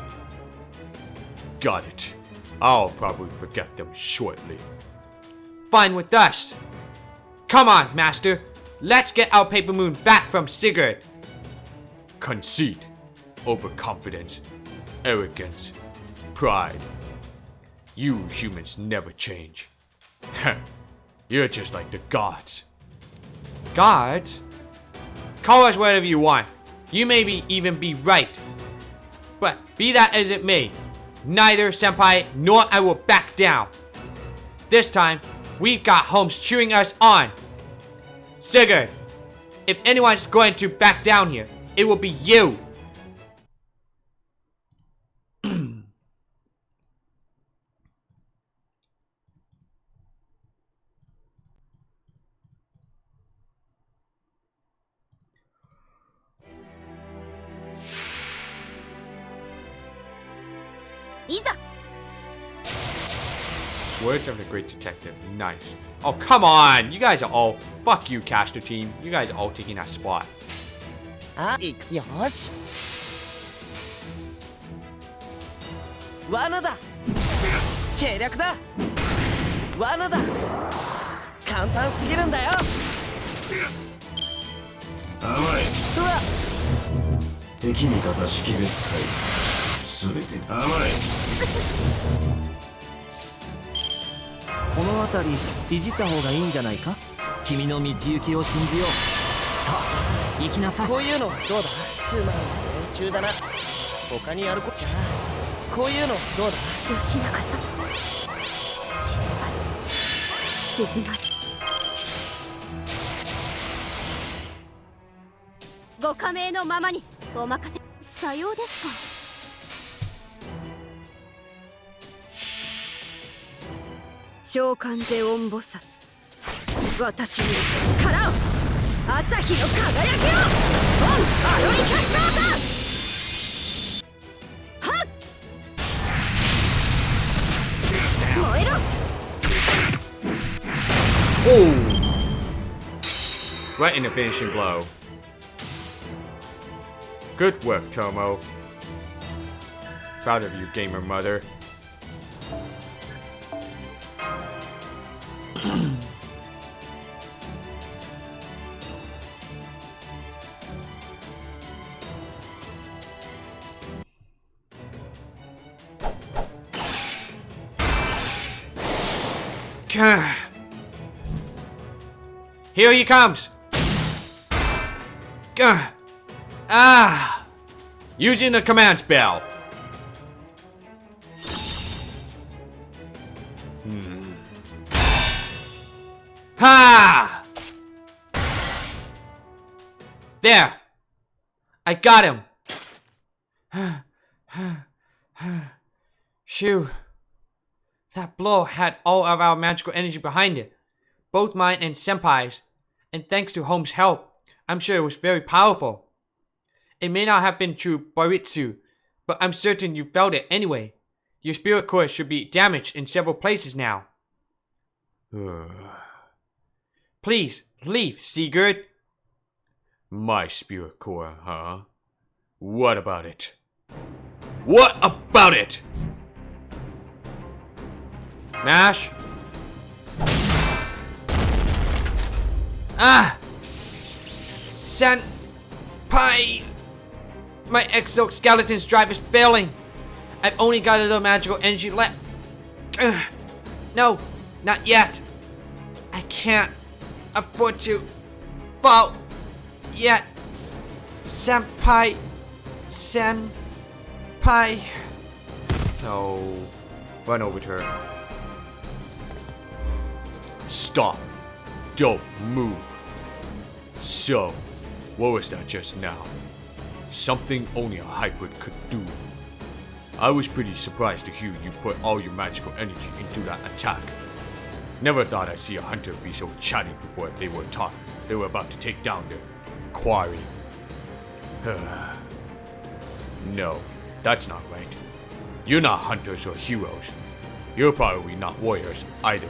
Got it. I'll probably forget them shortly. Fine with us. Come on, Master. Let's get our paper moon back from Sigurd. Conceit, overconfidence, arrogance, pride. You humans never change. You're just like the gods. Gods? Call us whatever you want. You may even be right. But be that as it may, neither Senpai nor I will back down. This time, we've got Holmes cheering us on. Sigurd, if anyone's going to back down here, it will be you. いざ Words of the great detective. Nice. Oh, come on! You guys are all... Fuck you, caster team. You guys are all taking that spot. あ、いくよーし。罠だ。計略だ。罠だ。簡単すぎるんだよ。甘い。うわ。敵味方識別解すべて甘い。この辺りいじった方がいいんじゃないか。君の道行きを信じよう。さあ行きなさい。こういうのどうだ。つまん連中だな。他にやることじゃな。こういうのどうだ。吉永さん静まりご加盟のままにお任せ。さようですか。召喚ゼオン菩薩、私に力を。朝日の輝きを。オンアロリキャスターター。はっ燃えろ。 Oh! Right in the finishing blow. Good work, Tomo. Proud of you, gamer mother. Here he comes! Using the command spell. Ha! There! I got him! Phew. That blow had all of our magical energy behind it. Both mine and Senpai's. And thanks to Home's help, I'm sure it was very powerful. It may not have been true Baritsu, but I'm certain you felt it anyway. Your spirit core should be damaged in several places now. Please, leave, Sigurd. My spirit core, huh? What about it? What about it? Mash. Senpai! My exoskeleton's drive is failing. I've only got a little magical energy left. No, not yet. I can't afford to fall yet. Senpai. No. Run over to her. Stop. Don't move. So, what was that just now? Something only a hybrid could do. I was pretty surprised to hear you put all your magical energy into that attack. Never thought I'd see a hunter be so chatty before they were about to take down their quarry. No, that's not right. You're not hunters or heroes. You're probably not warriors either.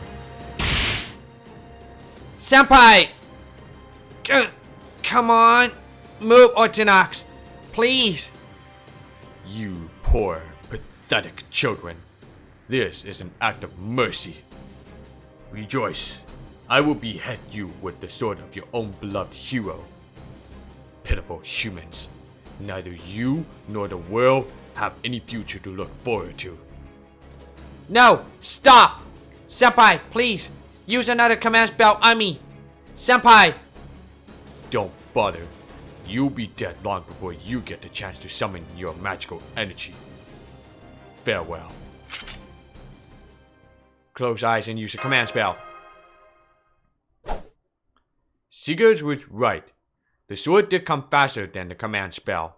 Senpai! Come on! Move, Ortonox! Please! You poor, pathetic children. This is an act of mercy. Rejoice. I will behead you with the sword of your own beloved hero. Pitiful humans. Neither you nor the world have any future to look forward to. No! Stop! Senpai, please! Use another command spell on me! Senpai! Don't bother. You'll be dead long before you get the chance to summon your magical energy. Farewell. Close eyes and use a command spell. Sigurd was right. The sword did come faster than the command spell.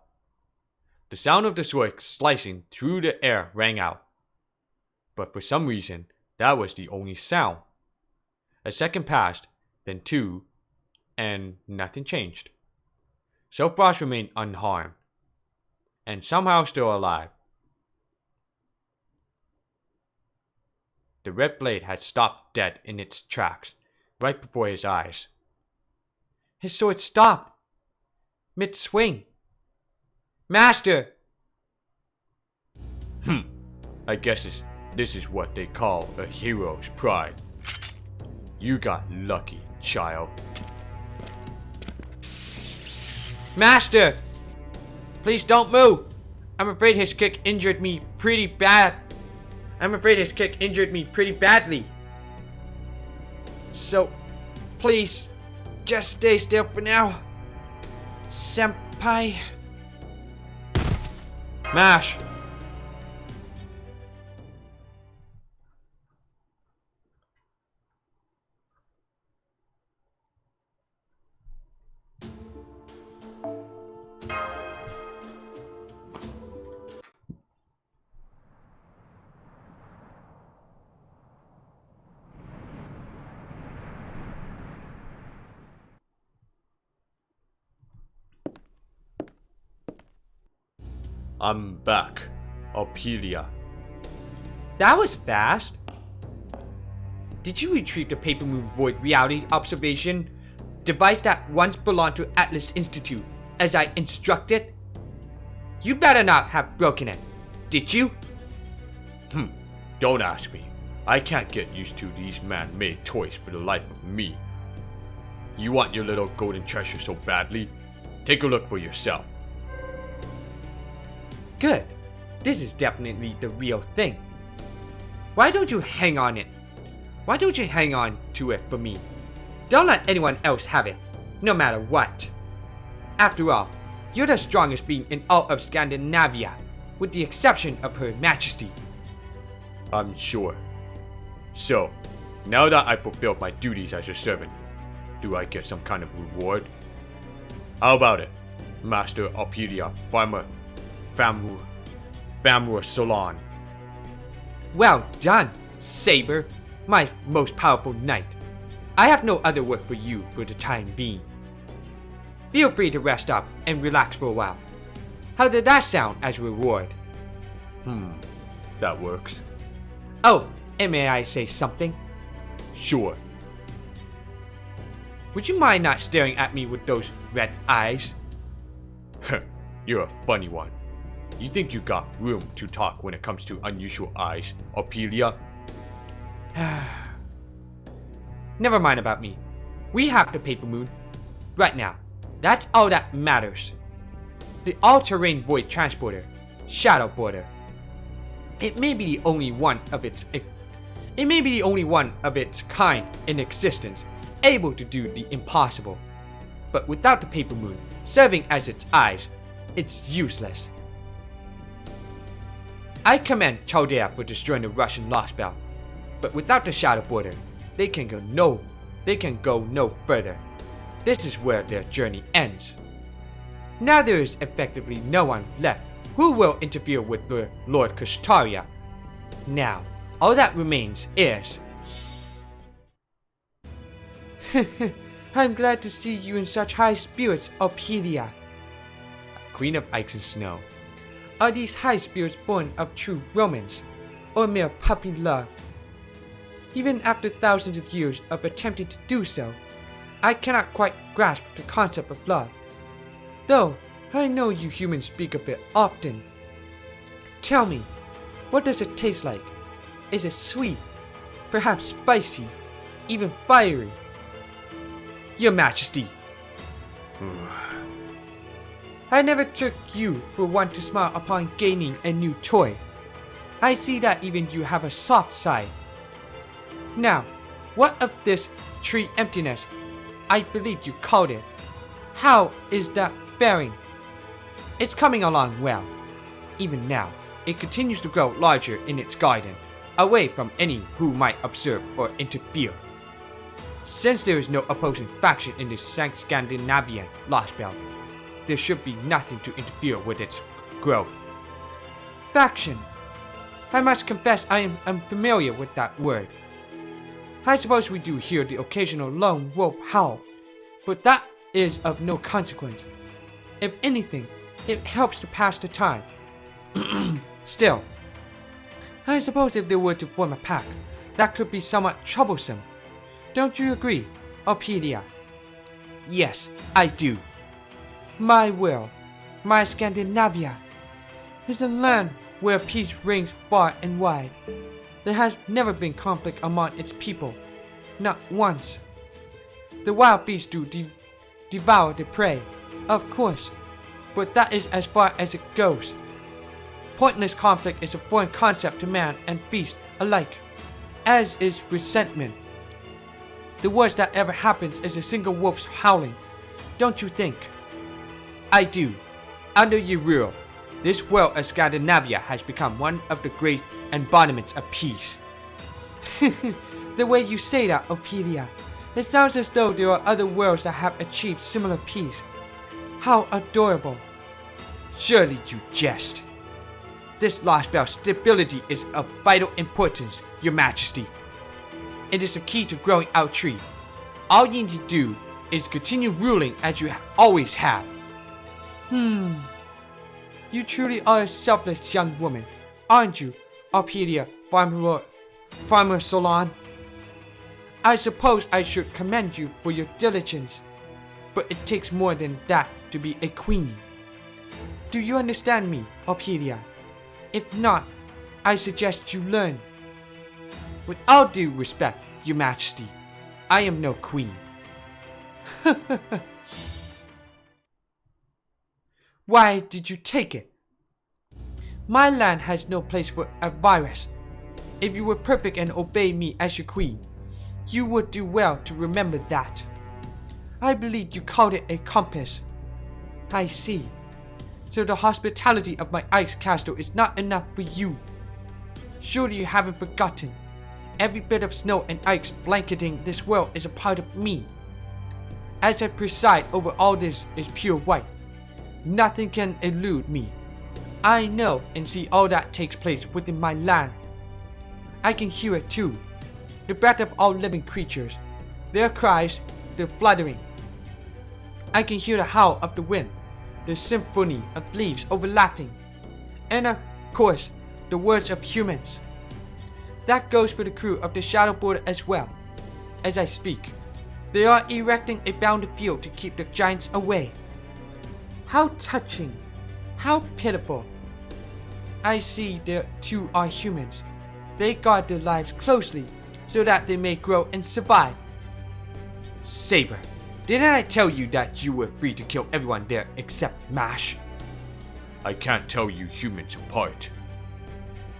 The sound of the sword slicing through the air rang out. But for some reason, that was the only sound. A second passed, then two, and nothing changed. Frost remained unharmed, and somehow still alive. The red blade had stopped dead in its tracks, right before his eyes. His sword stopped mid-swing. Master! I guess this is what they call a hero's pride. You got lucky, child. Master! Please don't move! I'm afraid his kick injured me pretty badly. So, please, just stay still for now. Senpai. Mash! I'm back, Alpelia. That was fast. Did you retrieve the Paper Moon Void Reality Observation device that once belonged to Atlas Institute, as I instructed? You better not have broken it, did you? Don't ask me. I can't get used to these man-made toys for the life of me. You want your little golden treasure so badly? Take a look for yourself. Good. This is definitely the real thing. Why don't you hang on to it for me? Don't let anyone else have it, no matter what. After all, you're the strongest being in all of Scandinavia, with the exception of Her Majesty. I'm sure. So, now that I fulfilled my duties as your servant, do I get some kind of reward? How about it, Master Alpelia, Famur Solon? Well done, Saber, my most powerful knight. I have no other work for you for the time being. Feel free to rest up and relax for a while. How did that sound as a reward? That works. Oh, and may I say something? Sure. Would you mind not staring at me with those red eyes? You're a funny one. You think you got room to talk when it comes to unusual eyes, Alpelia? Never mind about me. We have the Paper Moon. Right now. That's all that matters. The all-terrain void transporter, Shadow Border. It may be the only one of its kind in existence, able to do the impossible. But without the Paper Moon serving as its eyes, it's useless. I commend Chaldea for destroying the Russian Lostbelt, but without the Shadow Border, they can go no further. This is where their journey ends. Now there is effectively no one left who will interfere with the Lord Kustaria. Now, all that remains is... I'm glad to see you in such high spirits, Alpelia. Queen of Ice and Snow. Are these high spirits born of true romance, or mere puppy love? Even after thousands of years of attempting to do so, I cannot quite grasp the concept of love. Though, I know you humans speak of it often. Tell me, what does it taste like? Is it sweet? Perhaps spicy? Even fiery? Your Majesty. I never took you for one to smile upon gaining a new toy. I see that even you have a soft side. Now, what of this tree emptiness? I believe you called it. How is that faring? It's coming along well. Even now, it continues to grow larger in its garden, away from any who might observe or interfere. Since there is no opposing faction in this Scandinavian Lostbelt, there should be nothing to interfere with its growth. Faction. I must confess I am unfamiliar with that word. I suppose we do hear the occasional lone wolf howl, but that is of no consequence. If anything, it helps to pass the time. Still, I suppose if they were to form a pack, that could be somewhat troublesome. Don't you agree, Ophelia? Yes, I do. My world, my Scandinavia, is a land where peace reigns far and wide. There has never been conflict among its people, not once. The wild beasts do devour the prey, of course, but that is as far as it goes. Pointless conflict is a foreign concept to man and beast alike, as is resentment. The worst that ever happens is a single wolf's howling, don't you think? I do. Under your rule, this world of Scandinavia has become one of the great embodiments of peace. The way you say that, Ophelia, it sounds as though there are other worlds that have achieved similar peace. How adorable. Surely you jest. This Lostbelt stability is of vital importance, Your Majesty. It is the key to growing our tree. All you need to do is continue ruling as you always have. You truly are a selfless young woman, aren't you, Ophelia, Farmer Solon? I suppose I should commend you for your diligence, but it takes more than that to be a queen. Do you understand me, Ophelia? If not, I suggest you learn. With all due respect, Your Majesty, I am no queen. Why did you take it? My land has no place for a virus. If you were perfect and obeyed me as your queen, you would do well to remember that. I believe you called it a compass. I see. So the hospitality of my ice castle is not enough for you. Surely you haven't forgotten. Every bit of snow and ice blanketing this world is a part of me. As I preside over all this is pure white. Nothing can elude me. I know and see all that takes place within my land. I can hear it too. The breath of all living creatures. Their cries, their fluttering. I can hear the howl of the wind. The symphony of leaves overlapping. And of course, the words of humans. That goes for the crew of the Shadow Border as well. As I speak, they are erecting a bounded field to keep the giants away. How touching. How pitiful. I see there too are humans. They guard their lives closely so that they may grow and survive. Saber, didn't I tell you that you were free to kill everyone there except Mash? I can't tell you humans apart.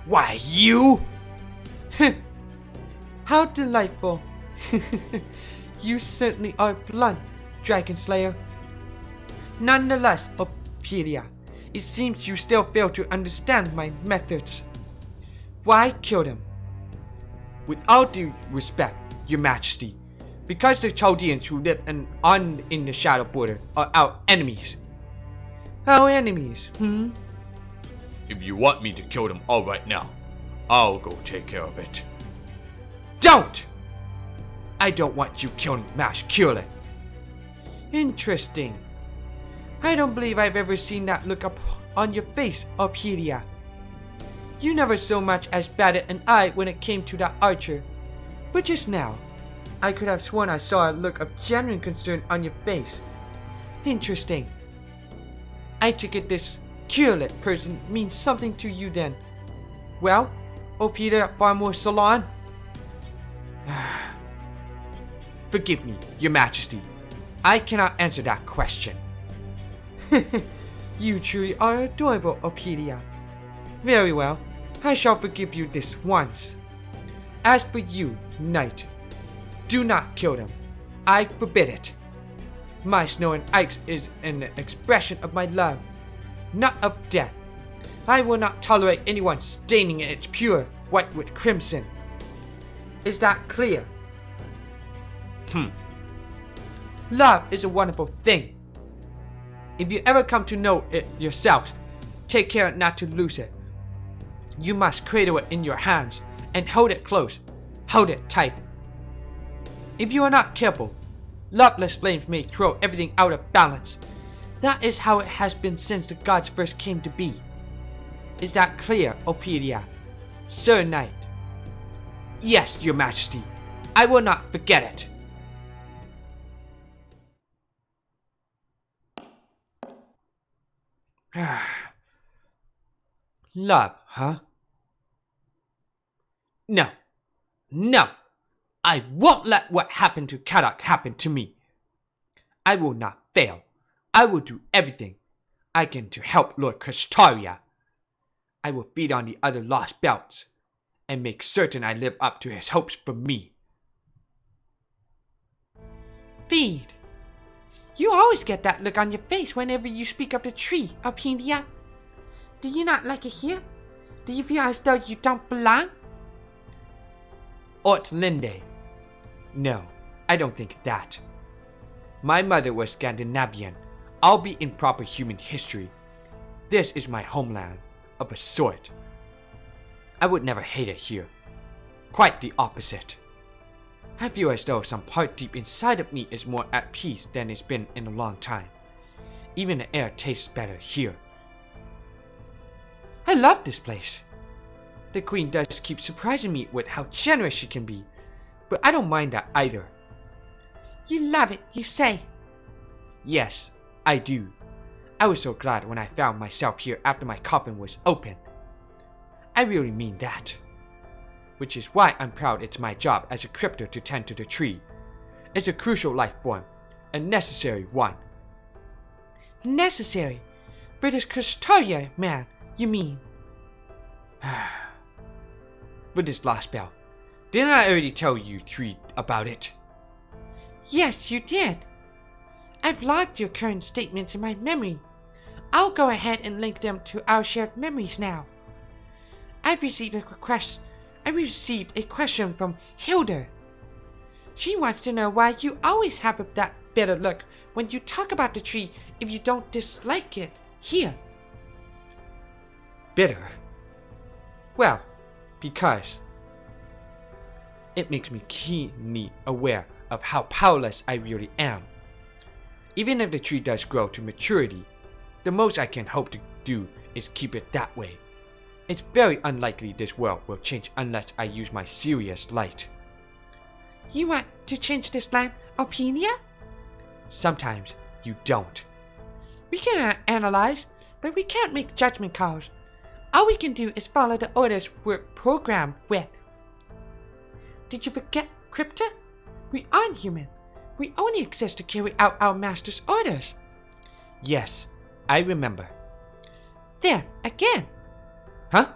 Why, you? How delightful. You certainly are blunt, Dragon Slayer. Nonetheless, Ophelia, it seems you still fail to understand my methods. Why kill them? With all due respect, Your Majesty, because the Chaldeans who live in the Shadow Border are our enemies. Our enemies, If you want me to kill them all right now, I'll go take care of it. Don't! I don't want you killing Mash Curlet. Interesting. I don't believe I've ever seen that look up on your face, Ophelia. You never so much as batted an eye when it came to that archer. But just now, I could have sworn I saw a look of genuine concern on your face. Interesting. I take it this Curlet person means something to you then. Well, Ophelia Farmer Salon? Forgive me, Your Majesty. I cannot answer that question. You truly are adorable, Ophelia. Very well, I shall forgive you this once. As for you, Knight, do not kill them. I forbid it. My snow and ice is an expression of my love, not of death. I will not tolerate anyone staining its pure white with crimson. Is that clear? Love is a wonderful thing. If you ever come to know it yourself, take care not to lose it. You must cradle it in your hands and hold it close. Hold it tight. If you are not careful, loveless flames may throw everything out of balance. That is how it has been since the gods first came to be. Is that clear, Ophelia? Sir Knight? Yes, your majesty. I will not forget it. Love, huh? No. No! I won't let what happened to Kadak happen to me. I will not fail. I will do everything I can to help Lord Kristaria. I will feed on the other lost belts and make certain I live up to his hopes for me. Feed. You always get that look on your face whenever you speak of the tree, Alpinia. Do you not like it here? Do you feel as though you don't belong? Ortlinde. No, I don't think that. My mother was Scandinavian. I'll be in proper human history. This is my homeland, of a sort. I would never hate it here. Quite the opposite. I feel as though some part deep inside of me is more at peace than it's been in a long time. Even the air tastes better here. I love this place. The queen does keep surprising me with how generous she can be, but I don't mind that either. You love it, you say? Yes, I do. I was so glad when I found myself here after my coffin was open. I really mean that. Which is why I'm proud it's my job as a cryptor to tend to the tree. It's a crucial life form, a necessary one. Necessary? For this Kristaria man, you mean? For this Lostbelt. Didn't I already tell you three about it? Yes, you did. I've logged your current statements in my memory. I'll go ahead and link them to our shared memories now. I've received a question from Hilda. She wants to know why you always have that bitter look when you talk about the tree if you don't dislike it here. Bitter? Well, because it makes me keenly aware of how powerless I really am. Even if the tree does grow to maturity, the most I can hope to do is keep it that way. It's very unlikely this world will change unless I use my serious light. You want to change this land, Alpinia? Sometimes you don't. We can analyze, but we can't make judgment calls. All we can do is follow the orders we're programmed with. Did you forget, Crypta? We aren't human. We only exist to carry out our master's orders. Yes, I remember. There, again. Huh?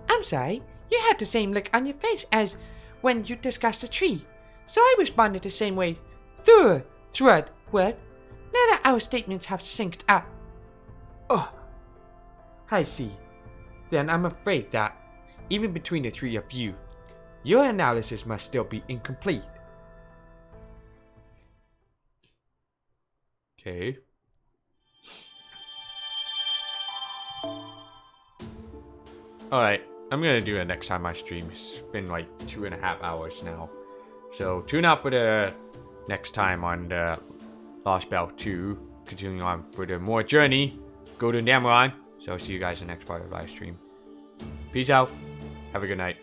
I'm sorry, you had the same look on your face as when you discussed the tree, so I responded the same way through Thread would, now that our statements have synced up. Oh, I see. Then I'm afraid that, even between the three of you, your analysis must still be incomplete. Okay. Alright, I'm gonna do it next time I stream. It's been like 2.5 hours now. So tune out for the next time on the Lostbelt 2. Continuing on for the more journey. Go to Götterdämmerung. So I'll see you guys in the next part of the live stream. Peace out. Have a good night.